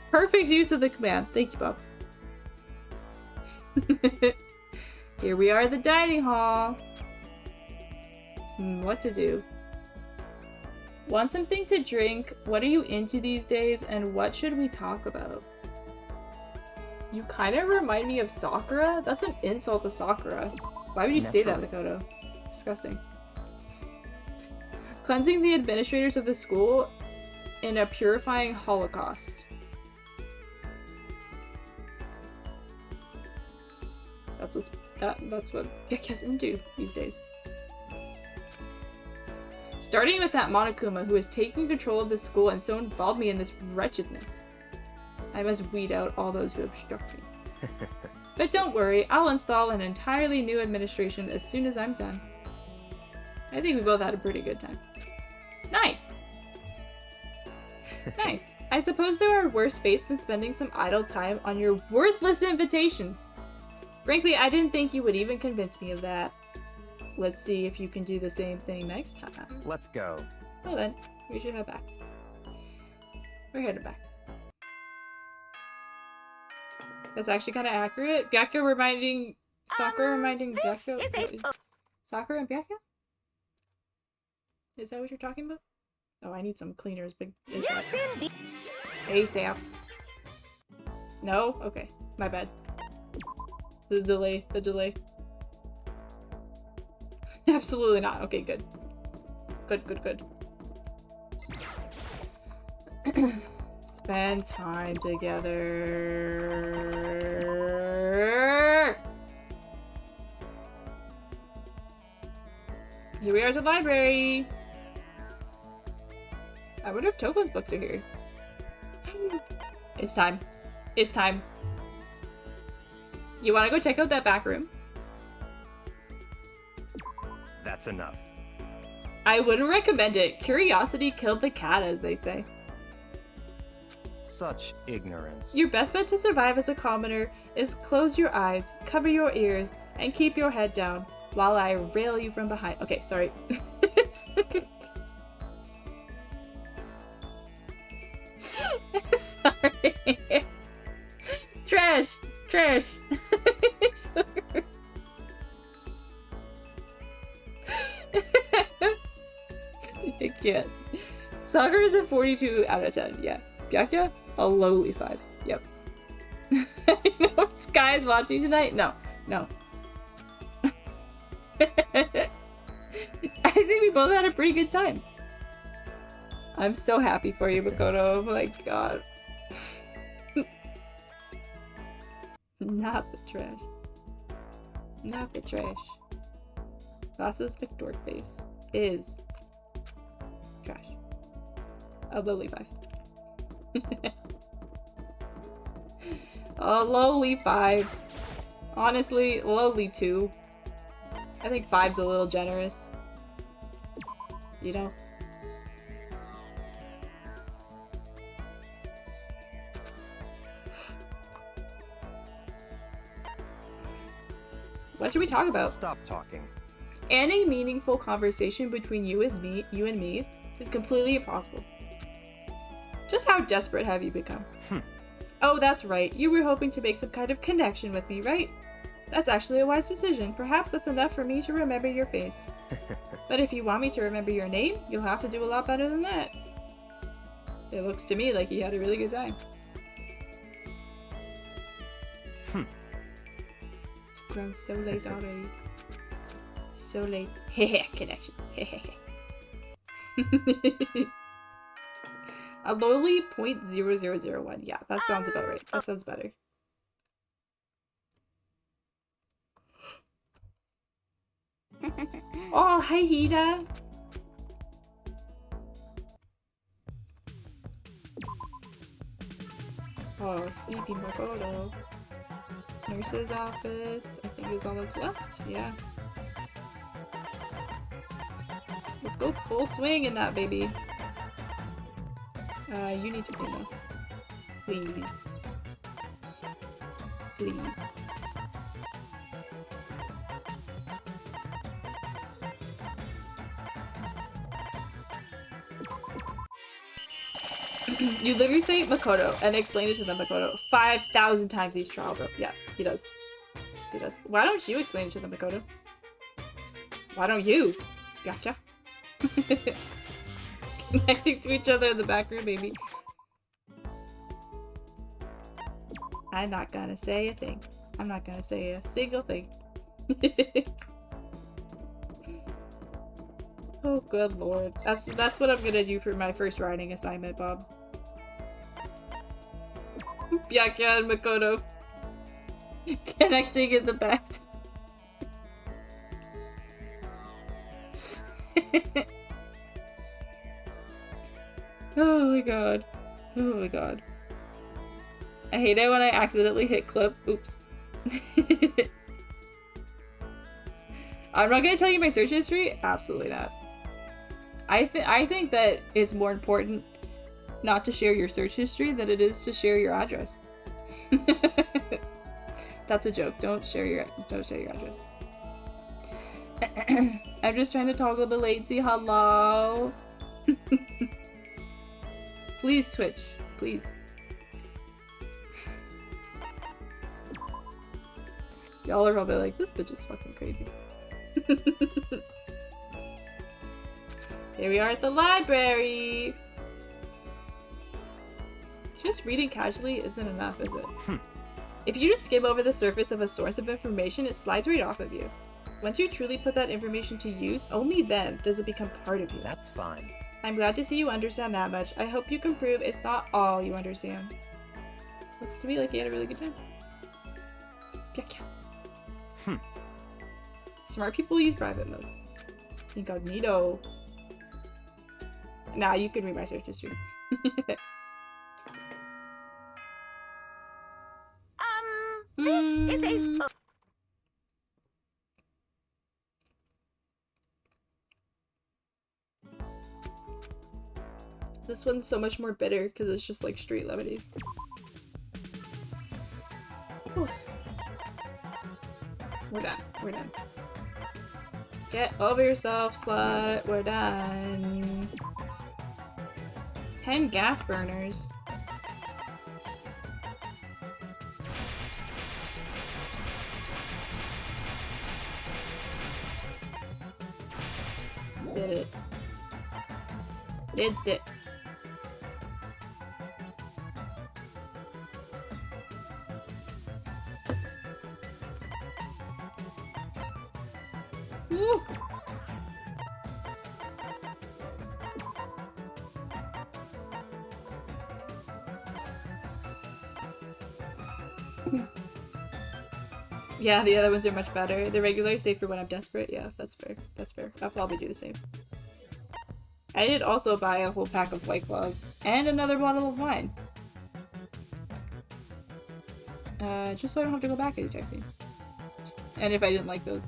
Perfect use of the command. Thank you, Bob. Here we are at the dining hall. What to do? Want something to drink? What are you into these days? And what should we talk about? You kind of remind me of Sakura? That's an insult to Sakura. Why would you say that, Makoto? Disgusting. Cleansing the administrators of the school in a purifying holocaust. That's what Byakuya's into these days. Starting with that Monokuma who is taking control of the school and so involved me in this wretchedness. I must weed out all those who obstruct me. But don't worry, I'll install an entirely new administration as soon as I'm done. I think we both had a pretty good time. Nice! Nice. I suppose there are worse fates than spending some idle time on your worthless invitations. Frankly, I didn't think you would even convince me of that. Let's see if you can do the same thing next time. Let's go. Well then, we should head back. We're headed back. That's actually kind of accurate. Byakuya reminding... Sakura reminding Byakuya... Sakura and Byakuya? Is that what you're talking about? Oh, I need some cleaners. Big ASAP. Yes, indeed. ASAP. No? Okay. My bad. The delay. The delay. Absolutely not. Okay, good. Good, good, good. Spend time together. Here we are at the library. I wonder if Toko's books are here. It's time. It's time. You want to go check out that back room? That's enough. I wouldn't recommend it. Curiosity killed the cat, as they say. Such ignorance. Your best bet to survive as a commoner is close your eyes, cover your ears, and keep your head down while I rail you from behind. Okay, sorry. Sorry. Trash! Trash! I can't. Sakura is a 42 out of 10, yeah. Byakuya? A lowly 5. Yep. I know Sky is watching tonight? No. No. I think we both had a pretty good time. I'm so happy for you, Makoto. Oh my god. Not the trash. Not the trash. Glasses Victor face is trash. A lowly 5. A lowly 5. Honestly, lowly 2. I think 5's a little generous. You know? What should we talk about? Stop talking. Any meaningful conversation between you and me is completely impossible. Just how desperate have you become? Oh, that's right. You were hoping to make some kind of connection with me, right? That's actually a wise decision. Perhaps that's enough for me to remember your face. But if you want me to remember your name, you'll have to do a lot better than that. It looks to me like he had a really good time. It's grown so late already. So late. Hehe, connection. Hehehe. A lowly 0.0001. Yeah, that sounds about right. That sounds better. Oh, hi Hida. Oh, sleepy Makoto. Nurse's office, I think is all that's left. Yeah. Let's go full swing in that baby. You need to clean up. Please. Please. You literally say Makoto and explain it to them, Makoto. 5,000 times each trial, bro. Yeah, he does. He does. Why don't you explain it to them, Makoto? Why don't you? Gotcha. Connecting to each other in the back room, baby. I'm not gonna say a thing. I'm not gonna say a single thing. Oh, good lord. That's what I'm gonna do for my first writing assignment, Bob. Byakuya and Makoto connecting in the back. Oh my god. Oh my god. I hate it when I accidentally hit clip. Oops. I'm not gonna tell you my search history? Absolutely not. I think that it's more important not to share your search history than it is to share your address. That's a joke. Don't share your address. I'm just trying to toggle the latency. Hello. Please Twitch, please. Y'all are probably like, this bitch is fucking crazy. Here we are at the library! Just reading casually isn't enough, is it? If you just skim over the surface of a source of information, it slides right off of you. Once you truly put that information to use, only then does it become part of you. That's fine. I'm glad to see you understand that much. I hope you can prove it's not all you understand. Looks to me like you had a really good time. Byakuya. Smart people use private mode. Incognito. Nah, you can read my search history. This is a This one's so much more bitter because it's just like straight lemonade. Whew. We're done. We're done. Get over yourself, slut. We're done. 10 gas burners. Did it. Did it. Woo! Yeah, the other ones are much better. The regular is safe for when I'm desperate. Yeah, that's fair. That's fair. I'll probably do the same. I did also buy a whole pack of White Claws and another bottle of wine. Just so I don't have to go back anytime soon. And if I didn't like those.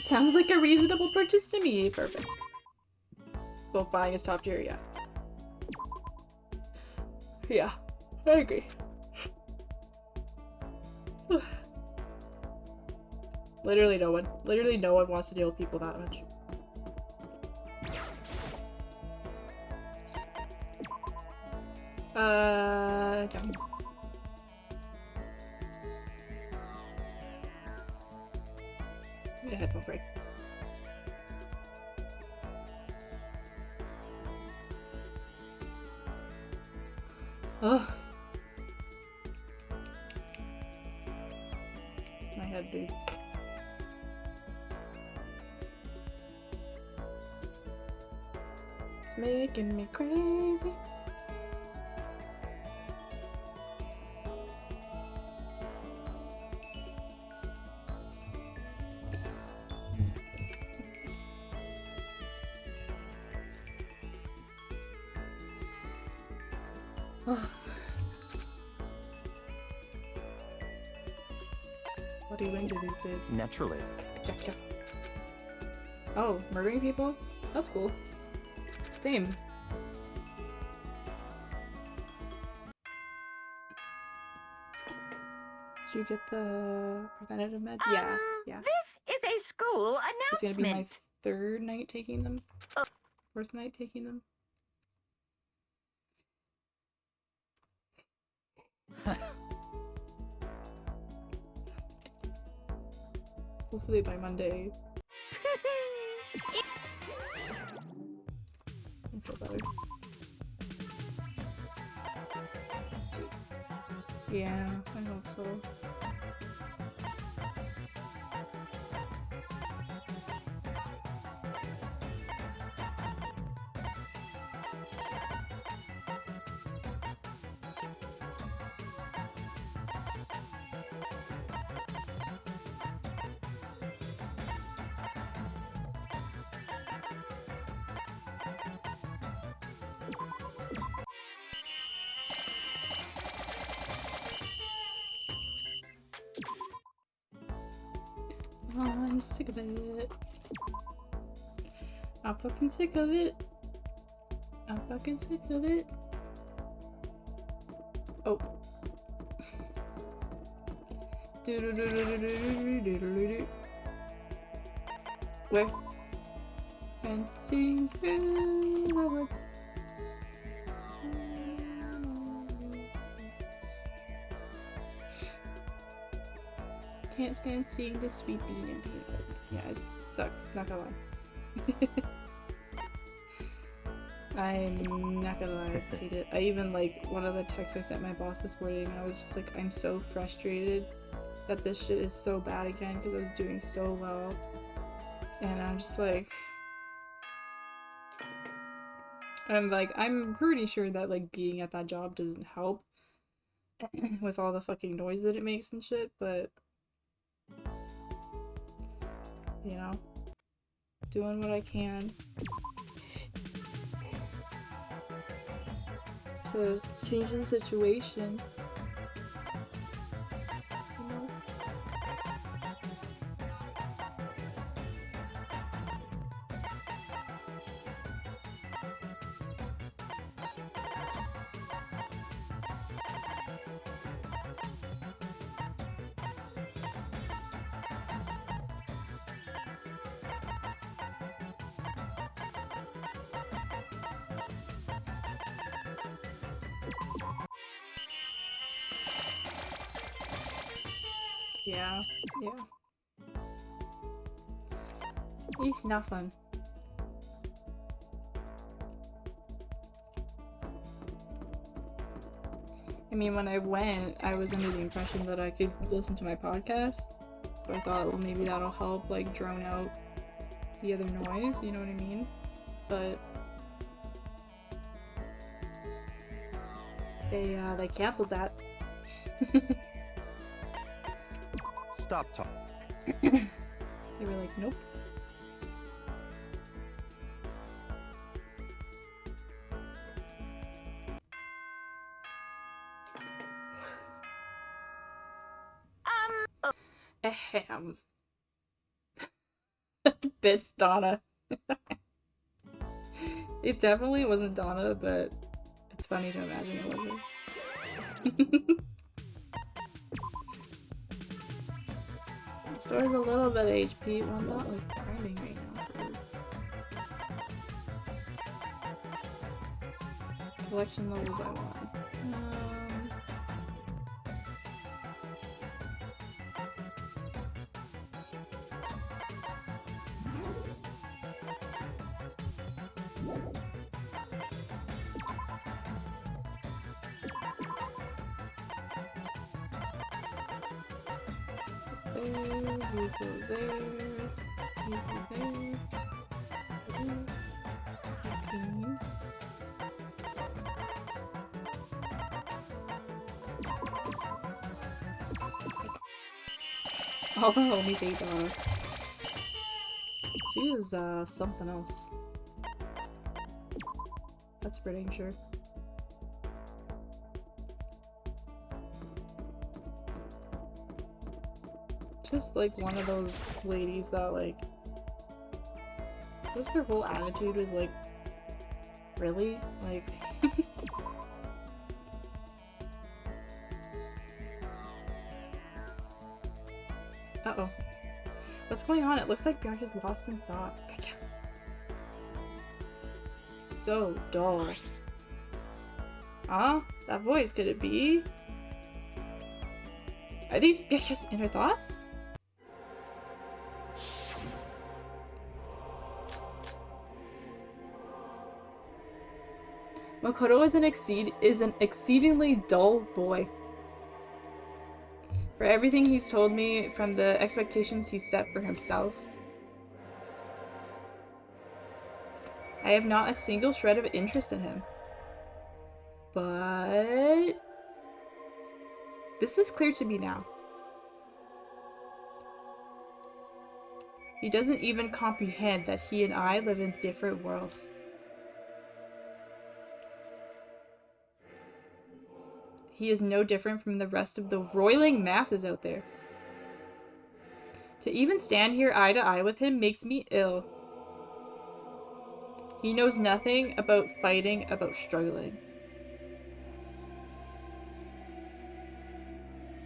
Sounds like a reasonable purchase to me. Perfect. Bulk buying is top tier, yeah. Yeah, I agree. Literally no one wants to deal with people that much. Okay. Need a headphone break. Oh. My head, dude. It's making me crazy. What are you into these days? Naturally. Yeah. Oh, murdering people? That's cool. Same. Did you get the preventative meds? Yeah. This is a school It's gonna be my announcement. third night taking them. Fourth night taking them. Hopefully by Monday. I feel better. Yeah, I hope so. I'm sick of it. I'm fucking sick of it. I'm fucking sick of it. Oh. Where? Fencing through the woods. Can't stand seeing the sweet bean and being old. Yeah, it sucks. Not gonna lie. I'm not gonna lie, I hate it. I even, like, one of the texts I sent my boss this morning, I was just like, I'm so frustrated that this shit is so bad again because I was doing so well. And I'm just like... I'm pretty sure that, like, being at that job doesn't help with all the fucking noise that it makes and shit, but... You know? Doing what I can to change the situation. You know? Yeah, yeah. It's not fun. I mean, when I went, I was under the impression that I could listen to my podcast. So I thought, well, maybe that'll help, like, drown out the other noise, you know what I mean? But... they canceled that. Stop talking. They were like, nope. Ahem. Bitch, Donna. It definitely wasn't Donna, but it's funny to imagine it wasn't. Store's a little bit HP. Well, I'm not like grinding right now. Collection level by 1. All the homies hate Donna. She is, something else. That's for dang sure. Just, like, one of those ladies that, like... Just their whole attitude was, like... Really? Like... Uh-oh. What's going on? It looks like Byakuya's lost in thought. So dull. Huh? That voice, could it be? Are these Byakuya's inner thoughts? Makoto is an exceedingly dull boy. For everything he's told me, from the expectations he's set for himself. I have not a single shred of interest in him. But... this is clear to me now. He doesn't even comprehend that he and I live in different worlds. He is no different from the rest of the roiling masses out there. To even stand here eye to eye with him makes me ill. He knows nothing about fighting, about struggling.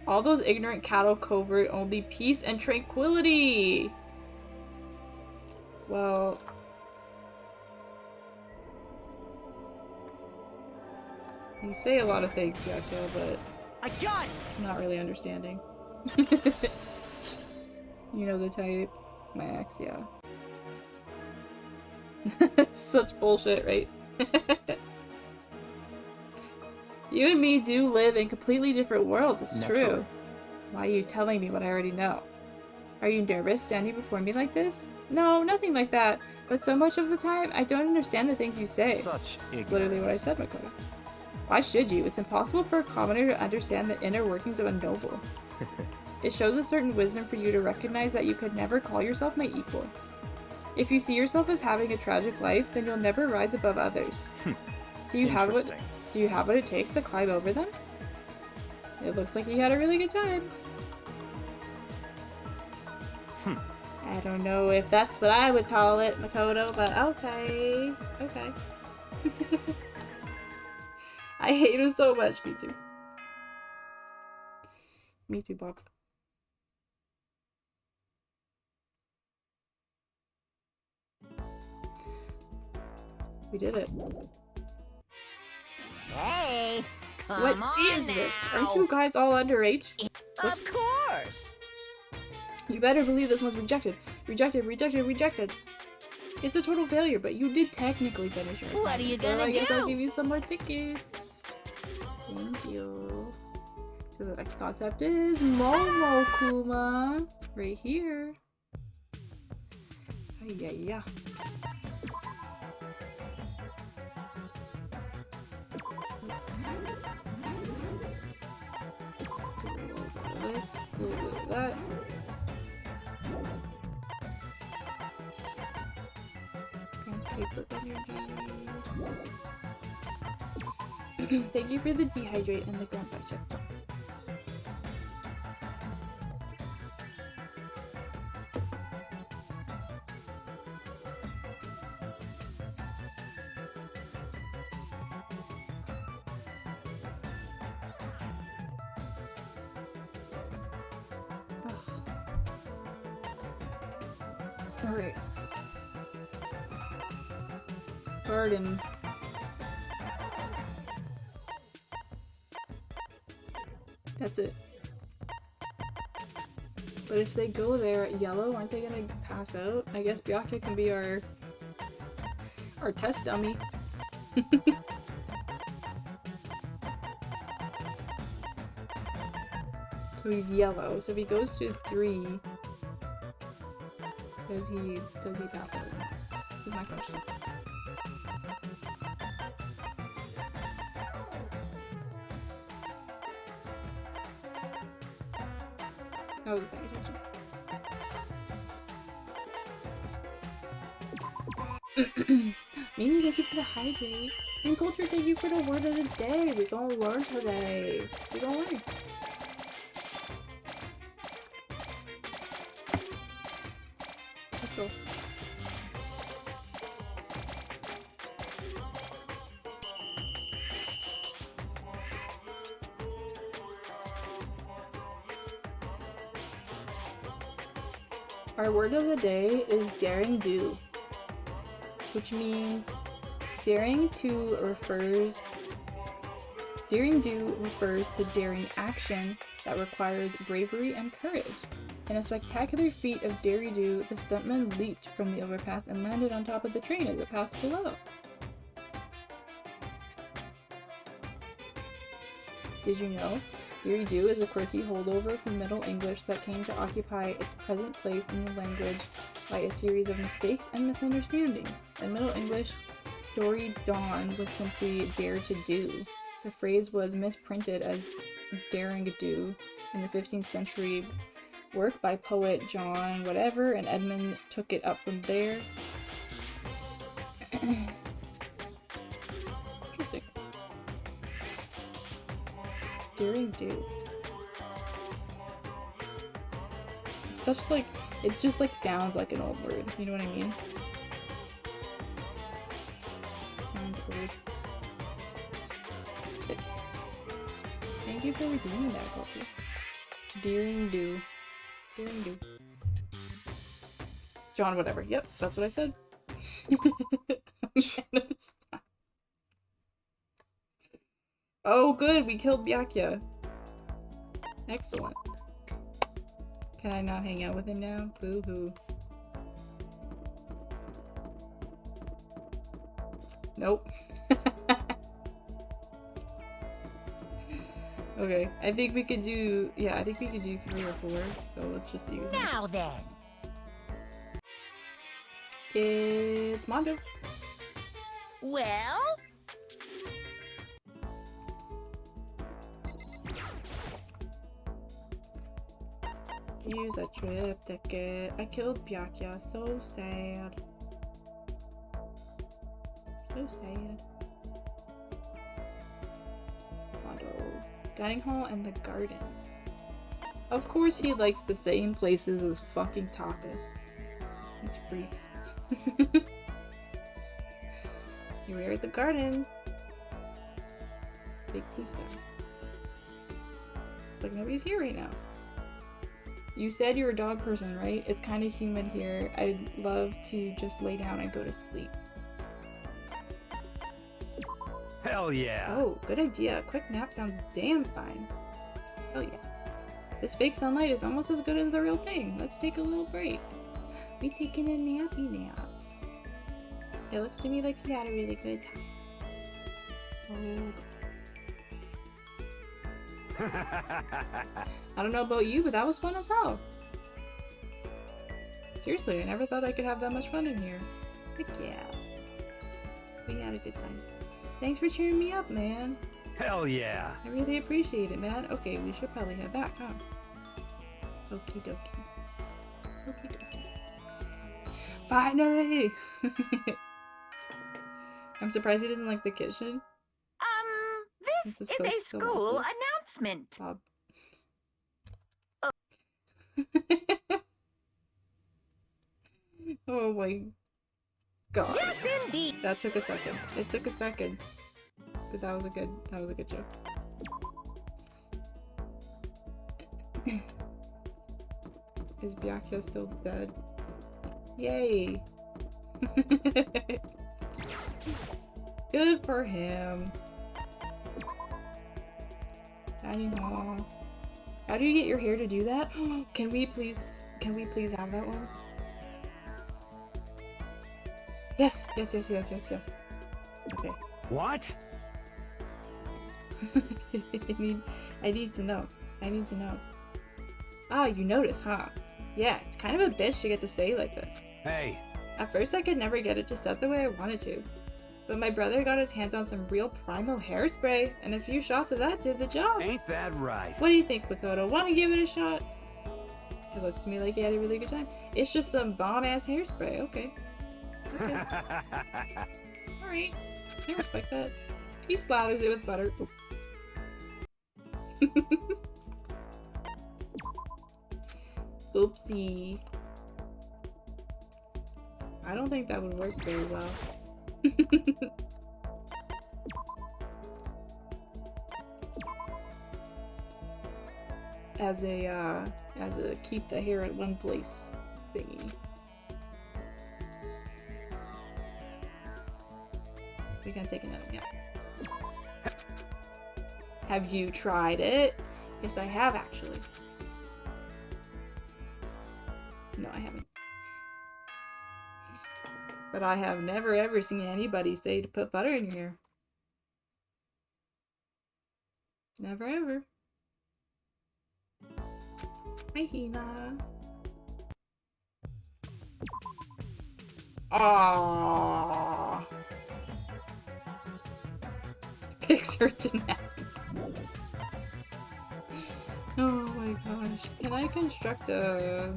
All those ignorant cattle covert only peace and tranquility. Well... You say a lot of things, Byakuya, but I got it. I'm not really understanding. You know the type. My ex, yeah. Such bullshit, right? You and me do live in completely different worlds, it's Naturally. true. Why are you telling me what I already know? Are you nervous standing before me like this? No, nothing like that. But so much of the time, I don't understand the things you say. Such ignorance. Literally what I said, Makoto. Why should you? It's impossible for a commoner to understand the inner workings of a noble. It shows a certain wisdom for you to recognize that you could never call yourself my equal. If you see yourself as having a tragic life, then you'll never rise above others. Do you have what it takes to climb over them? It looks like you had a really good time. I don't know if that's what I would call it, Makoto, but okay. Okay. I hate him so much. Me too. Me too, Bob. We did it. Hey, come What on is this? now. Aren't you guys all underage? Of course. You better believe this one's rejected. Rejected, rejected, rejected. It's a total failure, but you did technically finish your assignment. What are you So gonna I guess I'll do? give you some more tickets. Thank you. So the next concept is warlockuma. Right here. Yeah. This, a little bit of that. Hyper energy. Thank you for the dehydrate and the grandpa check. Alright. Garden. That's it. But if they go there at yellow, aren't they gonna pass out? I guess Byakuya can be our test dummy. So he's yellow. So if he goes to 3, does he pass out? Is my question. I wasn't paying attention. Mimi, thank you for the hydrate. And Culture, thank you for the word of the day. We're gonna learn today. We're gonna learn. Let's go. Our word of the day is daring do, which means daring do refers to daring action that requires bravery and courage. In a spectacular feat of dare-do, the stuntman leaped from the overpass and landed on top of the train as it passed below. Did you know? Dare-do is a quirky holdover from Middle English that came to occupy its present place in the language by a series of mistakes and misunderstandings. In Middle English, Dory Dawn was simply dare to do. The phrase was misprinted as daring do in the 15th century work by poet John whatever, and Edmund took it up from there. Interesting. Daring do. It's such like It's just like sounds like an old word. You know what I mean? Sounds old. Thank you for redeeming that, Culture. Deering do. Deering do. John, whatever. Yep, that's what I said. Oh, good. We killed Byakuya. Excellent. Can I not hang out with him now? Boo-hoo. Nope. Okay, I think we could do, yeah, I think we could do 3 or 4, so let's just use it. Now then. It's Mondo. Well? Use a trip ticket. I killed Byakuya. So sad. So sad. Mondo. Dining hall and the garden. Of course he likes the same places as fucking Taka. These freaks. Here we are at the garden. Big blue sky. Looks like nobody's here right now. You said you're a dog person, right? It's kind of humid here. I'd love to just lay down and go to sleep. Hell yeah. Oh, good idea. A quick nap sounds damn fine. Hell yeah. This fake sunlight is almost as good as the real thing. Let's take a little break. We taking a nappy nap. It looks to me like you had a really good time. Oh, I don't know about you, but that was fun as hell. Seriously, I never thought I could have that much fun in here. Heck yeah. We had a good time. Thanks for cheering me up, man. Hell yeah. I really appreciate it, man. Okay, we should probably head back, huh? Okie dokie. Okie dokie. Finally! I'm surprised he doesn't like the kitchen. This is a school announcement. Bob. Oh my god. Yes, indeed. That took a second. It took a second. But that was a good joke. Is Byakuya still dead? Yay! Good for him. Dining hall. How do you get your hair to do that? Can we please have that one? Yes. Okay. What? I need to know. Ah, you notice, huh? Yeah, it's kind of a bitch to get to stay like this. Hey. At first I could never get it to set the way I wanted to. But my brother got his hands on some real primal hairspray, and a few shots of that did the job. Ain't that right? What do you think, Makoto? Wanna give it a shot? It looks to me like he had a really good time. It's just some bomb-ass hairspray. Okay. Alright. I respect that. He slathers it with butter. Oopsie. I don't think that would work very well. As a keep the hair at one place thingy. We can take another, yeah. Have you tried it? Yes, I have actually. No, I haven't. But I have never ever seen anybody say to put butter in your hair. Never ever. Hi, Hina. Aww. Picks her to nap. Oh my gosh. Can I construct a...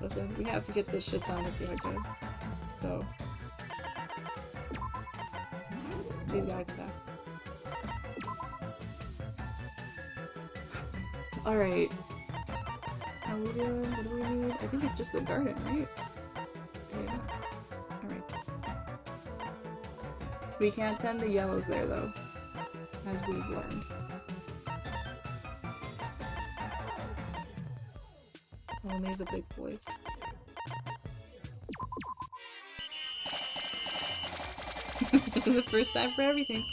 Listen, we have to get this shit done with the idea. So Please gotta come back. Alright. Now what do we need? I think it's just the garden, right? Yeah. Alright. We can't send the yellows there though, as we've learned. Only the big boys. It was the first time for everything.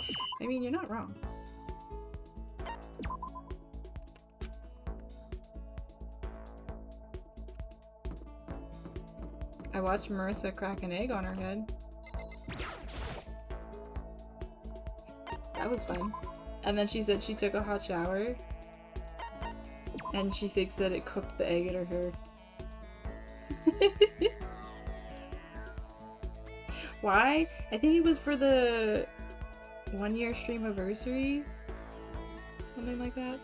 I mean, you're not wrong. I watched Marissa crack an egg on her head. That was fun. And then she said she took a hot shower and she thinks that it cooked the egg in her hair. Why? I think it was for the 1-year stream anniversary. Something like that.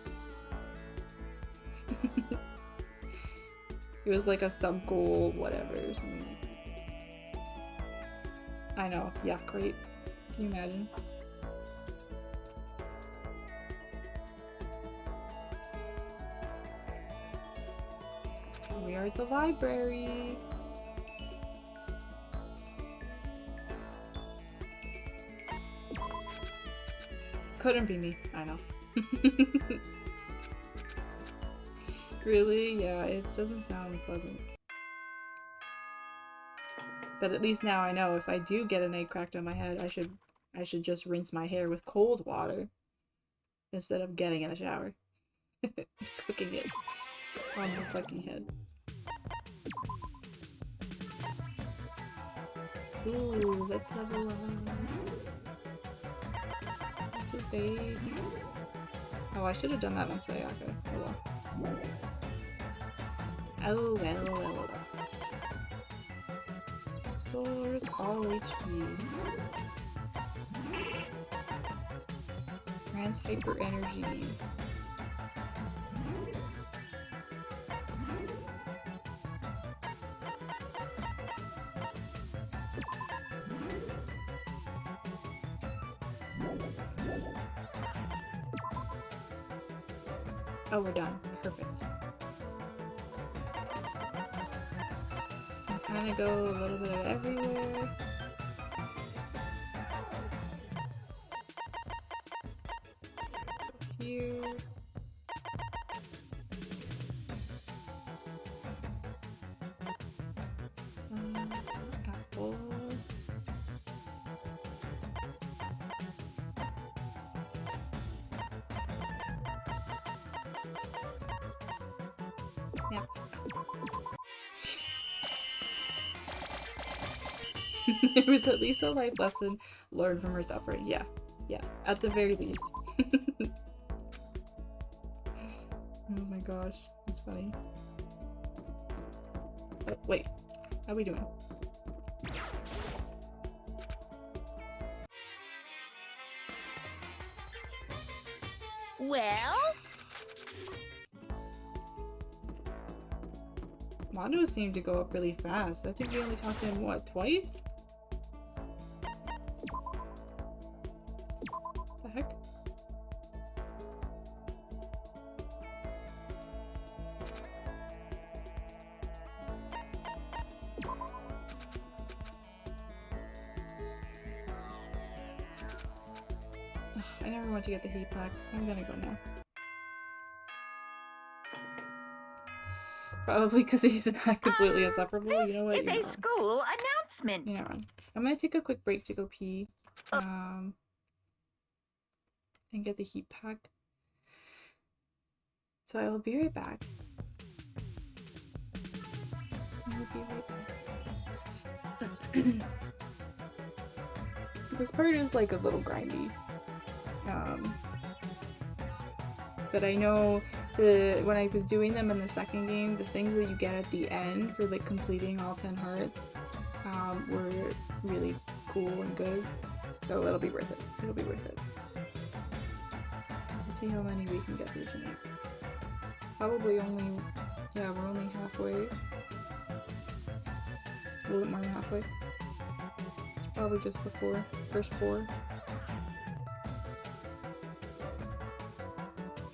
It was like a sub-goal, whatever, or something like that. I know. Yeah, great. Can you imagine? We are at the library. Couldn't be me. I know. Really? Yeah, it doesn't sound pleasant. But at least now I know if I do get an egg cracked on my head, I should just rinse my hair with cold water instead of getting in the shower. Cooking it on my fucking head. Ooh, let's level up. To baby. Oh, I should have done that on Sayaka. Hold on. Oh, well. Stores all HP. Grants hyper energy. Oh, we're done. Perfect. So kind of go a little bit of everywhere. Here. Apple. Yep. There was at least a life lesson learned from her suffering. Yeah. Yeah. At the very least. Oh my gosh. That's funny. Oh, wait. How are we doing? Well? Mondo seemed to go up really fast. I think we only talked to him, what, twice? The heck? Ugh, I never want to get the heat pack. I'm gonna go now. Probably because he's not completely insufferable. You know what? It's a school announcement. Yeah, I'm gonna take a quick break to go pee. And get the heat pack. So I will be right back. This part is like a little grindy. But I know when I was doing them in the second game, the things that you get at the end for like completing all 10 hearts were really cool and good. So it'll be worth it. It'll be worth it. Let's see how many we can get through tonight. Probably only, yeah, we're only halfway. A little bit more than halfway. It's probably just the first four.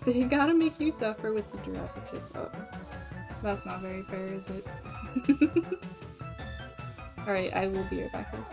They gotta make you suffer with the Jurassic shit. Oh, that's not very fair, is it? Alright, I will be right back, guys.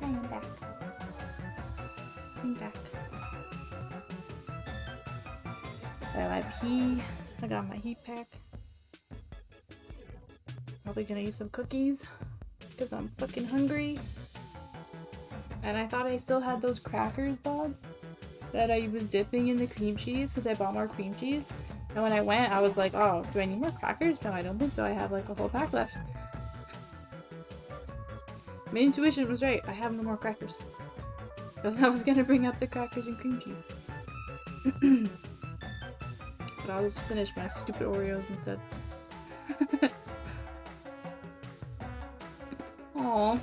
am back. I'm back. I have my pea. I got my heat pack. Probably gonna eat some cookies because I'm fucking hungry. And I thought I still had those crackers, Bob, that I was dipping in the cream cheese because I bought more cream cheese. And when I went, I was like, oh, do I need more crackers? No, I don't think so. I have like a whole pack left. My intuition was right. I have no more crackers. Because I was gonna bring up the crackers and cream cheese. But I'll just finish my stupid Oreos instead. Aww.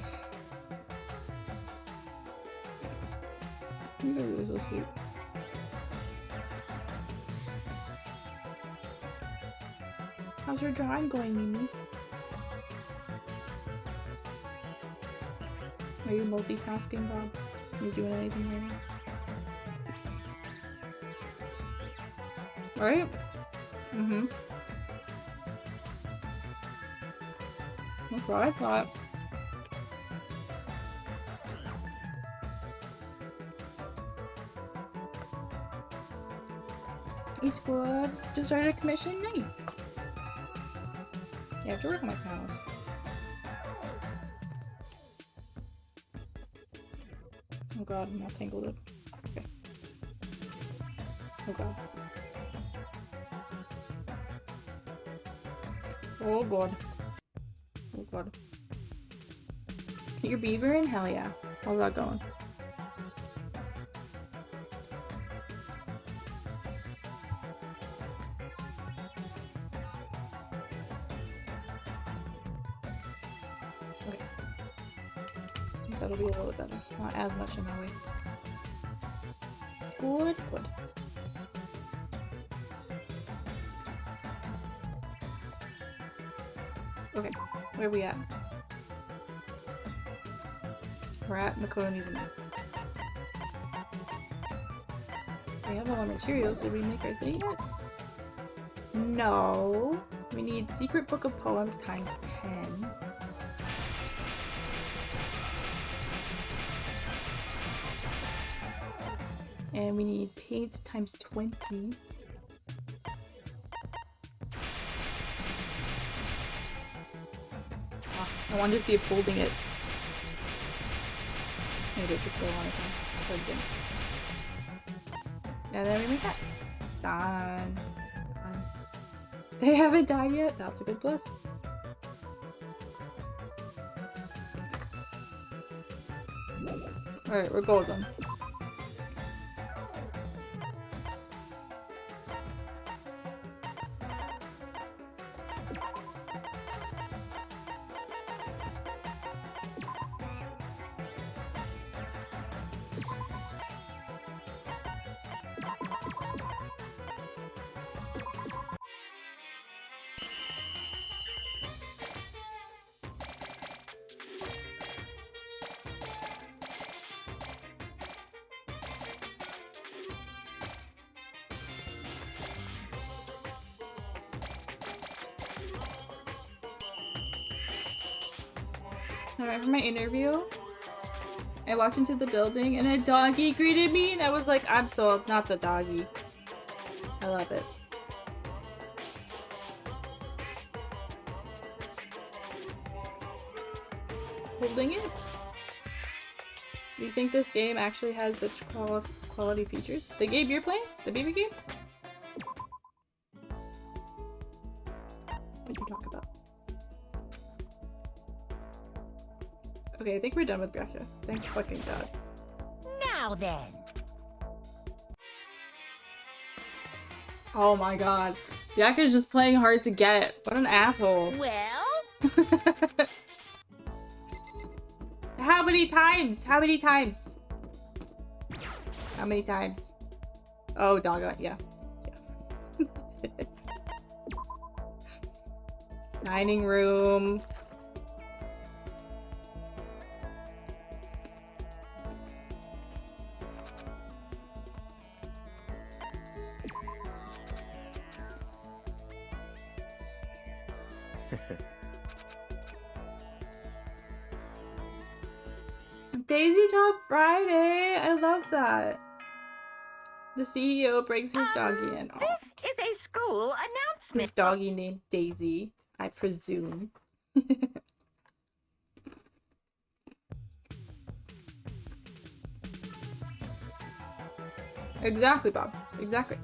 You guys are so sweet. How's your drawing going, Mimi? Are you multitasking, Bob? Are you doing anything right now? Right? Mm-hmm. That's what I thought. East Squad just started a commission. Nice. You have to work on my panels. Oh god, I'm all tangled up. Okay. Oh god. Oh god. Oh god. Your beaver in? Hell yeah. How's that going? Okay. That'll be a little bit better. It's not as much in my way. Good, good. Okay, where are we at? We're at Makoto Mizumi. We have all our materials. Did we make our thing yet? No. We need Secret Book of Poems times 10. And we need paint times 20. Oh, I wanted to see if holding it. Maybe it just go on its own. Plugged in. And then we make that. Done. Done. They haven't died yet? That's a good plus. Alright, we're golden. Alright, for my interview, I walked into the building and a doggy greeted me and I was like, I'm sold, not the doggy. I love it. Holding it? Do you think this game actually has such quality features? The game you're playing? The baby game? What did you talk about? Okay, I think we're done with Byakuya. Thank fucking god. Now then. Oh my god. Byakuya's just playing hard to get. What an asshole. Well? How many times? How many times? How many times? Oh, doggone, yeah. Yeah. Dining room. Daisy Talk Friday! I love that. The CEO brings his doggy in. Aw. This is a school announcement. His doggy named Daisy, I presume. Exactly, Bob. Exactly.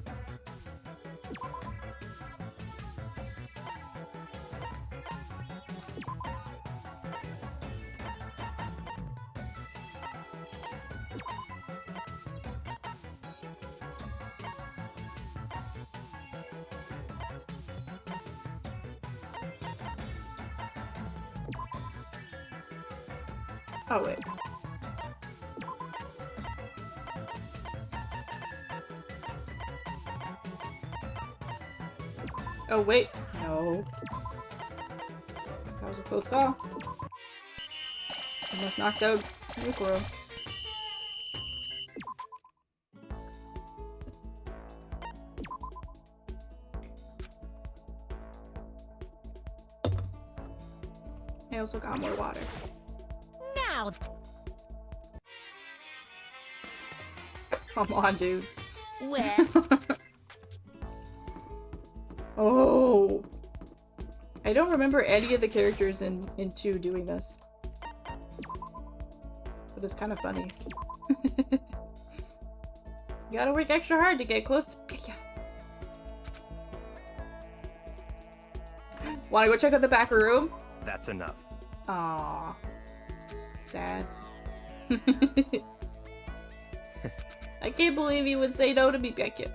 Oh, wait. Oh, wait. No. That was a close call. Almost knocked out Yukoro. I also got more water. Now, Come on, dude. well, Oh! I don't remember any of the characters in 2 doing this. But it's kind of funny. You gotta work extra hard to get close to Pika. Wanna go check out the back room? That's enough. Aww. Sad. I can't believe you would say no to me, Pika.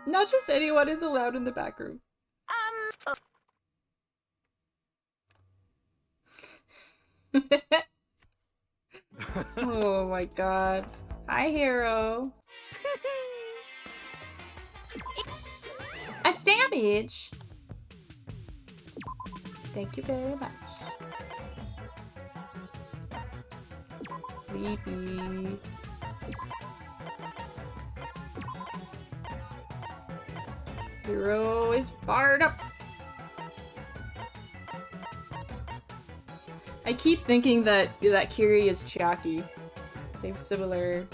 Not just anyone is allowed in the back room. Oh my god. Hi, hero. A sandwich? Thank you very much. Sleepy. Hero is fired up. I keep thinking that Kiri is Chiaki. They have similar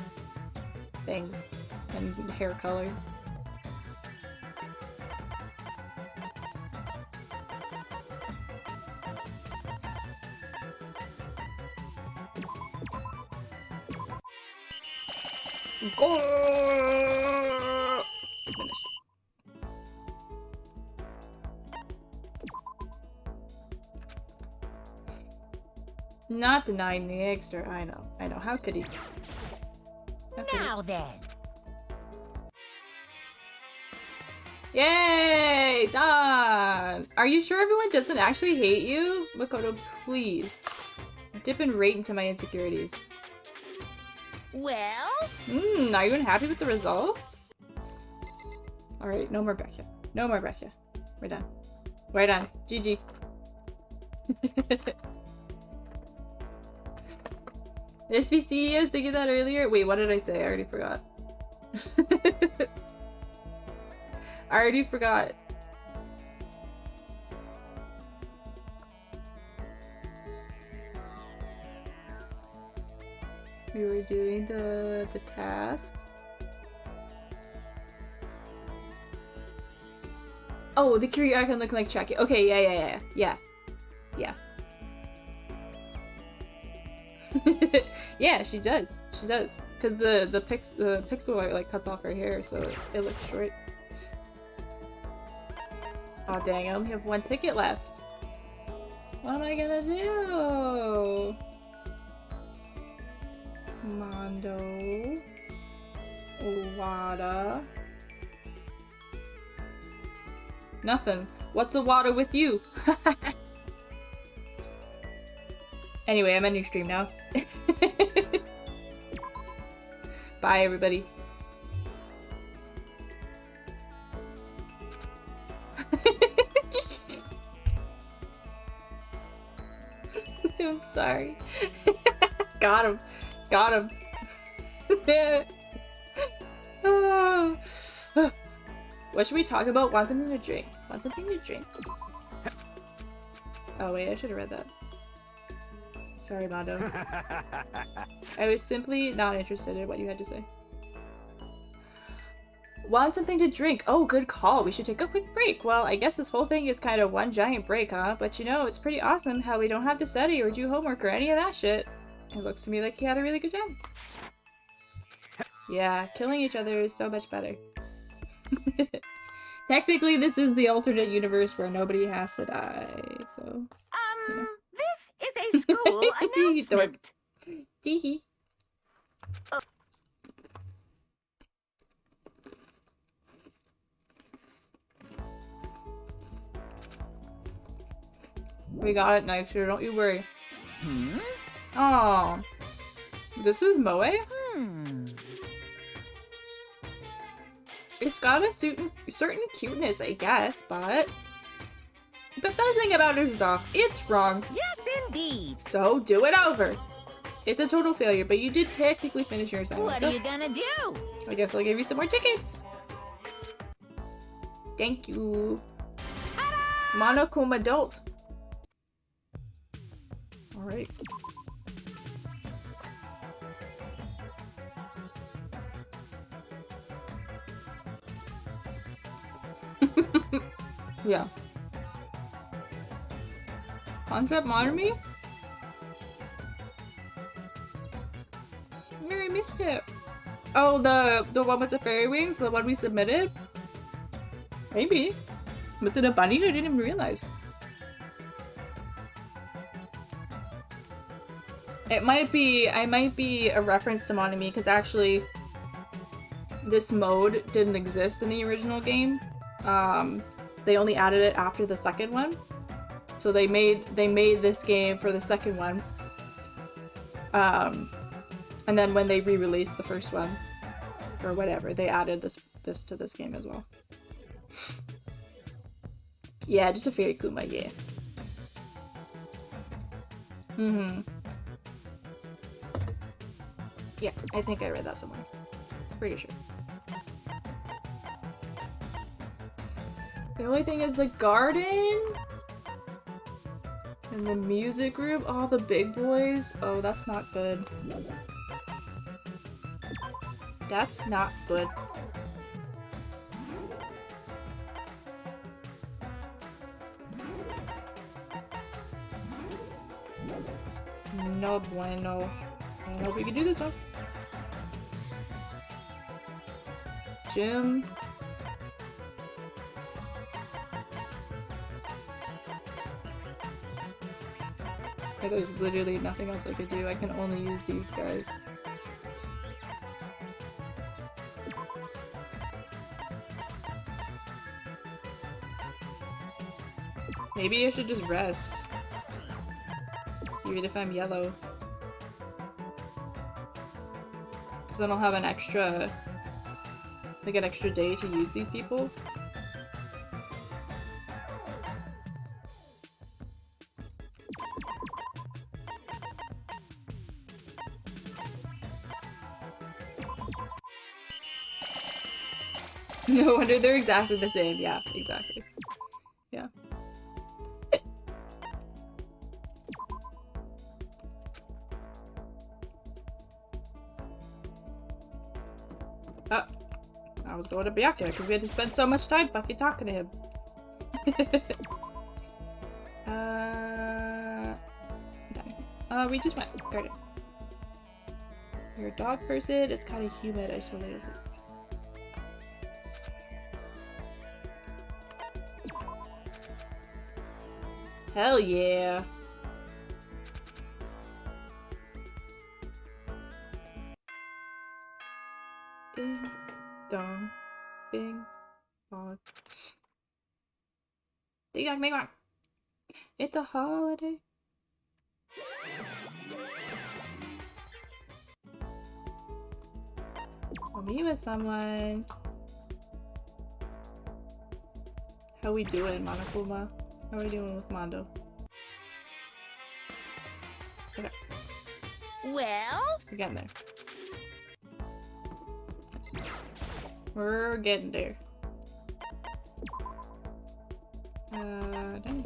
things and hair color. Go! Finished. Not denying the extra. I know. How could he? now then. Yay! Done! Are you sure everyone doesn't actually hate you? Makoto, please. Dip and rate into my insecurities. Well, Are you unhappy with the results? Alright, no more Byakuya. No more Byakuya. We're done. We're done. GG. The SBC, I was thinking that earlier. Wait, what did I say? I already forgot. I already forgot. We were doing the tasks. Oh, the Kiri icon looking like Chucky. Okay, yeah. Yeah, she does. Cause the pixel art like cuts off her hair, so it looks short. Oh dang, I only have 1 ticket left. What am I gonna do? Mondo. Owada. Nothing. What's owada with you? Anyway, I'm ending stream now. Bye, everybody. I'm sorry. Got him. What should we talk about? Want something to drink. Oh wait, I should have read that. Sorry, Mondo. I was simply not interested in what you had to say. Want something to drink? Oh, good call. We should take a quick break. Well, I guess this whole thing is kind of one giant break, huh? But you know, it's pretty awesome how we don't have to study or do homework or any of that shit. It looks to me like you had a really good time. Yeah, killing each other is so much better. Technically, this is the alternate universe where nobody has to die, so... you know. This is a school announcement. Teehee. We got it next year, don't you worry. Oh, this is Moe? It's got a certain cuteness, I guess, but the thing about it is off. It's wrong. Yes, indeed. So do it over. It's a total failure, but you did technically finish your assignment. What so are you gonna do? I guess I'll give you some more tickets. Thank you. Monochrome adult. Alright. Yeah. Concept Monami? Yeah, I missed it. Oh, the one with the fairy wings? The one we submitted? Maybe. Was it a bunny? I didn't even realize. It might be, I might be a reference to Monami because actually this mode didn't exist in the original game. They only added it after the second one. So they made this game for the second one. And then when they re-released the first one, or whatever, they added this to this game as well. Yeah, just a fairy Kuma, yeah. Yeah, I think I read that somewhere. Pretty sure. The only thing is the garden and the music group. Oh, the big boys. Oh, that's not good. That's not good. No bueno. I don't know if we can do this one. Gym. Yeah, there's literally nothing else I could do. I can only use these guys. Maybe I should just rest. Even if I'm yellow. Because then I'll have an extra... like an extra day to use these people. No wonder they're exactly the same. Yeah, exactly. Yeah. Oh. I was going to byakuya because we had to spend so much time fucking talking to him. We just went. Garden. You're a dog person? It's kind of humid. I just want to sleep. Hell yeah. Ding dong. Bing bong. Ding dong, bing bong. It's a holiday. I'll meet with someone. How we doing, Monokuma? How are we doing with Mondo? Okay. Well? We're getting there. We're getting there. Dang.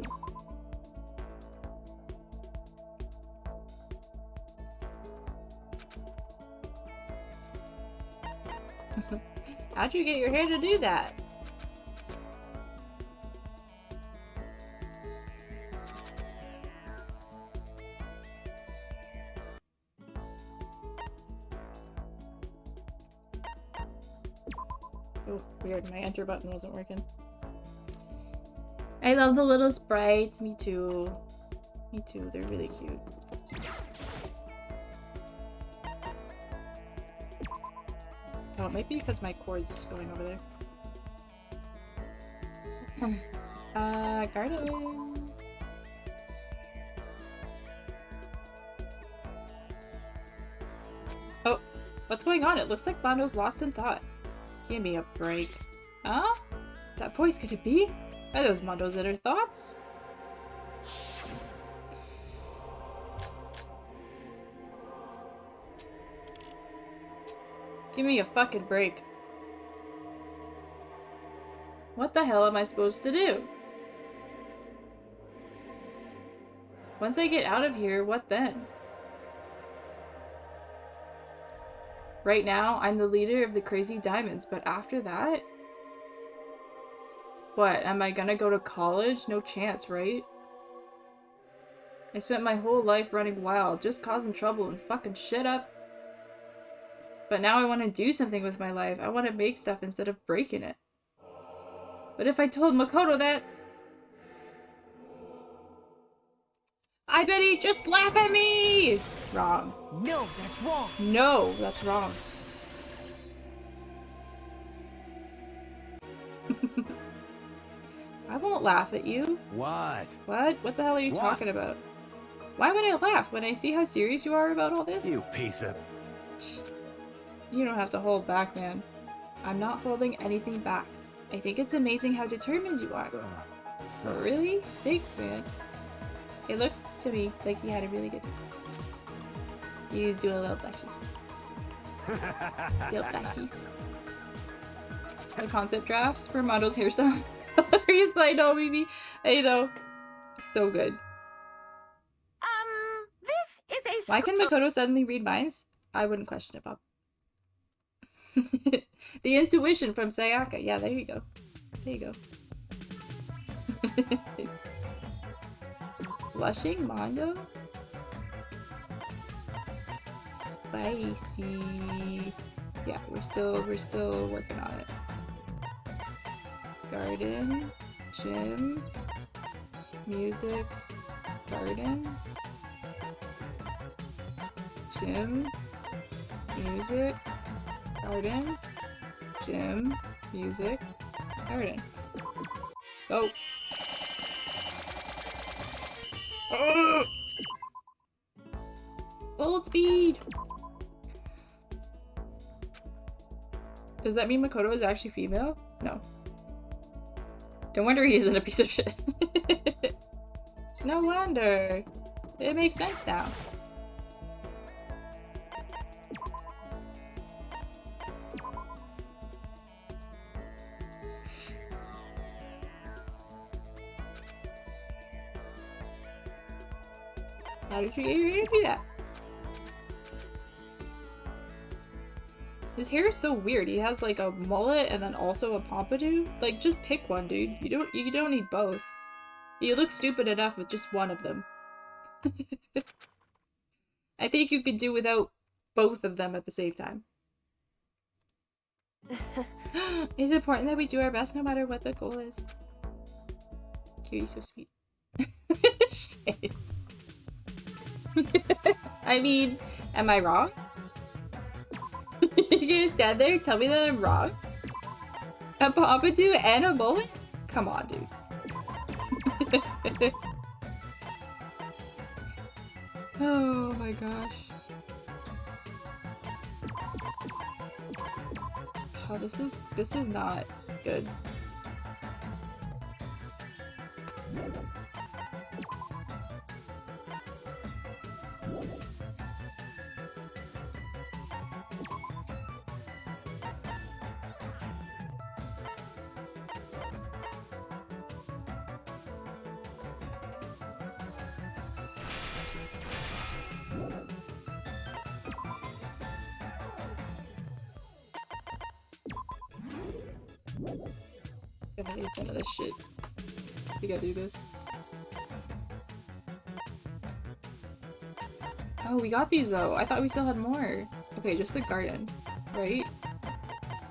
How'd you get your hair to do that? Oh, weird. My enter button wasn't working. I love the little sprites. Me too. Me too. They're really cute. Oh, it might be because my cord's going over there. Garden. Oh, what's going on? It looks like Mondo's lost in thought. Give me a break. Huh? That voice, could it be? Are those Mondo's inner thoughts? Give me a fucking break. What the hell am I supposed to do? Once I get out of here, what then? Right now, I'm the leader of the Crazy Diamonds, but after that? What, am I gonna go to college? No chance, right? I spent my whole life running wild, just causing trouble and fucking shit up. But now I want to do something with my life. I want to make stuff instead of breaking it. But if I told Makoto that... I bet he'd just laugh at me! Wrong. No, that's wrong. No, that's wrong. I won't laugh at you. What? What? What the hell are you What? talking about? Why would I laugh when I see how serious you are about all this? You piece of... You don't have to hold back, man. I'm not holding anything back. I think it's amazing how determined you are. Oh, really? Thanks, man. It looks to me like he had a really good time. He was doing little blushes. Little blushes. The concept drafts for Mondo's hairstyle. Hilarious, I know, Mimi. I know. So good. This is a... Why can Makoto suddenly read minds? I wouldn't question it, Bob. The intuition from Sayaka. Yeah, there you go. There you go. Blushing Mondo? Spicy. Yeah, we're still working on it. Garden, gym, music, garden, gym, music, garden, gym, music, garden. Go. Oh! Full speed! Does that mean Makoto is actually female? No. Don't wonder he isn't a piece of shit. No wonder. It makes sense now. How did you get your hair to do that? His hair is so weird. He has like a mullet and then also a pompadour. Like, just pick one, dude. You don't need both. You look stupid enough with just one of them. I think you could do without both of them at the same time. It's important that we do our best no matter what the goal is. Kiriri's so sweet. Shit. I mean, am I wrong? You gonna stand there and tell me that I'm wrong? A pompadour and a mullet? Come on, dude. Oh my gosh. Oh, this is not good. Gonna need some of this shit. We gotta do this. Oh, we got these though. I thought we still had more. Okay, just the garden, right?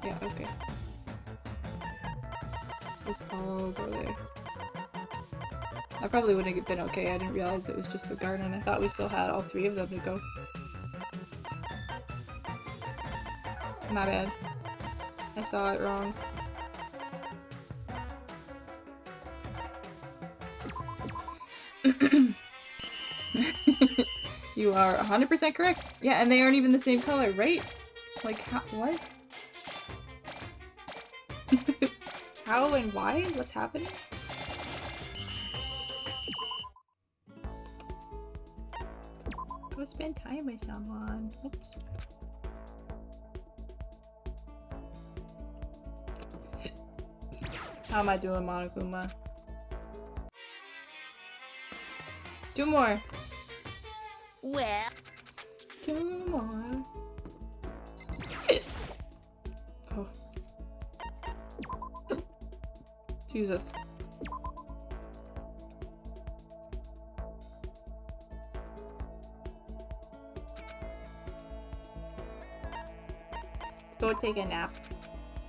Yeah, okay. Let's all go there. I probably wouldn't have been okay. I didn't realize it was just the garden. I thought we still had all 3 of them to go. My bad. I saw it wrong. You are 100% correct. Yeah, and they aren't even the same color, right? Like, how- what? How and why? What's happening? Go spend time with someone. Oops. How am I doing, Monokuma? 2 more. Well, 2 more. Oh. Jesus. Go take a nap.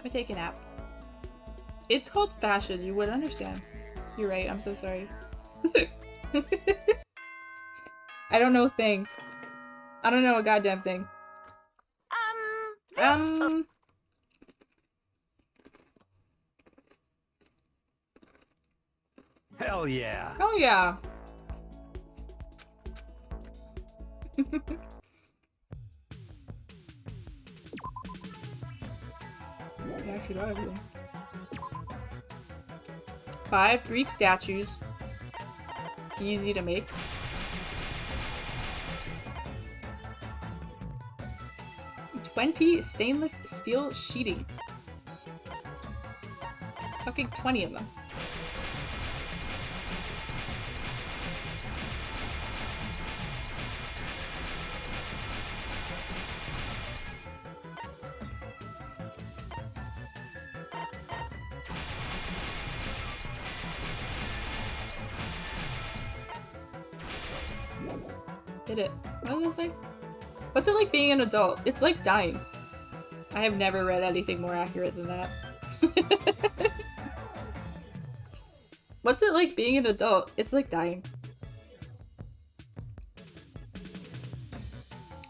Go take a nap. It's called fashion, you would understand. You're right, I'm so sorry. I don't know a thing. I don't know a goddamn thing. Hell yeah. Oh yeah. I actually got everything. 5 Greek statues. Easy to make. 20 stainless steel sheeting. Fucking 20 of them. Did it. What does it say? What's it like being an adult? It's like dying. I have never read anything more accurate than that. What's it like being an adult? It's like dying.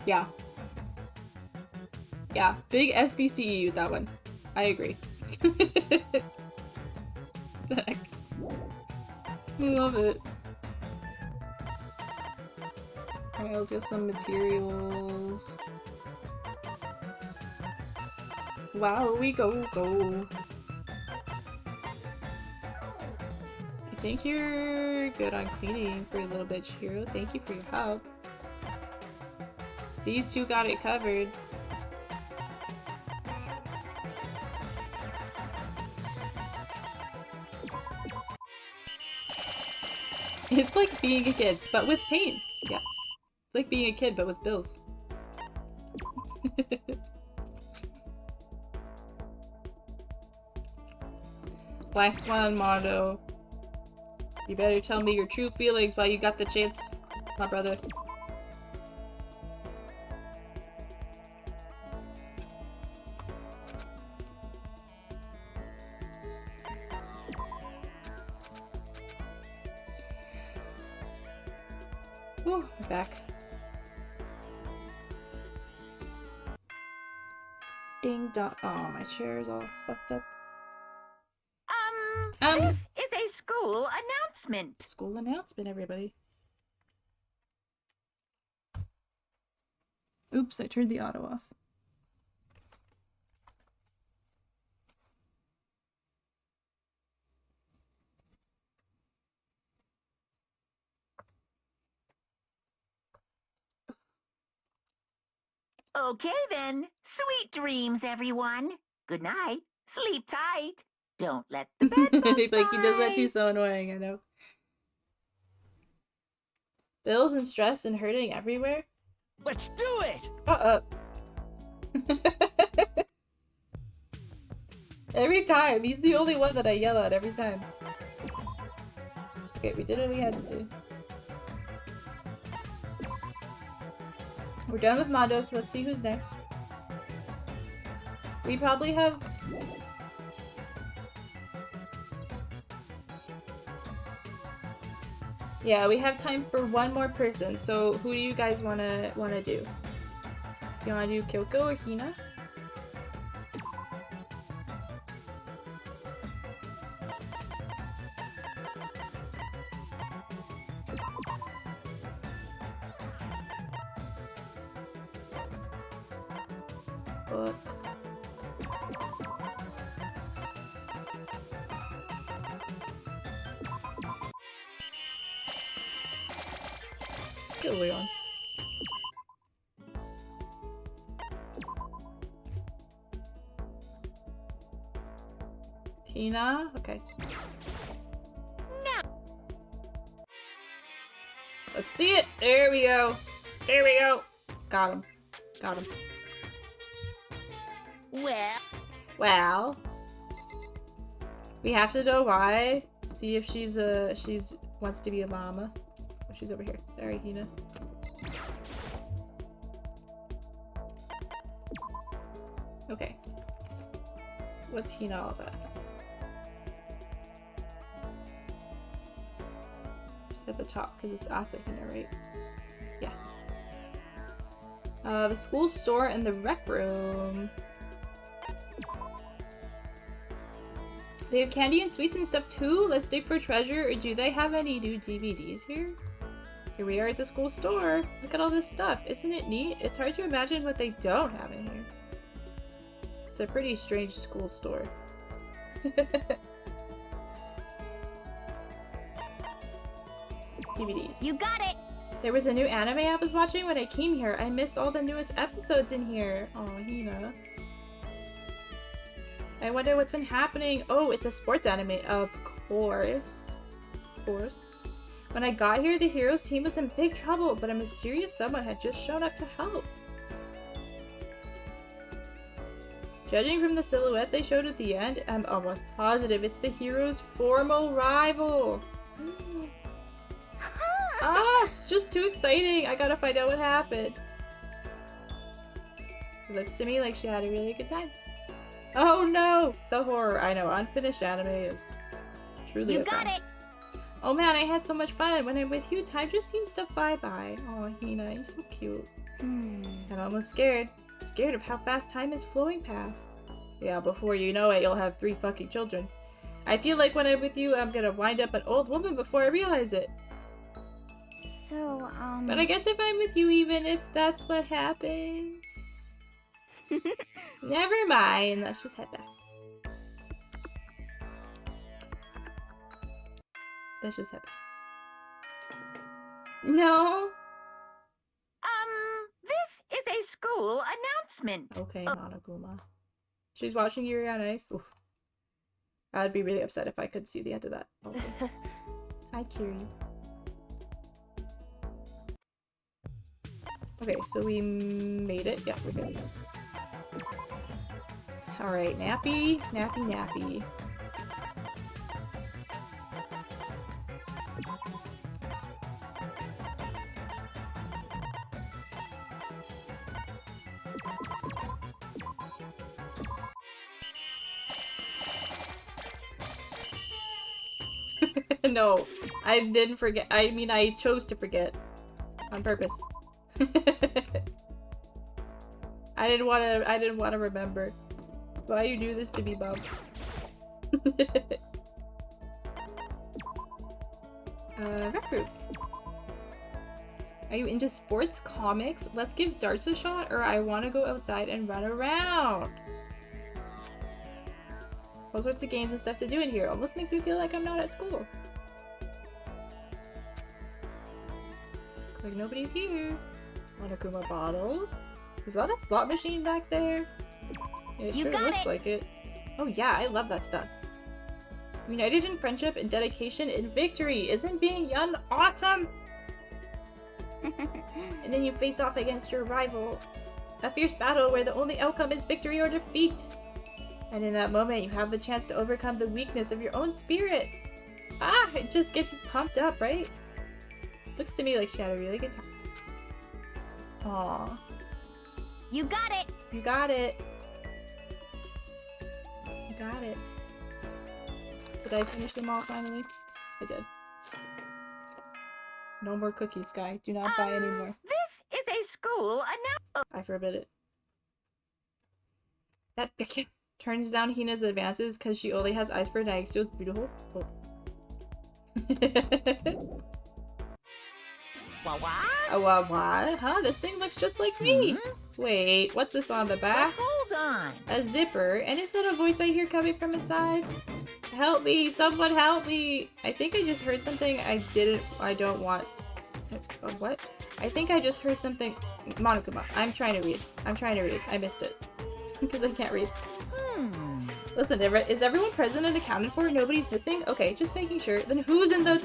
Yeah. Yeah, big SBCE with that one. I agree. The heck? Love it. Alright, let's get some materials. Wow, we go. I think you're good on cleaning for a little bit, Chihiro. Thank you for your help. These 2 got it covered. It's like being a kid, but with pain. Yeah. It's like being a kid, but with bills. Last one, Mondo. You better tell me your true feelings while you got the chance, my brother. Whew, I'm back. Ding dong. Oh, my chair is all fucked up. This is a school announcement. School announcement, everybody. Oops, I turned the auto off. Okay then. Sweet dreams, everyone. Good night. Sleep tight. Don't let the bed bugs Like, he does that bite. too, so annoying, I know. Bills and stress and hurting everywhere? Let's do it! Shut up. Every time. He's the only one that I yell at every time. Okay, we did what we had to do. We're done with Mondo, so let's see who's next. We probably have... Yeah, we have time for one more person, so who do you guys wanna do? Do you wanna do Kyoko or Hina? Book. Get Leon. Hina? Okay. Let's see it! There we go! There we go! Got him. Got him. Well, we have to know why. See if she's wants to be a llama. Oh, she's over here. Sorry, Hina. Okay. What's Hina all about? She's at the top because it's asahina, right? Yeah. The school store and the rec room. They have candy and sweets and stuff too? Let's dig for treasure. Or do they have any new DVDs here? Here we are at the school store. Look at all this stuff. Isn't it neat? It's hard to imagine what they don't have in here. It's a pretty strange school store. DVDs. You got it! There was a new anime I was watching when I came here. I missed all the newest episodes in here. Oh, Hina. I wonder what's been happening. Oh, it's a sports anime. Of course. Of course. When I got here, the heroes team was in big trouble, but a mysterious someone had just shown up to help. Judging from the silhouette they showed at the end, I'm almost positive it's the hero's former rival. Ah, it's just too exciting. I gotta find out what happened. It looks to me like she had a really good time. Oh no! The horror. I know, unfinished anime is truly a fun. You got it! Oh man, I had so much fun. When I'm with you, time just seems to fly by. Oh, Hina, you're so cute. I'm almost scared. Scared of how fast time is flowing past. Yeah, before you know it, you'll have 3 fucking children. I feel like when I'm with you, I'm gonna wind up an old woman before I realize it. So, But I guess if I'm with you, even if that's what happens... Never mind, let's just head back. Let's just head back. No! This is a school announcement. Okay, Monokuma. She's watching Yuri on Ice. Oof. I'd be really upset if I could see the end of that also. Hi, Kiri. Okay, so we made it. Yeah, we're good. Alright, nappy, nappy, nappy. No, I didn't forget. I mean, I chose to forget. On purpose. I didn't want to remember. Why you do this to me, Bob? Rec group. Are you into sports, comics? Let's give darts a shot, or I want to go outside and run around. All sorts of games and stuff to do in here. Almost makes me feel like I'm not at school. Looks like nobody's here. Warlockuma bottles. Is that a slot machine back there? Yeah, it sure looks like it. Oh yeah, I love that stuff. United in friendship and dedication in victory. Isn't being young awesome? And then you face off against your rival. A fierce battle where the only outcome is victory or defeat. And in that moment, you have the chance to overcome the weakness of your own spirit. Ah, it just gets you pumped up, right? Looks to me like she had a really good time. Aww. You got it! You got it. You got it. Did I finish them all finally? I did. No more cookies, Sky. Do not buy any more. This is a school I forbid it. That bitch turns down Hina's advances because she only has eyes for Nagsto's beautiful. Oh. What? Huh? This thing looks just like me. Wait, what's this on the back? Hold on! A zipper? And is that a voice I hear coming from inside? Help me! Someone help me! I think I just heard something I don't want. What? I think I just heard something. Monokuma, I'm trying to read. I missed it. Because I can't read. Listen, is everyone present and accounted for? Nobody's missing? Okay, just making sure. Then who's in the...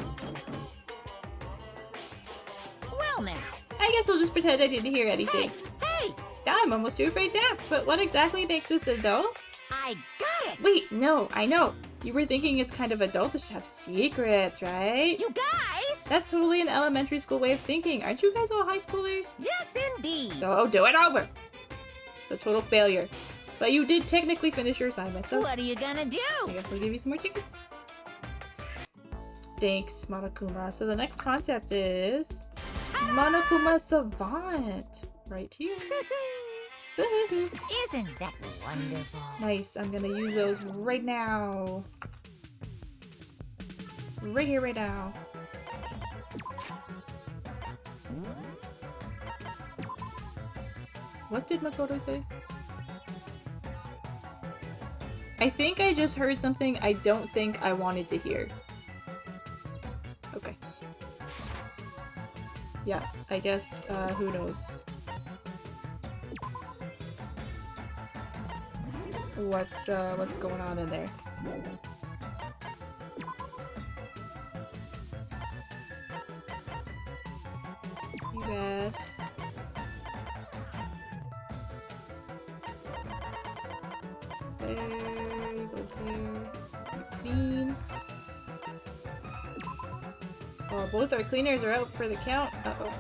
Well now! I guess I'll just pretend I didn't hear anything. Hey! I'm almost too afraid to ask, but what exactly makes this adult? I got it! Wait, no, I know. You were thinking it's kind of adultish to have secrets, right? You guys! That's totally an elementary school way of thinking. Aren't you guys all high schoolers? Yes, indeed! So do it over! It's a total failure. But you did technically finish your assignment, though. What are you gonna do? I guess I'll give you some more tickets. Thanks, Monokuma. So the next concept is... Monokuma Savant. Right here. Isn't that wonderful? Nice. I'm gonna use those right now. Right here, right now. What did Makoto say? I think I just heard something I don't think I wanted to hear. Okay. Yeah, I guess, who knows what's going on in there. You best. There, you go there. Clean. Oh, both our cleaners are out for the count. Uh-oh.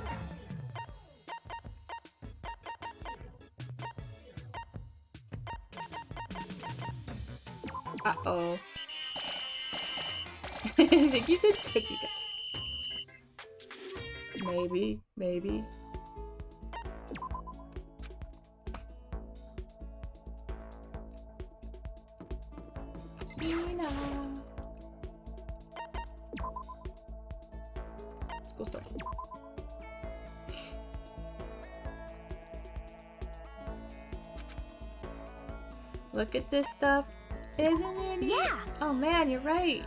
Uh-oh. I think he said take it. Maybe, maybe. Mina. School story. Look at this stuff. Isn't it neat? Yeah! Oh man, you're right.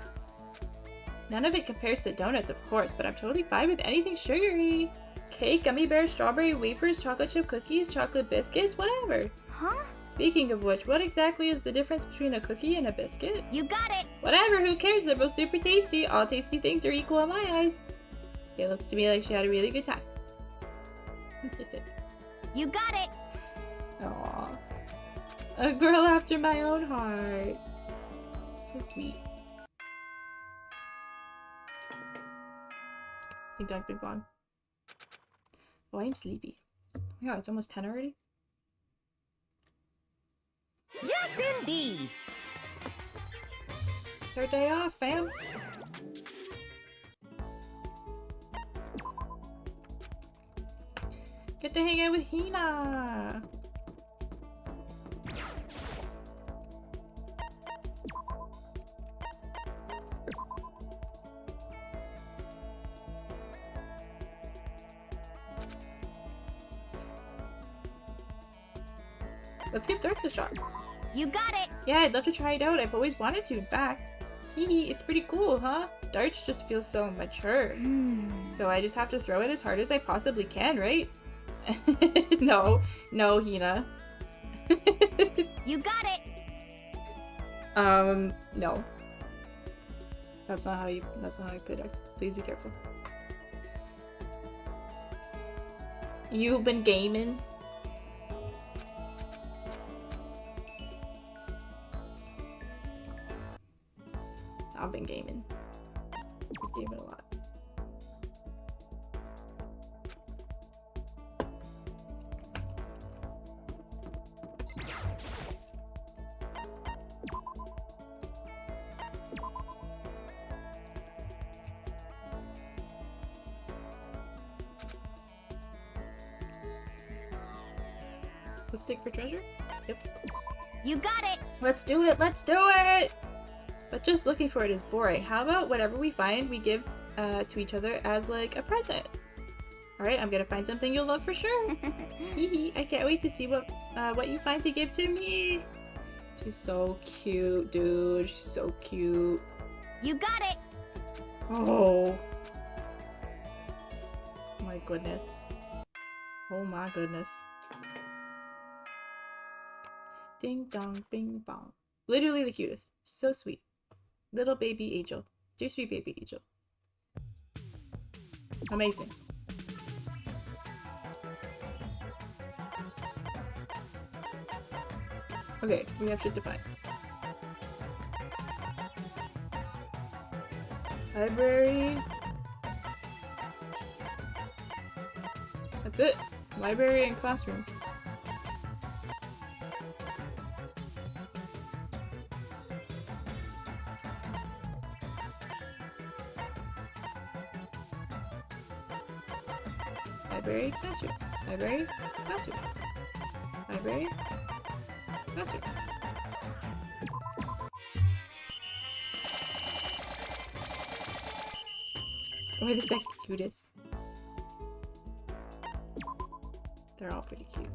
None of it compares to donuts, of course, but I'm totally fine with anything sugary. Cake, gummy bears, strawberry wafers, chocolate chip cookies, chocolate biscuits, whatever. Huh? Speaking of which, what exactly is the difference between a cookie and a biscuit? You got it! Whatever, who cares? They're both super tasty. All tasty things are equal in my eyes. It looks to me like she had a really good time. You got it! Aww. A girl after my own heart. So sweet. Ding dong, bing bong. Oh, I'm sleepy. Oh my god, it's almost 10 already? Yes, indeed! Third day off, fam. Get to hang out with Hina. Let's give darts a shot. You got it! Yeah, I'd love to try it out. I've always wanted to, in fact. Hee, it's pretty cool, huh? Darts just feel so mature. So I just have to throw it as hard as I possibly can, right? No, Hina. You got it! No. That's not how you play darts. Please be careful. You've been gaming? I've been gaming. Gaming a lot. Let's dig for treasure? Yep. You got it! Let's do it! Let's do it! But just looking for it is boring. How about whatever we find, we give to each other as like a present? Alright, I'm gonna find something you'll love for sure. Hehe, I can't wait to see what you find to give to me. She's so cute, dude. She's so cute. You got it! Oh. My goodness. Oh my goodness. Ding dong bing bong. Literally the cutest. So sweet. Little baby angel. Dear sweet baby angel. Amazing. Okay, we have shit to find. Library. That's it. Library and classroom. Library, classroom. Library, classroom. Library, classroom. We're the second cutest. They're all pretty cute.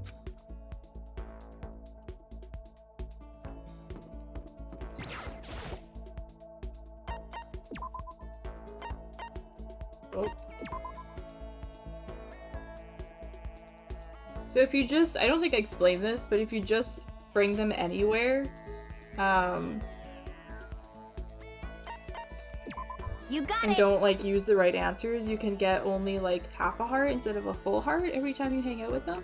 Oh. So if you just, I don't think I explained this, but if you just bring them anywhere, You got and it! don't like use the right answers, you can get only like half a heart instead of a full heart every time you hang out with them.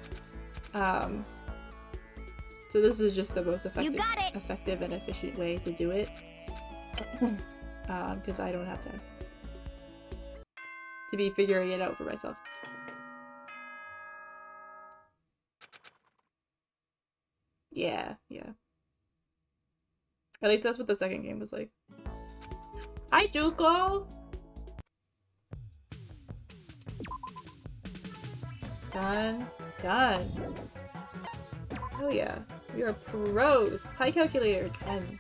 So this is just the most effective and efficient way to do it. Because I don't have time to be figuring it out for myself. Yeah. At least that's what the second game was like. Hi, Juko! Done. Oh yeah. We are pros! Pi calculator, 10.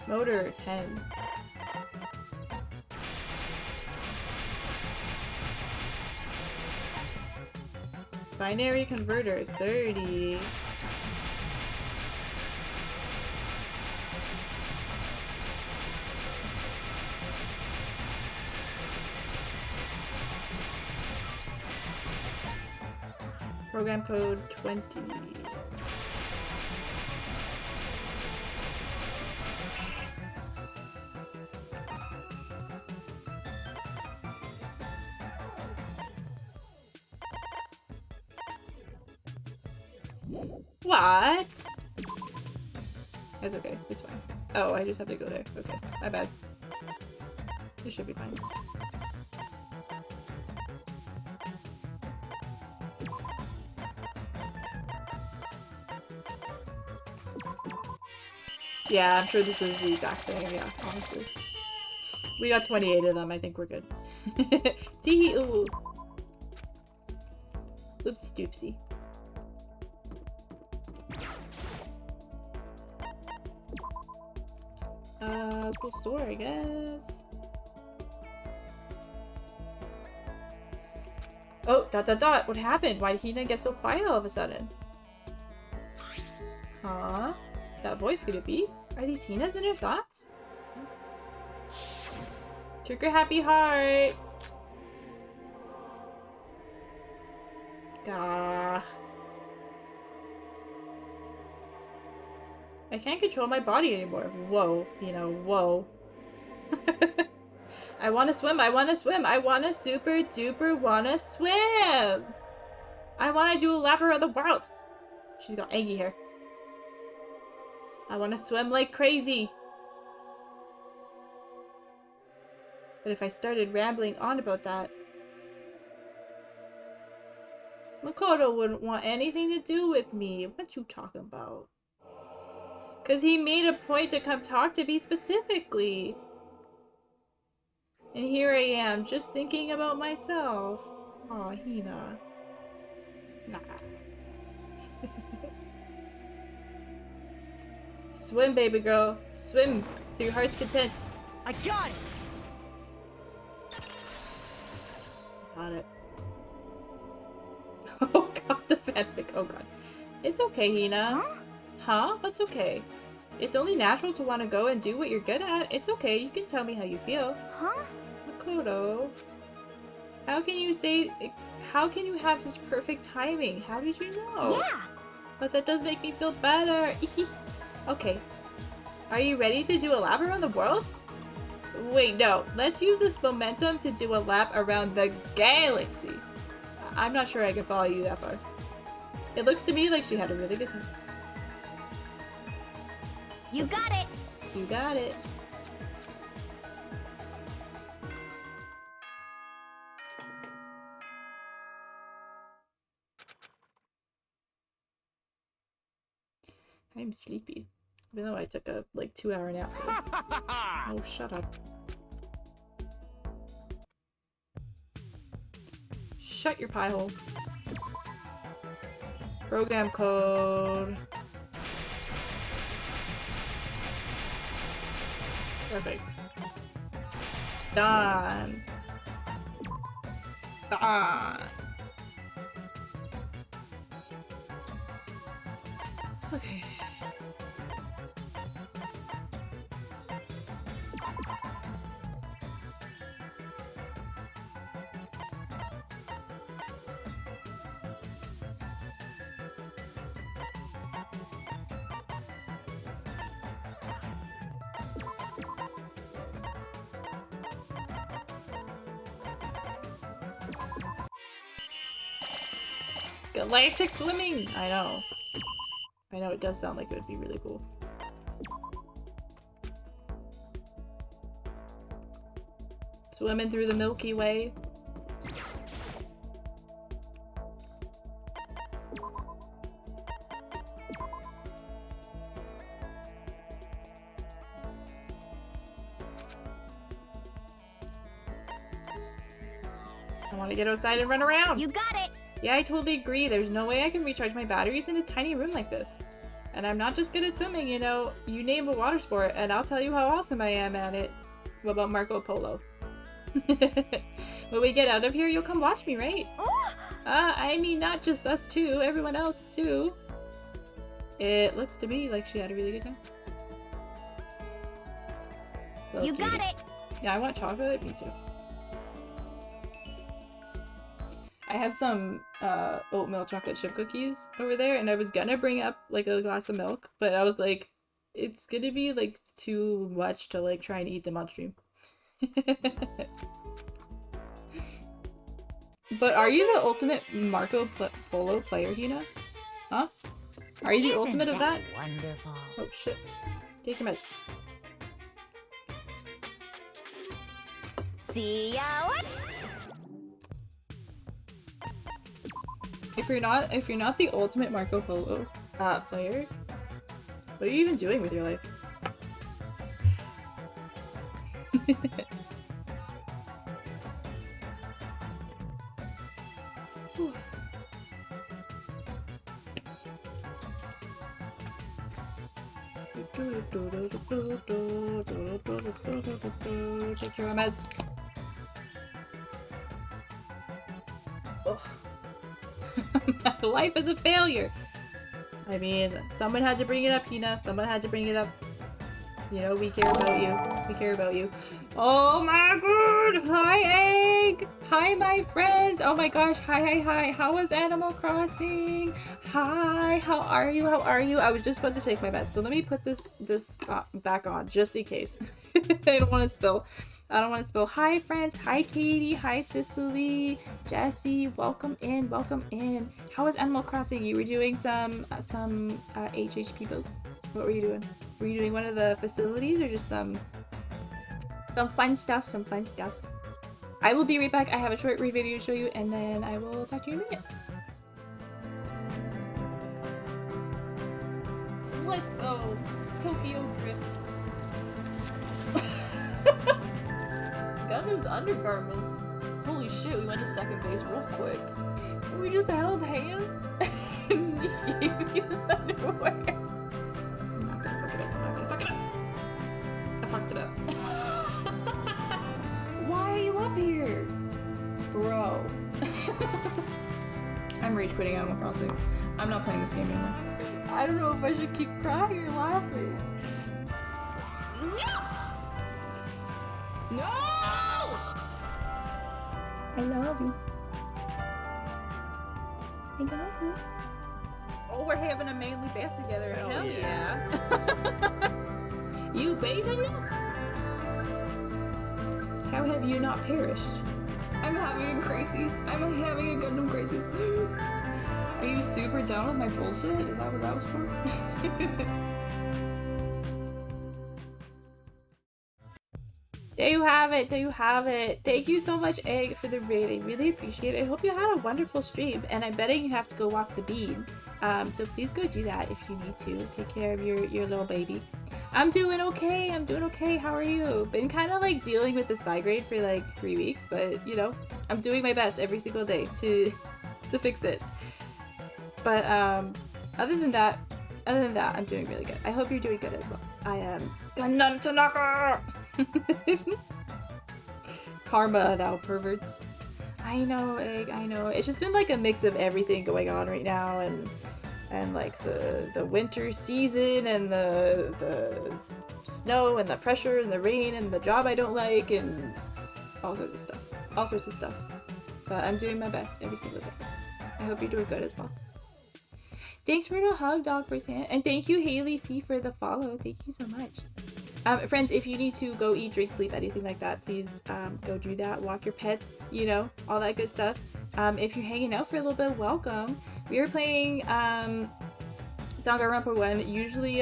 Motor, 10. Binary converter, 30. Program code 20. What? That's okay. It's fine. Oh, I just have to go there. Okay. My bad. This should be fine. Yeah, I'm sure this is the exact same. Yeah, honestly. We got 28 of them. I think we're good. Teehee ooh. Oopsie doopsie. Let's go store, I guess. Oh, ... What happened? Why did Hina get so quiet all of a sudden? Huh? That voice, could it be? Are these Hina's in her thoughts? Trigger happy heart! Gah. I can't control my body anymore. Whoa, Hina, whoa. I wanna swim, I wanna swim, I wanna super duper wanna swim! I wanna do a lap around the world! She's got eggy hair. I want to swim like crazy. But if I started rambling on about that, Makoto wouldn't want anything to do with me. What you talking about? Because he made a point to come talk to me specifically. And here I am, just thinking about myself. Aw, Hina. Nah. Swim, baby girl. Swim to your heart's content. I got it! Got it. Oh god, the fanfic. Oh god. It's okay, Hina. Huh? What's okay? It's only natural to want to go and do what you're good at. It's okay. You can tell me how you feel. Huh? Makoto. How can you say... How can you have such perfect timing? How did you know? Yeah. But that does make me feel better. Okay. Are you ready to do a lap around the world? Wait, no. Let's use this momentum to do a lap around the galaxy. I'm not sure I can follow you that far. It looks to me like she had a really good time. You got it. You got it. I'm sleepy. Even though I took a, 2-hour nap today. Oh, shut up. Shut your pie hole. Program code. Perfect. Done. Done. Okay. Galactic swimming! I know. I know, it does sound like it would be really cool. Swimming through the Milky Way. I want to get outside and run around! You got it. Yeah, I totally agree. There's no way I can recharge my batteries in a tiny room like this. And I'm not just good at swimming, you know. You name a water sport, and I'll tell you how awesome I am at it. What about Marco Polo? When we get out of here, you'll come watch me, right? I mean, not just us two, everyone else too. It looks to me like she had a really good time. Little You got cutie. it. Yeah, I want chocolate. Me too. I have some oatmeal chocolate chip cookies over there, and I was gonna bring up a glass of milk, but I was like, it's gonna be too much to try and eat them on stream. But are you the ultimate Marco Polo player, Hina? Huh? Are you the ultimate of that? Wonderful. Oh shit. Take your meds. See ya. If you're not the ultimate Marco Polo player, what are you even doing with your life? Take your meds. Ugh. My life is a failure. I mean, someone had to bring it up, Hina. Someone had to bring it up. You know, we care about you. We care about you. Oh my god! Hi, Egg! Hi, my friends! Oh my gosh, hi. How was Animal Crossing? Hi, how are you? I was just about to take my meds, so let me put this back on, just in case. I don't want to spill. I don't want to spill. Hi, friends. Hi, Katie. Hi, Cicely. Jesse. Welcome in. Welcome in. How was Animal Crossing? You were doing some HHP builds. What were you doing? Were you doing one of the facilities or just some fun stuff? Some fun stuff. I will be right back. I have a short read video to show you, and then I will talk to you in a minute. Let's go. Tokyo Drift. Gundam's undergarments. Holy shit, we went to second base real quick. We just held hands and he gave me this underwear. I'm not gonna fuck it up. I'm not gonna fuck it up. I fucked it up. Why are you up here? Bro. I'm rage quitting Animal Crossing. I'm not playing this game anymore. I don't know if I should keep crying or laughing. No! No! I love you. I love you. Oh, we're having a manly bath together. Hell yeah. You bathe in this? How have you not perished? I'm having a crisis. I'm having a Gundam crisis. Are you super done with my bullshit? Is that what that was for? There you have it. There you have it. Thank you so much, Egg, for the raid. I really appreciate it. I hope you had a wonderful stream. And I'm betting you have to go walk the bean. So please go do that if you need to. Take care of your little baby. I'm doing okay. I'm doing okay. How are you? Been kind of like dealing with this migraine for like 3 weeks, but you know, I'm doing my best every single day to fix it. But other than that, I'm doing really good. I hope you're doing good as well. I am Gundam Tanaka! Karma, thou perverts. I know, Egg, I know. It's just been like a mix of everything going on right now, and like the winter season, and the snow, and the pressure, and the rain, and the job I don't like, and all sorts of stuff. All sorts of stuff. But I'm doing my best every single day. I hope you're doing good as well. Thanks for the hug, Dog Percent, and thank you, Haley C, for the follow. Thank you so much. Friends, if you need to go eat, drink, sleep, anything like that, please go do that. Walk your pets, you know, all that good stuff. If you're hanging out for a little bit, welcome. We are playing Danganronpa 1. Usually,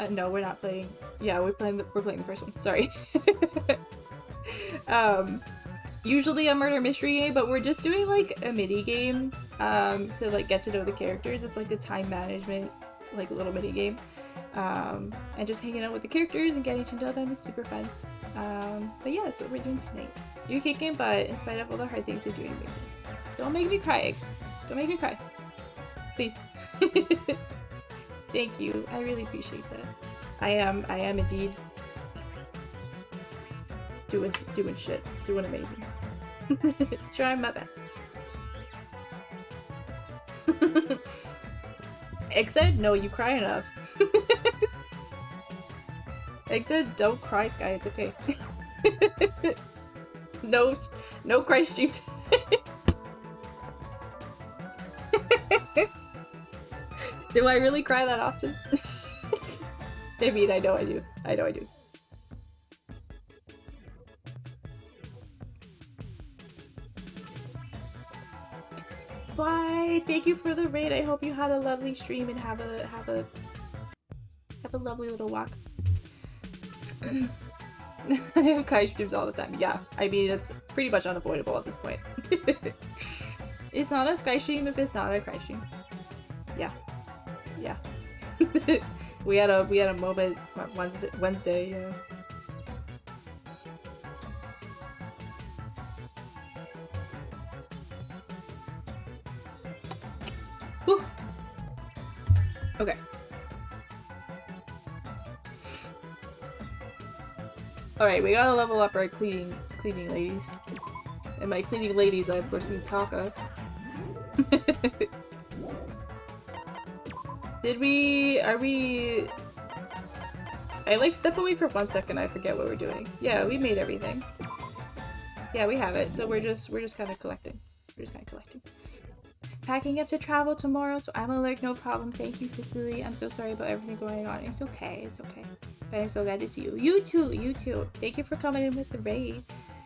no, we're not playing. Yeah, we're playing the first one. Sorry. Usually a murder mystery game, but we're just doing like a mini game to like get to know the characters. It's like a time management, like little mini game. And just hanging out with the characters and getting to know them is super fun. But yeah, that's what we're doing tonight. You're kicking butt in spite of all the hard things you're doing, amazing. Don't make me cry, Egg. Don't make me cry. Please. Thank you. I really appreciate that. I am indeed doing shit. Doing amazing. Trying my best. Egg said, no, you cry enough. Egg said, don't cry, Sky, it's okay. No cry stream today. Do I really cry that often? I mean, I know I do. I know I do. Bye! Thank you for the raid. I hope you had a lovely stream and have a lovely little walk. I have Kai streams all the time. Yeah, I mean, it's pretty much unavoidable at this point. It's not a Sky stream if it's not a Kai stream. Yeah. Yeah. we had a moment Wednesday, yeah. Whew. Okay. Alright, we gotta level up our cleaning ladies. And by cleaning ladies, I of course mean Taka. I like step away for 1 second, I forget what we're doing. Yeah, we made everything. Yeah, we have it, so we're just kind of collecting. Packing up to travel tomorrow, so I'm alert, no problem. Thank you, Cicely. I'm so sorry about everything going on. It's okay, it's okay. But I'm so glad to see you. You too, you too. Thank you for coming in with the raid.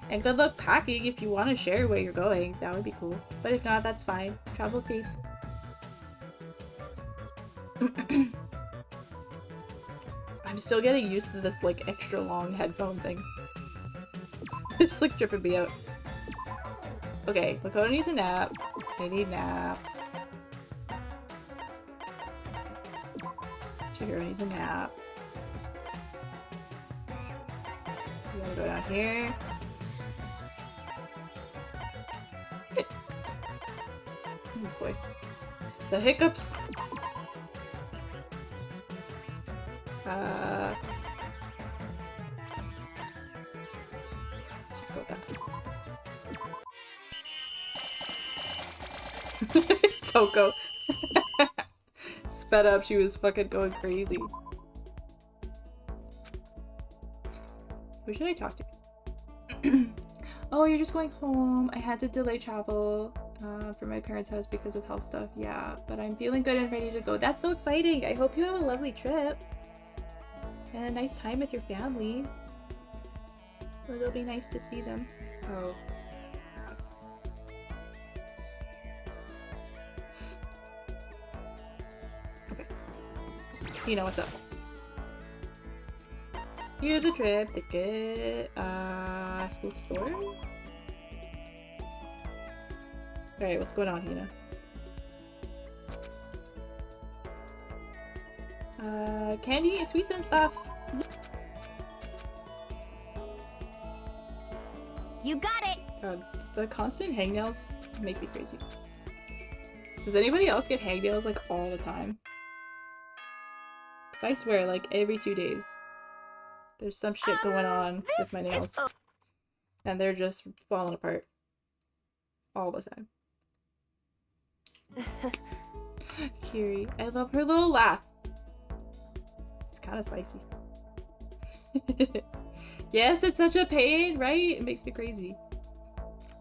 And good luck packing if you want to share where you're going. That would be cool. But if not, that's fine. Travel safe. I'm still getting used to this like extra long headphone thing. It's like tripping me out. Okay, Lakota needs a nap. I need naps. Chihiro needs a nap. We gotta go down here. Oh boy. The hiccups. Let's just go with that. Toko. Sped up, she was fucking going crazy. Who should I talk to? Oh, you're just going home. I had to delay travel for my parents' house because of health stuff. Yeah, but I'm feeling good and ready to go. That's so exciting. I hope you have a lovely trip. And a nice time with your family. It'll be nice to see them. Oh. Okay. You know what's up. Here's a trip ticket. School store? Alright, what's going on, Hina? Candy and sweets and stuff. You got it! God, the constant hangnails make me crazy. Does anybody else get hangnails like all the time? Cause I swear, like every 2 days, there's some shit going on with my nails. And they're just falling apart. All the time. Kiri, I love her little laugh. It's kind of spicy. Yes, it's such a pain, right? It makes me crazy.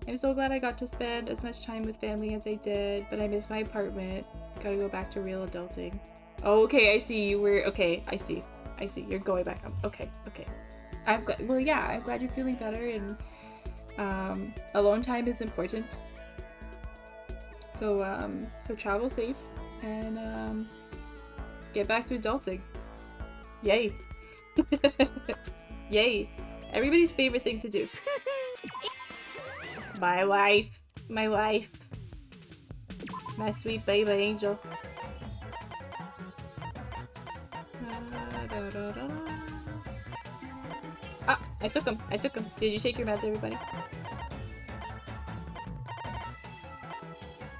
I'm so glad I got to spend as much time with family as I did, but I miss my apartment. Gotta go back to real adulting. Oh, okay, I see you were. Okay, I see. I see. You're going back up. Okay, okay. I'm glad. Well, yeah, I'm glad you're feeling better, and alone time is important. So, so travel safe and get back to adulting. Yay! Yay! Everybody's favorite thing to do. My wife, my wife, my sweet baby angel. Ah, I took him. I took him. Did you take your meds, everybody?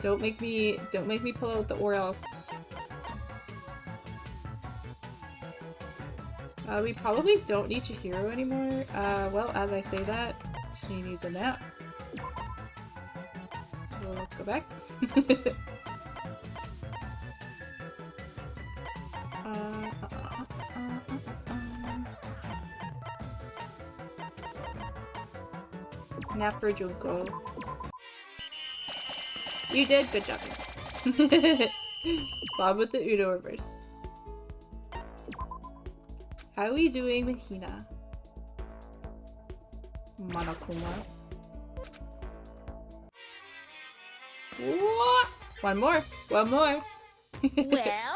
Don't make me pull out the or else. We probably don't need Chihiro anymore. Well, as I say that, she needs a nap. So let's go back. Nap for Junko. You did, good job. Bob with the Uno reverse. How are we doing with Hina? Warlockuma. What? One more. One more. Well?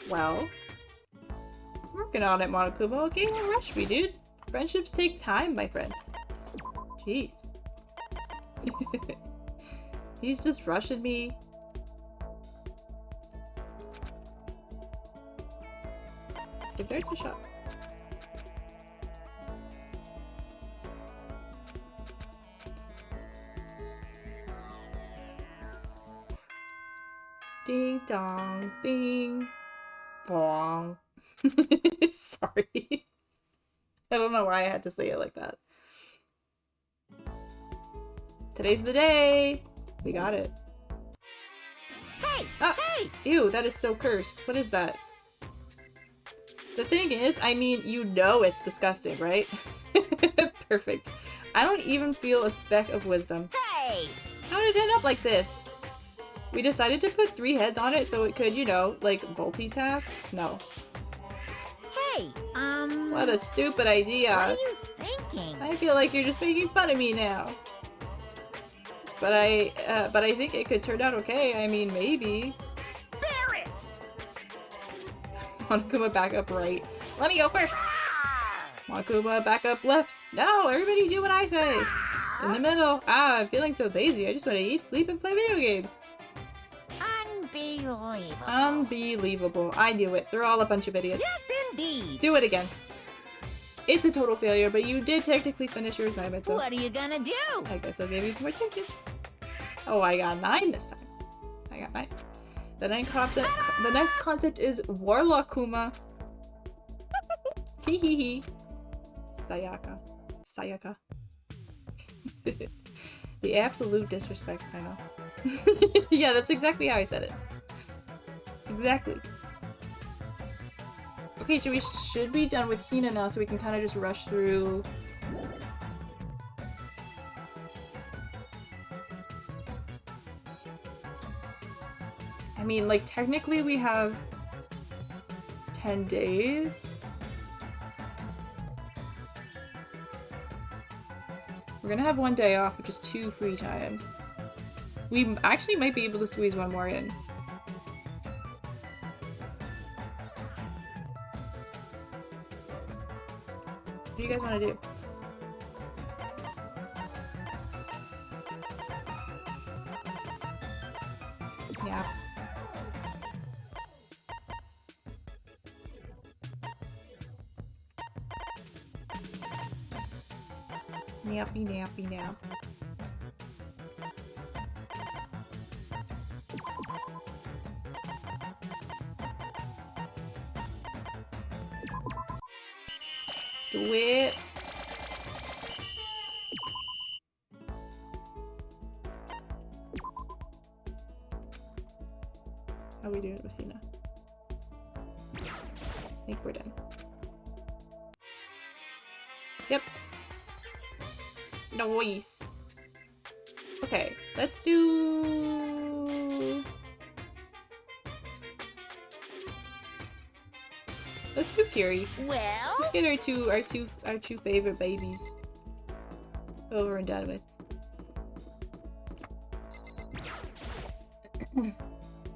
Well. Working on it, Warlockuma. Okay, don't rush me, dude. Friendships take time, my friend. Jeez. He's just rushing me. Let's give Barrett a shot. Ding dong, bing, bong. Sorry. I don't know why I had to say it like that. Today's the day! We got it. Hey! Ah, Hey! ew, that is so cursed. What is that? The thing is, I mean, you know it's disgusting, right? Perfect. I don't even feel a speck of wisdom. Hey! How did it end up like this? We decided to put 3 heads on it so it could, you know, like, multitask? No. Hey, What a stupid idea. what are you thinking? I feel like you're just making fun of me now. But I think it could turn out okay. I mean, maybe. Bear it! Monokuma back up right. Let me go first. Monokuma back up left. No, everybody do what I say. In the middle. Ah, I'm feeling so lazy. I just want to eat, sleep, and play video games. Unbelievable. Unbelievable. I knew it. They're all a bunch of idiots. Yes, indeed. Do it again. It's a total failure, but you did technically finish your assignment, so What are you gonna do? I guess I'll give you some more tickets. Oh, I got 9 this time. I got 9. The next concept is warlockuma. Teehee. Sayaka. The absolute disrespect, I know. Yeah, that's exactly how I said it. Exactly. Okay, should be done with Hina now, so we can kind of just rush through. I mean, like, technically we have 10 days. We're gonna have 1 day off, which is 2 free times. We actually might be able to squeeze 1 more in. What do you guys want to do? Yeah. Nappy nap. Do it. How are we doing with Hina? I think we're done. Yep. Nice. Okay, let's do... Let's do Kiri. Well, Let's get our two favorite babies over and done with.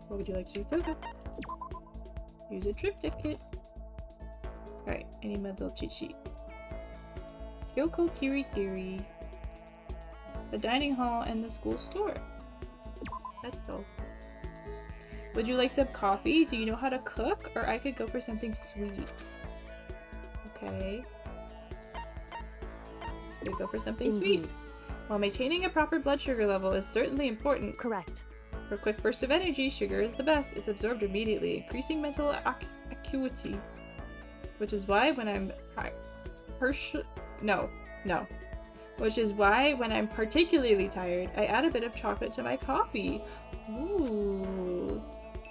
What would you like to do, Toga? Use a trip ticket. Alright, I need my little cheat sheet. Kyoko, kirigiri. The dining hall and the school store. Let's go. Would you like some coffee? Do you know how to cook? Or I could go for something sweet. Okay. We go for something sweet. While maintaining a proper blood sugar level is certainly important. Correct. For a quick burst of energy, sugar is the best. It's absorbed immediately, increasing mental acuity. Which is why when I'm Which is why when I'm particularly tired, I add a bit of chocolate to my coffee. Ooh.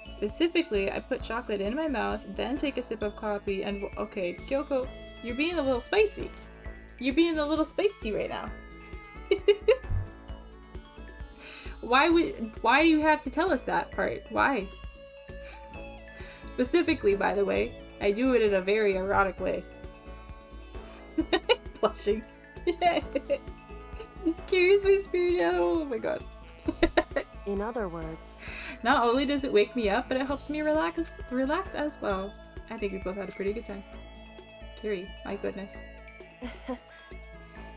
Specifically, I put chocolate in my mouth, then take a sip of coffee, and okay, Kyoko, you're being a little spicy. You're being a little spicy right now. Why do you have to tell us that part? Why? Specifically, by the way, I do it in a very erotic way. Blushing. Carries my spirit out. Oh my god. In other words, not only does it wake me up, but it helps me relax as well. I think we both had a pretty good time. Kiri, my goodness.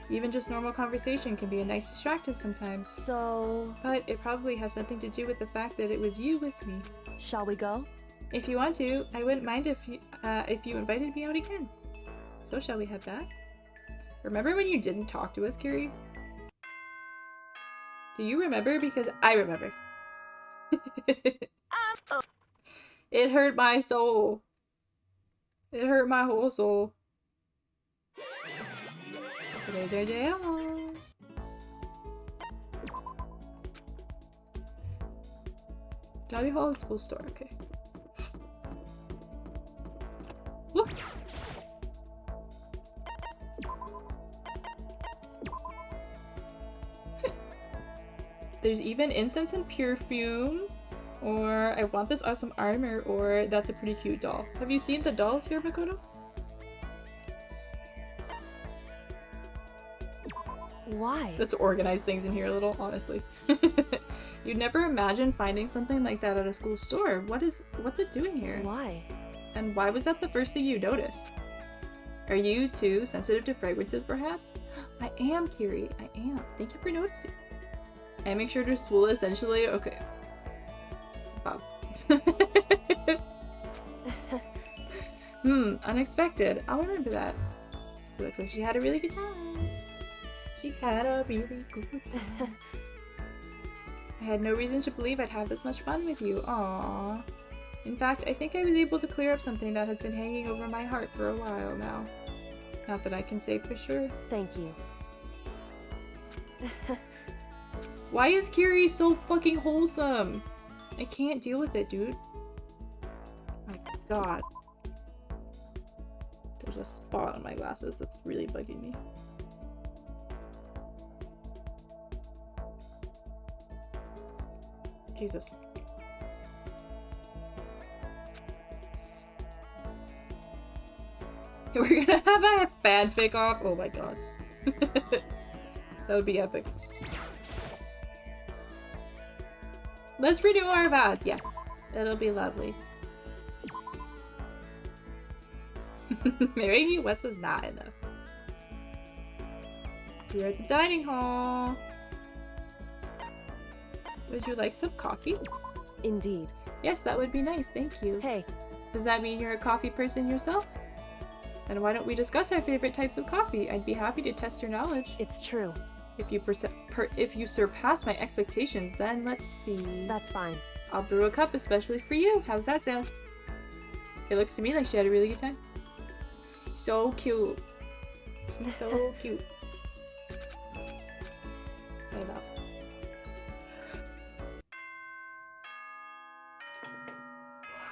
Even just normal conversation can be a nice distraction sometimes. so But it probably has something to do with the fact that it was you with me. shall we go? If you want to, I wouldn't mind if you invited me out again. So shall we head back? Remember when you didn't talk to us, Kiri? Do you remember? Because I remember. It hurt my soul. It hurt my whole soul. Today's our day off. Johnny Hall School Store, okay. Look! There's even incense and perfume, or I want this awesome armor, or that's a pretty cute doll. Have you seen the dolls here, Makoto? Why? Let's organize things in here a little, honestly. You'd never imagine finding something like that at a school store. What's it doing here? Why? And why was that the first thing you noticed? Are you too sensitive to fragrances, perhaps? I am, Kiri. I am. Thank you for noticing. I make sure to spool essentially. Okay. Wow. Unexpected. I'll remember that. It looks like she had a really good time. She had a really good time. I had no reason to believe I'd have this much fun with you. Aww. In fact, I think I was able to clear up something that has been hanging over my heart for a while now. Not that I can say for sure. Thank you. Why is Kiri so fucking wholesome? I can't deal with it, dude. My god. There's a spot on my glasses that's really bugging me. Jesus. We're gonna have a fanfic off? Oh my god. That would be epic. Let's renew our vows, yes. It'll be lovely. Marrying you once was not enough. We're at the dining hall. Would you like some coffee? Indeed. Yes, that would be nice, thank you. Hey. Does that mean you're a coffee person yourself? Then why don't we discuss our favorite types of coffee? I'd be happy to test your knowledge. It's true. If you surpass my expectations, then let's see. That's fine. I'll brew a cup especially for you. How's that sound? It looks to me like she had a really good time. So cute. She's so cute. I love.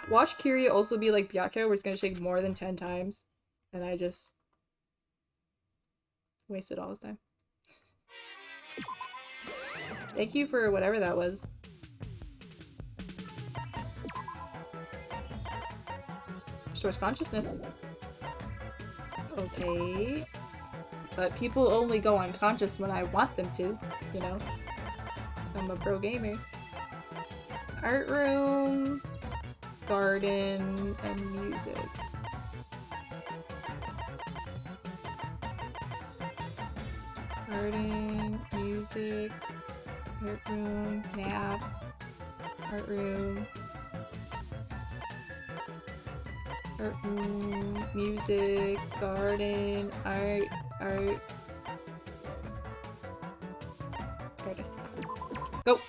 Watch Kiri also be like byakuya, where it's gonna shake more than 10 times. And I just wasted all this time. Thank you for whatever that was. Restores consciousness. Okay. But people only go unconscious when I want them to, you know? I'm a pro gamer. Art room, garden, and music. Garden, music, art room, nap, art room, music, garden, art. Garden. Go!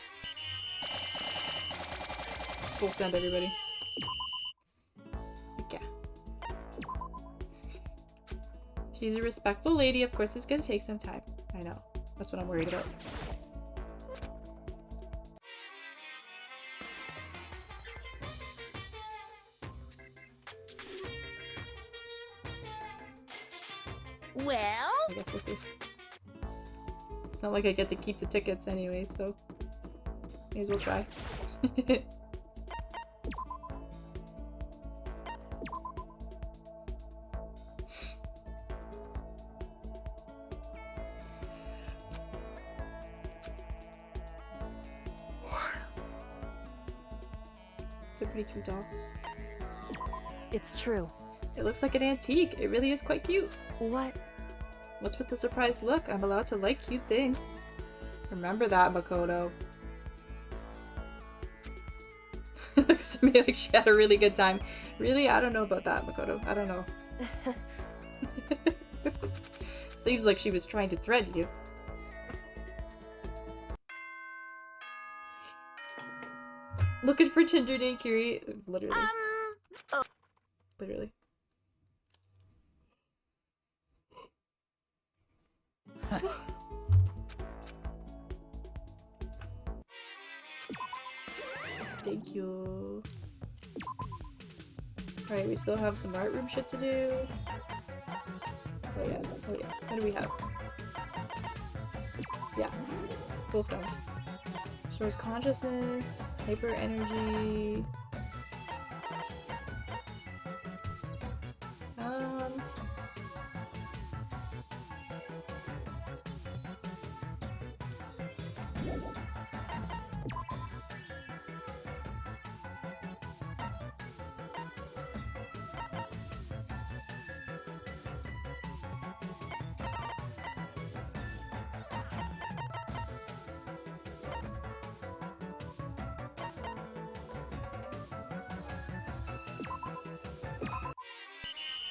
Full send, everybody. Okay. She's a respectful lady. Of course, it's gonna take some time. I know. That's what I'm worried about. Well? I guess we'll see. It's not like I get to keep the tickets anyway, so may as well try. It's a pretty cute doll. It's true. It looks like an antique. It really is quite cute. What? What's with the surprised look? I'm allowed to like cute things. Remember that, Makoto. Looks to me like she had a really good time. Really? I don't know about that, Makoto. I don't know. Seems like she was trying to thread you. Looking for Tinder date, Kiri. Literally. Oh. Literally. Thank you. Alright, we still have some art room shit to do. Oh yeah, oh yeah. What do we have? Yeah. Full sound. Restores consciousness, hyper energy.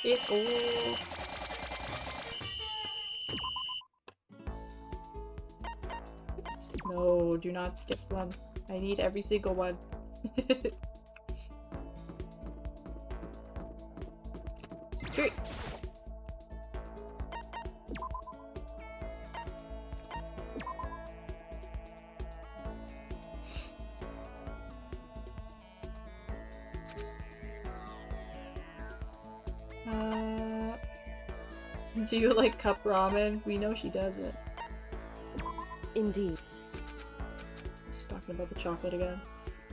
Let's go. No, do not skip one. I need every single one. Great. Do you like cup ramen? We know she doesn't. Indeed. She's talking about the chocolate again.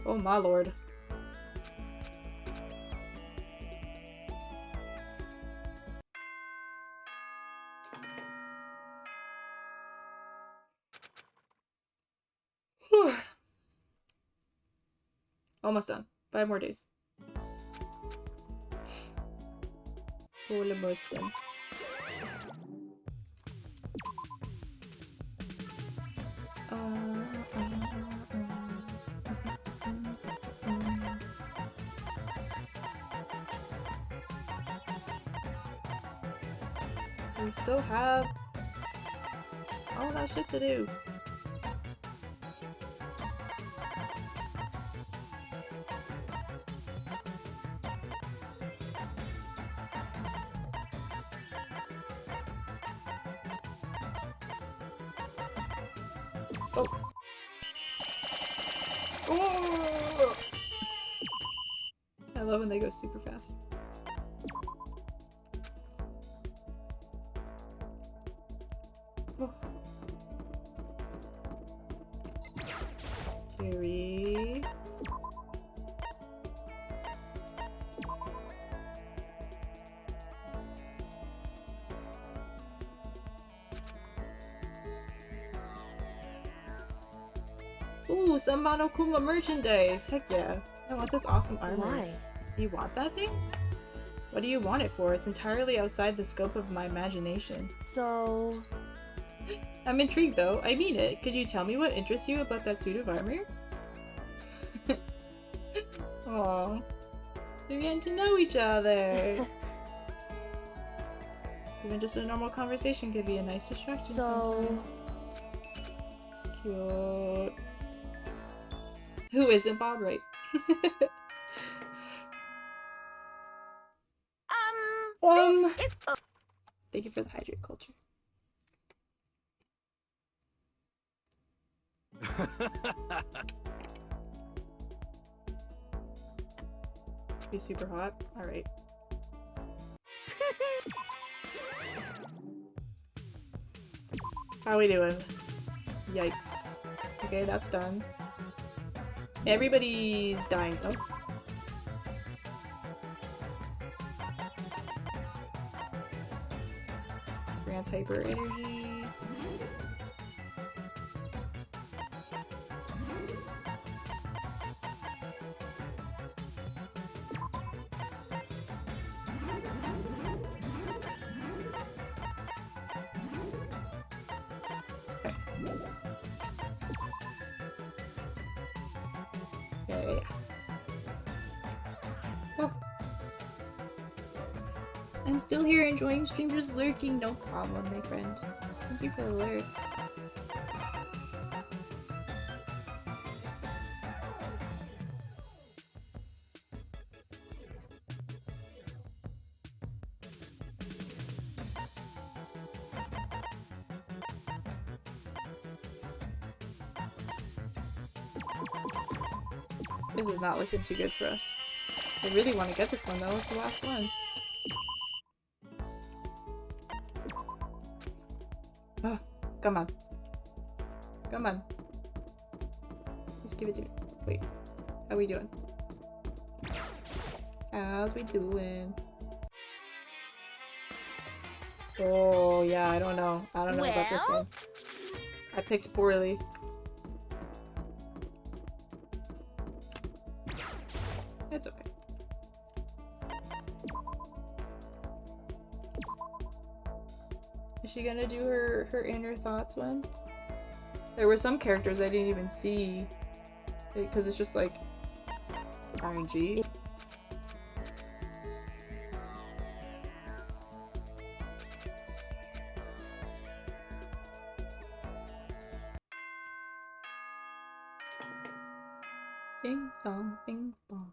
Oh my lord. Whew. Almost done. 5 more days. Almost done. We still have all that shit to do. Oh. Oh. I love when they go super fast. Oh. Carry. Ooh, some warlockuma merchandise! Heck yeah. I want this awesome armor. Why? You want that thing? What do you want it for? It's entirely outside the scope of my imagination. So... I'm intrigued though. I mean it. Could you tell me what interests you about that suit of armor? Aww. They're getting to know each other. Even just a normal conversation could be a nice distraction sometimes. Cute. Who isn't Bob, right? Thank you for the hydrate culture. Be super hot? Alright. How we doing? Yikes. Okay, that's done. Everybody's dying. Oh. Grants hyper energy. Okay. Oh. I'm still here enjoying stream, just lurking. No problem, my friend. Thank you for the lurk. This is not looking too good for us. I really want to get this one though. It's the last one. Oh, come on. Come on. Just give it to me. Wait. How we doing? How's we doing? Oh, yeah, I don't know. I don't know about this one. I picked poorly. It's okay. Is she gonna do her inner thoughts one? There were some characters I didn't even see because it's just like RNG. Ding dong, bing bong.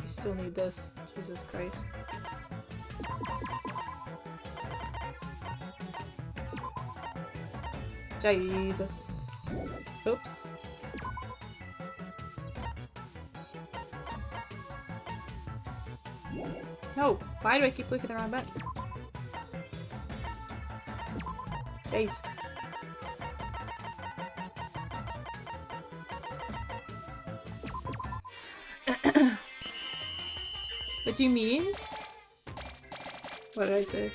We still need this. Jesus Christ. Jesus. Oops. No! Why do I keep clicking the wrong button? Jeez. What do you mean? What did I say?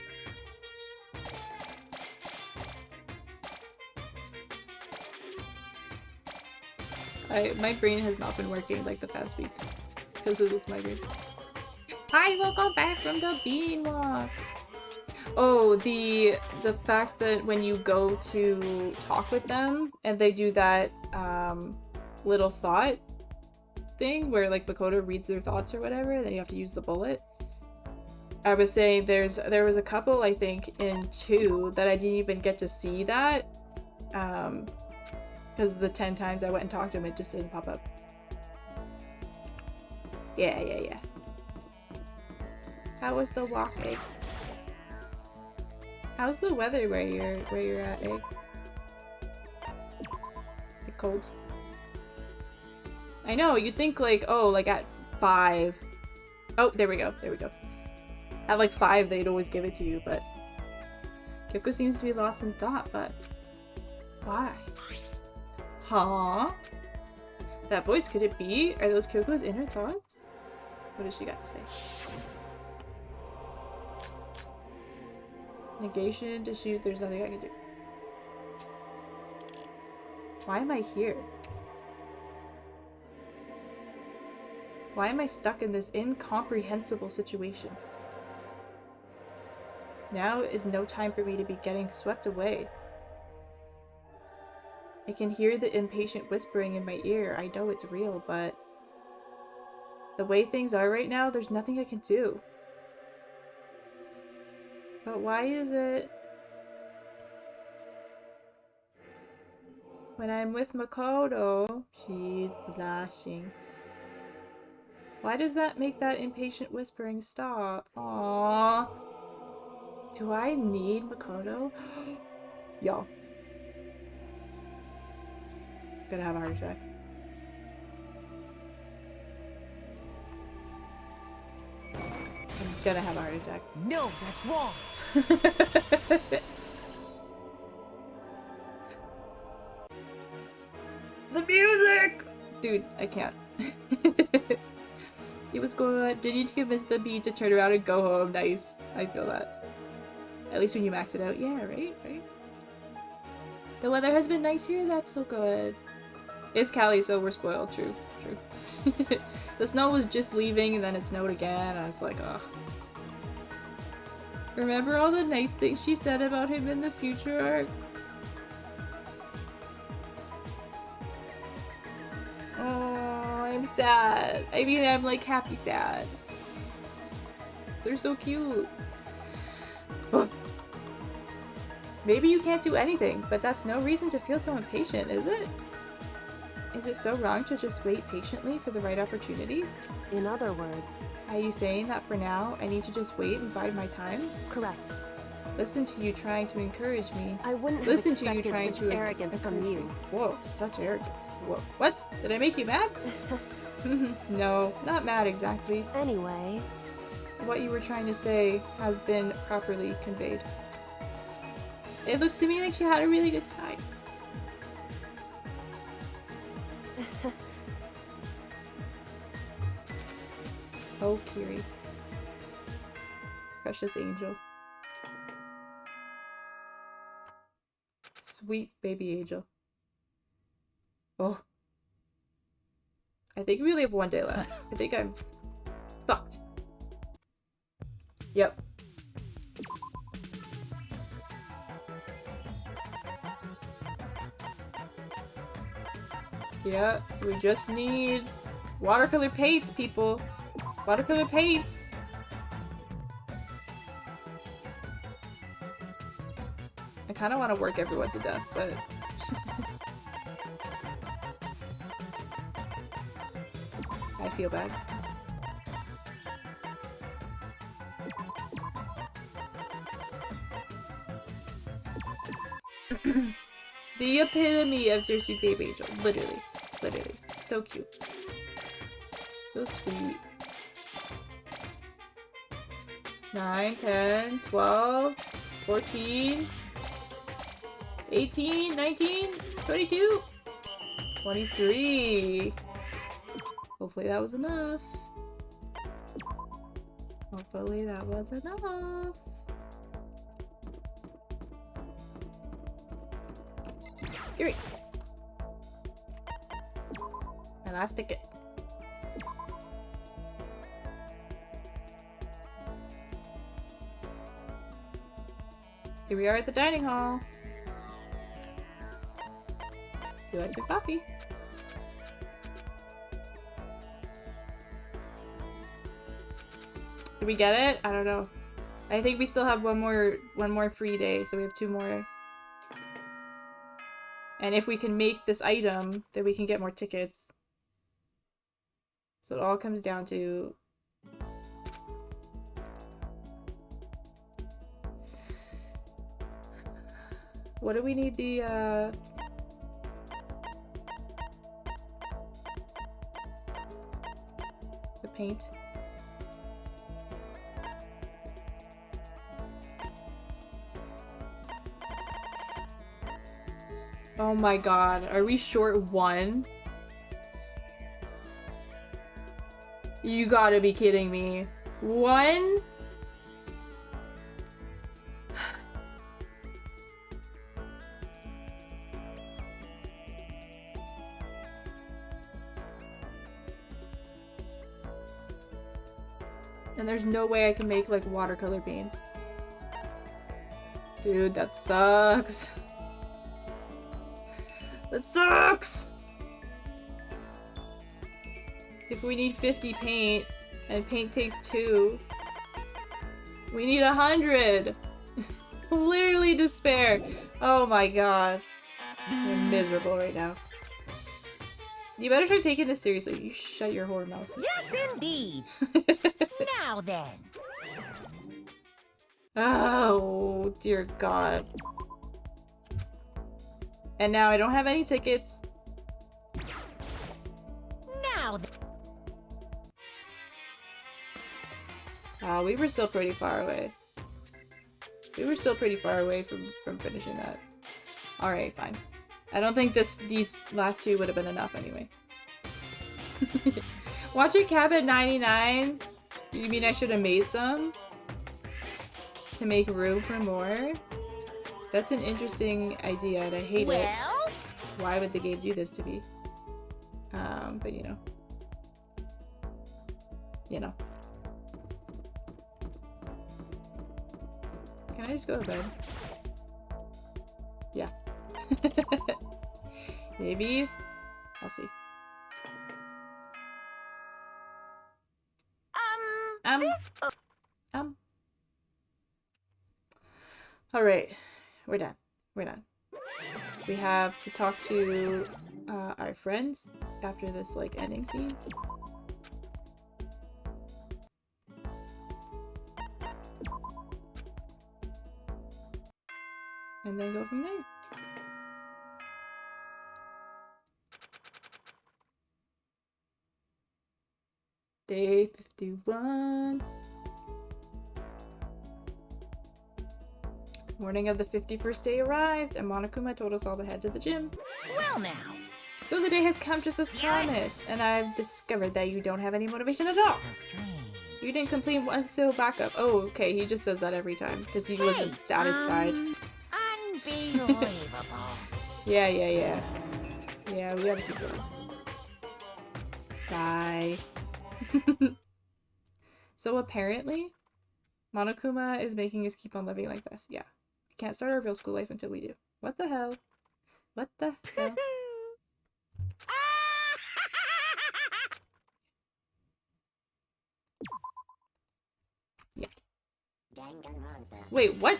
My brain has not been working like the past week because of this migraine. I will go back from the bean walk. Oh, the fact that when you go to talk with them and they do that little thought thing where like Makoto reads their thoughts or whatever, then you have to use the bullet. I was saying there was a couple, I think, in 2 that I didn't even get to see that. Because the 10 times I went and talked to him, it just didn't pop up. Yeah. How was the walk, Egg? How's the weather where you're at, Egg? Is it cold? I know, you'd think like, oh, like at 5. Oh, there we go. At like 5, they'd always give it to you, but Kyoko seems to be lost in thought, but why? Huh? That voice, could it be? Are those Kyoko's inner thoughts? What does she got to say? Negation to shoot, there's nothing I can do. Why am I here? Why am I stuck in this incomprehensible situation? Now is no time for me to be getting swept away. I can hear the impatient whispering in my ear. I know it's real, but the way things are right now, there's nothing I can do. But why is it when I'm with Makoto, she's blushing? Why does that make that impatient whispering stop? Aww. Do I need Makoto? Y'all. Gonna have a heart attack. I'm gonna have a heart attack. No, that's wrong. The music! Dude, I can't. It was good. Did you convince the bee to turn around and go home? Nice. I feel that. At least when you max it out. Yeah, right? The weather has been nice here? That's so good. It's Cali, so we're spoiled. True. The snow was just leaving and then it snowed again. I was like, ugh. Remember all the nice things she said about him in the future arc? Oh, I'm sad. I mean, I'm like happy sad. They're so cute. Maybe you can't do anything, but that's no reason to feel so impatient, is it? Is it so wrong to just wait patiently for the right opportunity? In other words, Are you saying that for now, I need to just wait and bide my time? correct. Listen to you trying to encourage me. I wouldn't have Listen to you expected trying such to arrogance from encourage you. me. Whoa, such arrogance. Whoa. What? Did I make you mad? No, not mad exactly. Anyway, What you were trying to say has been properly conveyed. It looks to me like she had a really good time. Oh, Kiri. Precious angel. Sweet baby angel. Oh. I think we only have 1 day left. I think I'm fucked. Yep. Yeah, we just need watercolor paints, people. Watercolor paints! I kind of want to work everyone to death, but... I feel bad. The epitome of Dear Sweet Baby Angel. Literally. Literally. So cute. So sweet. 9, 10, 12, 14, 18, 19, 22, 23. Hopefully that was enough. Hopefully that was enough. Here we go. My last ticket. Here we are at the dining hall. You like some coffee? Did we get it? I don't know. I think we still have one more free day, so we have 2 more. And if we can make this item, then we can get more tickets. So it all comes down to... What do we need the paint? Oh my god, are we short 1? You gotta be kidding me. 1? And there's no way I can make like watercolor paints. Dude, that sucks. That sucks! If we need 50 paint, and paint takes 2, we need 100! Literally despair! Oh my god. I'm miserable right now. You better start taking this seriously. You shut your whore mouth. Yes, indeed. Now then. Oh, dear god. And now I don't have any tickets. Now then. We were still pretty far away. We were still pretty far away from finishing that. Alright, fine. I don't think these last 2 would have been enough anyway. Watch it cap at 99? You mean I should have made some? To make room for more? That's an interesting idea and I hate it. Why would the game do this to me? But you know. You know. Can I just go to bed? Yeah. Maybe? I'll see. Alright. We're done. We're done. We have to talk to our friends after this like ending scene. And then go from there. Day 51. Morning of the 51st day arrived, and Monokuma told us all to head to the gym. Well now. So the day has come just as promised, and I've discovered that you don't have any motivation at all. How strange. You didn't complete one still backup. Oh, okay, he just says that every time, because he wasn't satisfied. Unbelievable. Yeah. Yeah, we gotta keep going. Sigh. So apparently, Monokuma is making us keep on living like this. Yeah. We can't start our real school life until we do. What the hell? What the hell? Wait, what?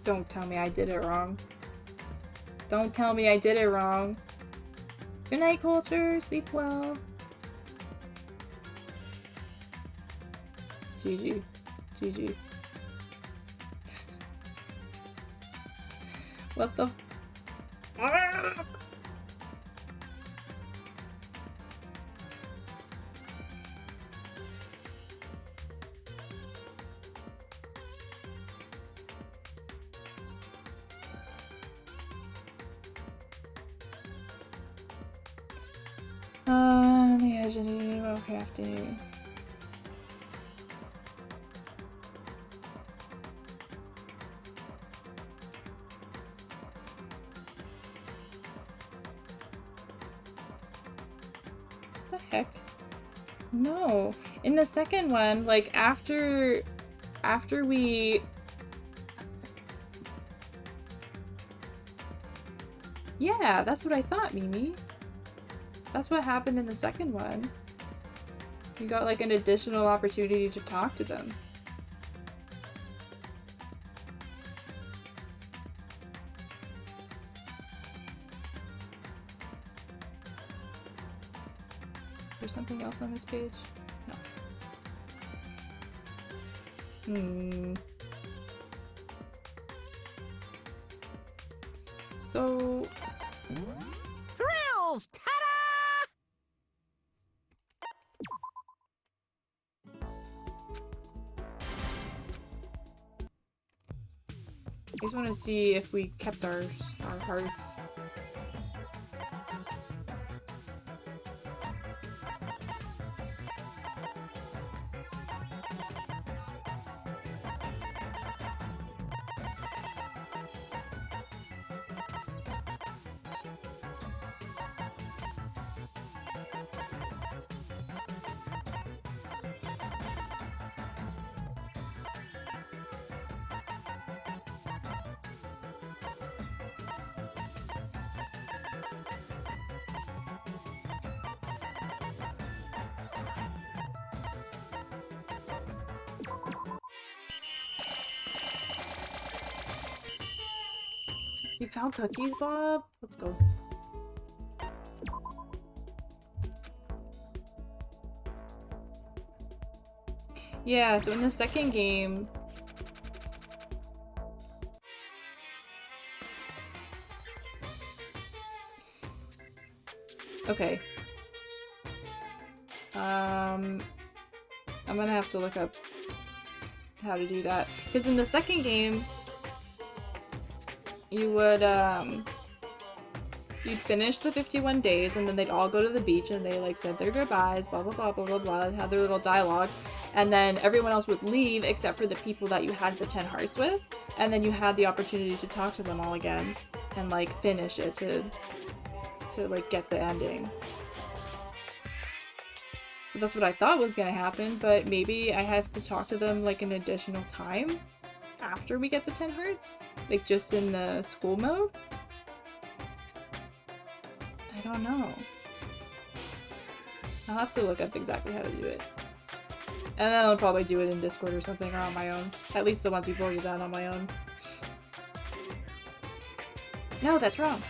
Don't tell me I did it wrong. Don't tell me I did it wrong. Good night, Culture. Sleep well. GG. GG. What the? The agony, okay, after. The heck? No. In the second one, like after we Yeah, that's what I thought, Mimi. That's what happened in the second one. You got like an additional opportunity to talk to them. Is there something else on this page? No. So... Thrills! Ta-da! I just want to see if we kept our hearts. You found cookies, Bob? Let's go. Yeah, so in the second game... Okay. I'm gonna have to look up how to do that. Because in the second game... you would, you'd finish the 51 days and then they'd all go to the beach and they like said their goodbyes, blah blah blah blah blah blah, had their little dialogue, and then everyone else would leave except for the people that you had the 10 hearts with, and then you had the opportunity to talk to them all again and like finish it to like get the ending. So that's what I thought was gonna happen, but maybe I have to talk to them like an additional time after we get the 10 hearts? Like just in the school mode? I don't know. I'll have to look up exactly how to do it. And then I'll probably do it in Discord or something or on my own. At least the ones we've already done on my own. No, that's wrong.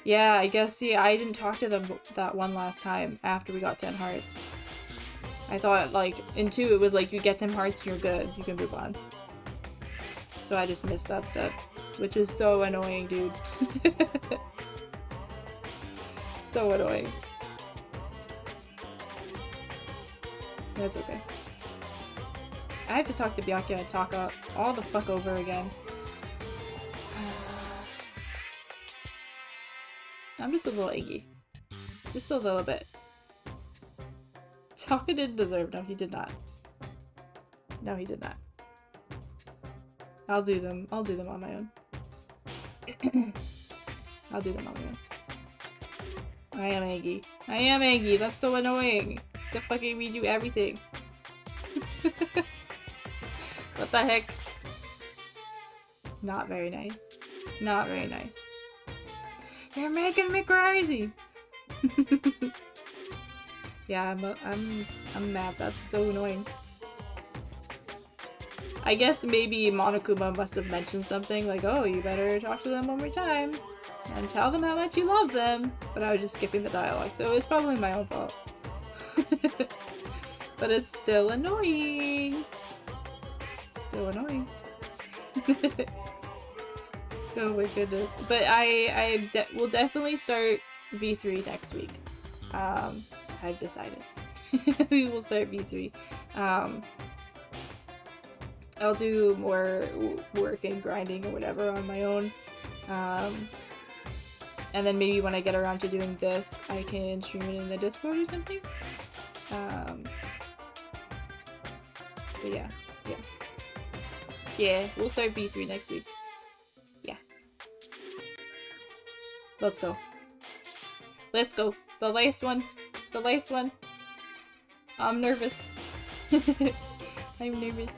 Yeah, I guess, see, I didn't talk to them that one last time after we got 10 hearts. I thought, like, in 2 it was like, you get 10 hearts, you're good, you can move on. So I just missed that step, which is so annoying, dude. So annoying. That's okay. I have to talk to Byakuya and Taka all the fuck over again. I'm just a little eggy. Just a little bit. Taka didn't deserve. No, he did not. No, he did not. I'll do them. I'll do them on my own. I'll do them on my own. I am eggy. I am eggy. That's so annoying. To fucking redo everything. What the heck? Not very nice. Not very nice. You're making me crazy. Yeah, I'm mad. That's so annoying. I guess maybe Monokuma must have mentioned something like, oh, you better talk to them one more time and tell them how much you love them. But I was just skipping the dialogue, so it's probably my own fault. But it's still annoying. It's still annoying. Oh my goodness. But I will definitely start V3 next week. I've decided. We will start V3. I'll do more work and grinding or whatever on my own. And then maybe when I get around to doing this, I can stream it in the Discord or something. But yeah. Yeah, we'll start V3 next week. Yeah. Let's go. Let's go. The last one. The last one. I'm nervous. I'm nervous.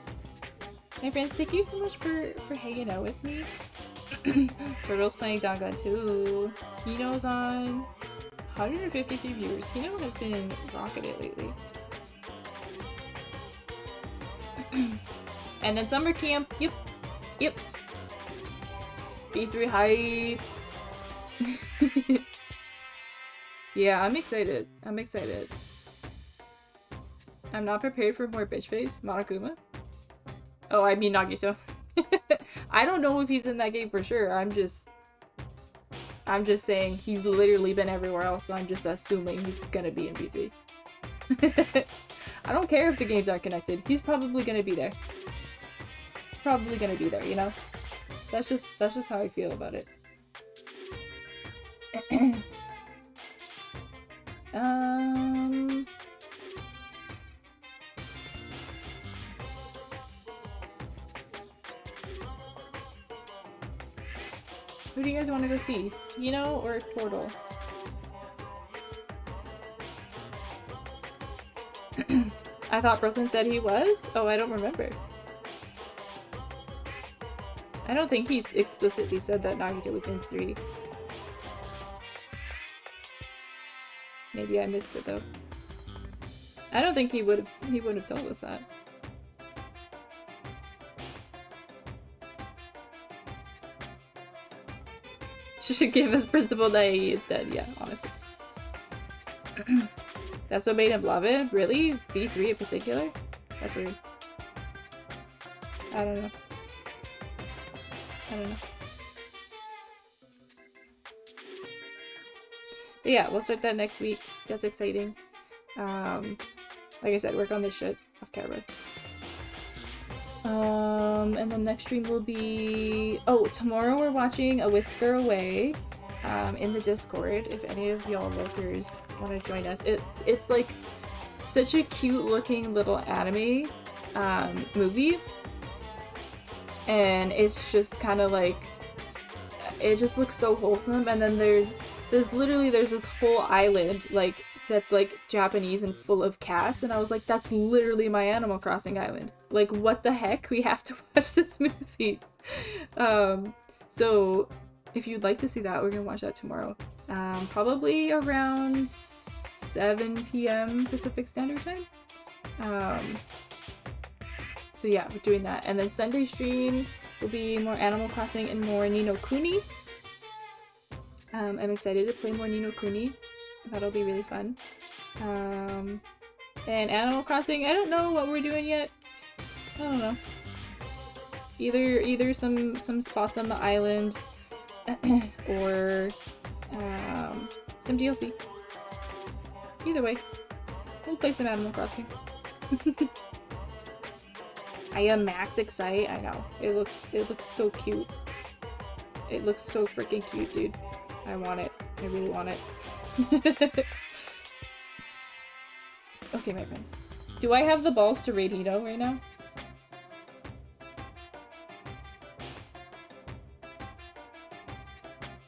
My friends, thank you so much for hanging out with me. Turtle's playing Dangan too. Kino's on 153 viewers. Kino has been rocking it lately. And then summer camp. Yep. B3 hype. Yeah, I'm excited. I'm not prepared for more bitch face. Monokuma? Oh, I mean Nagito. I don't know if he's in that game for sure. I'm just saying he's literally been everywhere else, so I'm just assuming he's gonna be in B3. I don't care if the games aren't connected. He's probably gonna be there. He's probably gonna be there, you know? That's just how I feel about it. Who do you guys want to go see? Kino or Turtle? I thought Brooklyn said he was? Oh, I don't remember. I don't think he's explicitly said that Nagito was in 3. Maybe I missed it though. I don't think he would have told us that. She should give us Principal Nai instead, yeah, honestly. That's what made him love it? Really? B3 in particular? That's weird. I don't know. But yeah, we'll start that next week. That's exciting. Like I said, work on this shit off camera. And then next stream will be... Oh, tomorrow we're watching A Whisker Away in the Discord. If any of y'all lurkers want to join us. It's like such a cute looking little anime movie. And it's just kind of like... It just looks so wholesome. And then there's this whole island like that's like Japanese and full of cats, and I was like, that's literally my Animal Crossing island. Like, what the heck? We have to watch this movie. So if you'd like to see that, we're gonna watch that tomorrow. Probably around 7 p.m. Pacific Standard Time. So yeah, we're doing that. And then Sunday stream will be more Animal Crossing and more Ni no Kuni. I'm excited to play more Ni no Kuni. That'll be really fun. And Animal Crossing, I don't know what we're doing yet. I don't know. Either some spots on the island or some DLC. Either way, we'll play some Animal Crossing. I am max excited. I know. It looks so cute. It looks so freaking cute, dude. I want it. I really want it. Okay, my friends. Do I have the balls to raid Hito right now?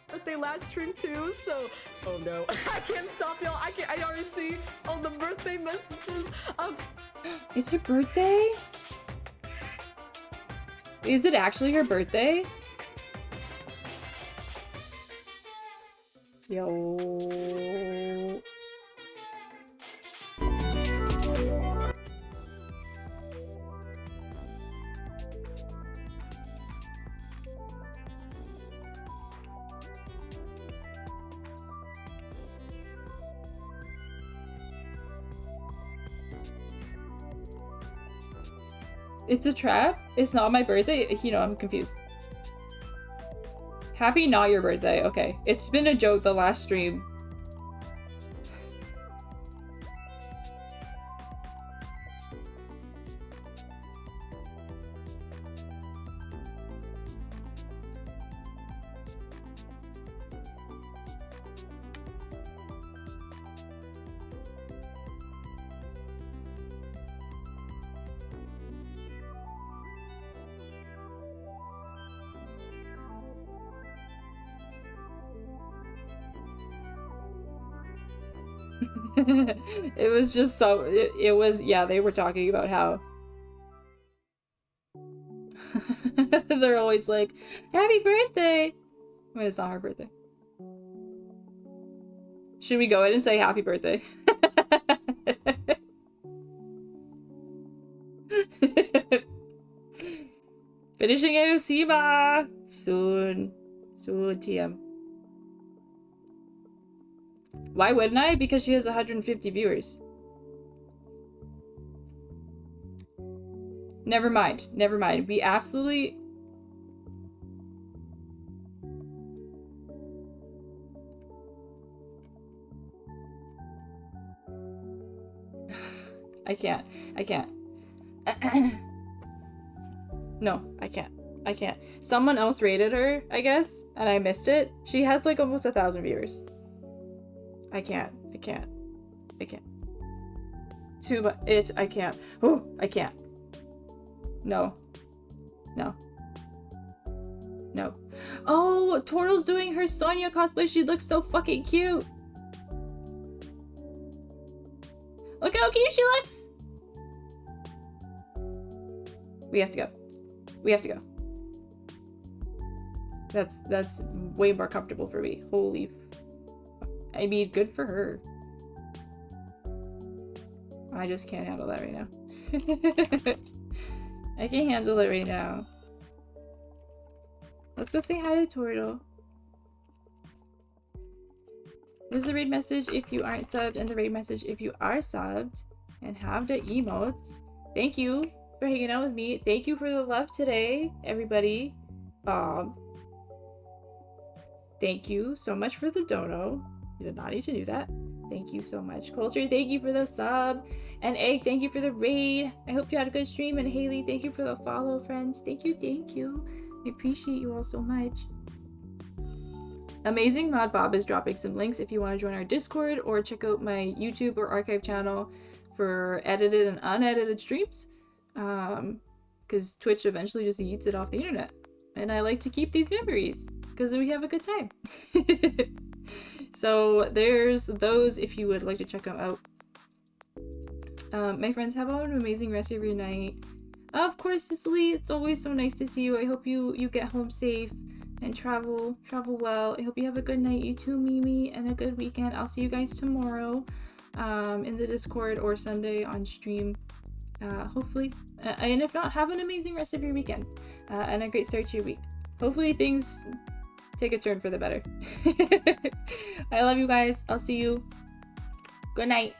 Birthday last stream too, so oh no. I can't stop y'all. I already see all the birthday messages. It's her birthday? Is it actually her birthday? Yo. It's a trap? It's not my birthday? You know, I'm confused. Happy not your birthday. Okay. It's been a joke the last stream. It was just so it was, yeah, they were talking about how they're always like, happy birthday when it's not her birthday. Should we go in and say happy birthday? Finishing Aoshima soon TM. Why wouldn't I? Because she has 150 viewers. Never mind. Never mind. We absolutely... I can't. No, I can't. Someone else rated her, I guess, and I missed it. She has like almost 1,000 viewers. I can't. Too much. I can't. Oh, I can't. No. Oh, Tortle's doing her Sonya cosplay. She looks so fucking cute. Look at how cute she looks. We have to go. That's way more comfortable for me. Holy. I mean, good for her. I just can't handle that right now. I can't handle it right now. Let's go say hi to Tortle. What is the raid message if you aren't subbed, and the raid message if you are subbed and have the emotes? Thank you for hanging out with me. Thank you for the love today, everybody. Thank you so much for the dono. You did not need to do that. Thank you so much. Culture, thank you for the sub. And Egg, thank you for the raid. I hope you had a good stream. And Haley, thank you for the follow, friends. Thank you. I appreciate you all so much. Amazing Mod Bob is dropping some links if you want to join our Discord or check out my YouTube or archive channel for edited and unedited streams. Because Twitch eventually just eats it off the internet. And I like to keep these memories because we have a good time. So there's those if you would like to check them out. My friends, have an amazing rest of your night. Of course, Cicely, it's always so nice to see you. I hope you get home safe and travel well. I hope you have a good night, you too, Mimi, and a good weekend. I'll see you guys tomorrow in the Discord or Sunday on stream, hopefully. And if not, have an amazing rest of your weekend and a great start to your week. Hopefully things take a turn for the better. I love you guys. I'll see you. Good night.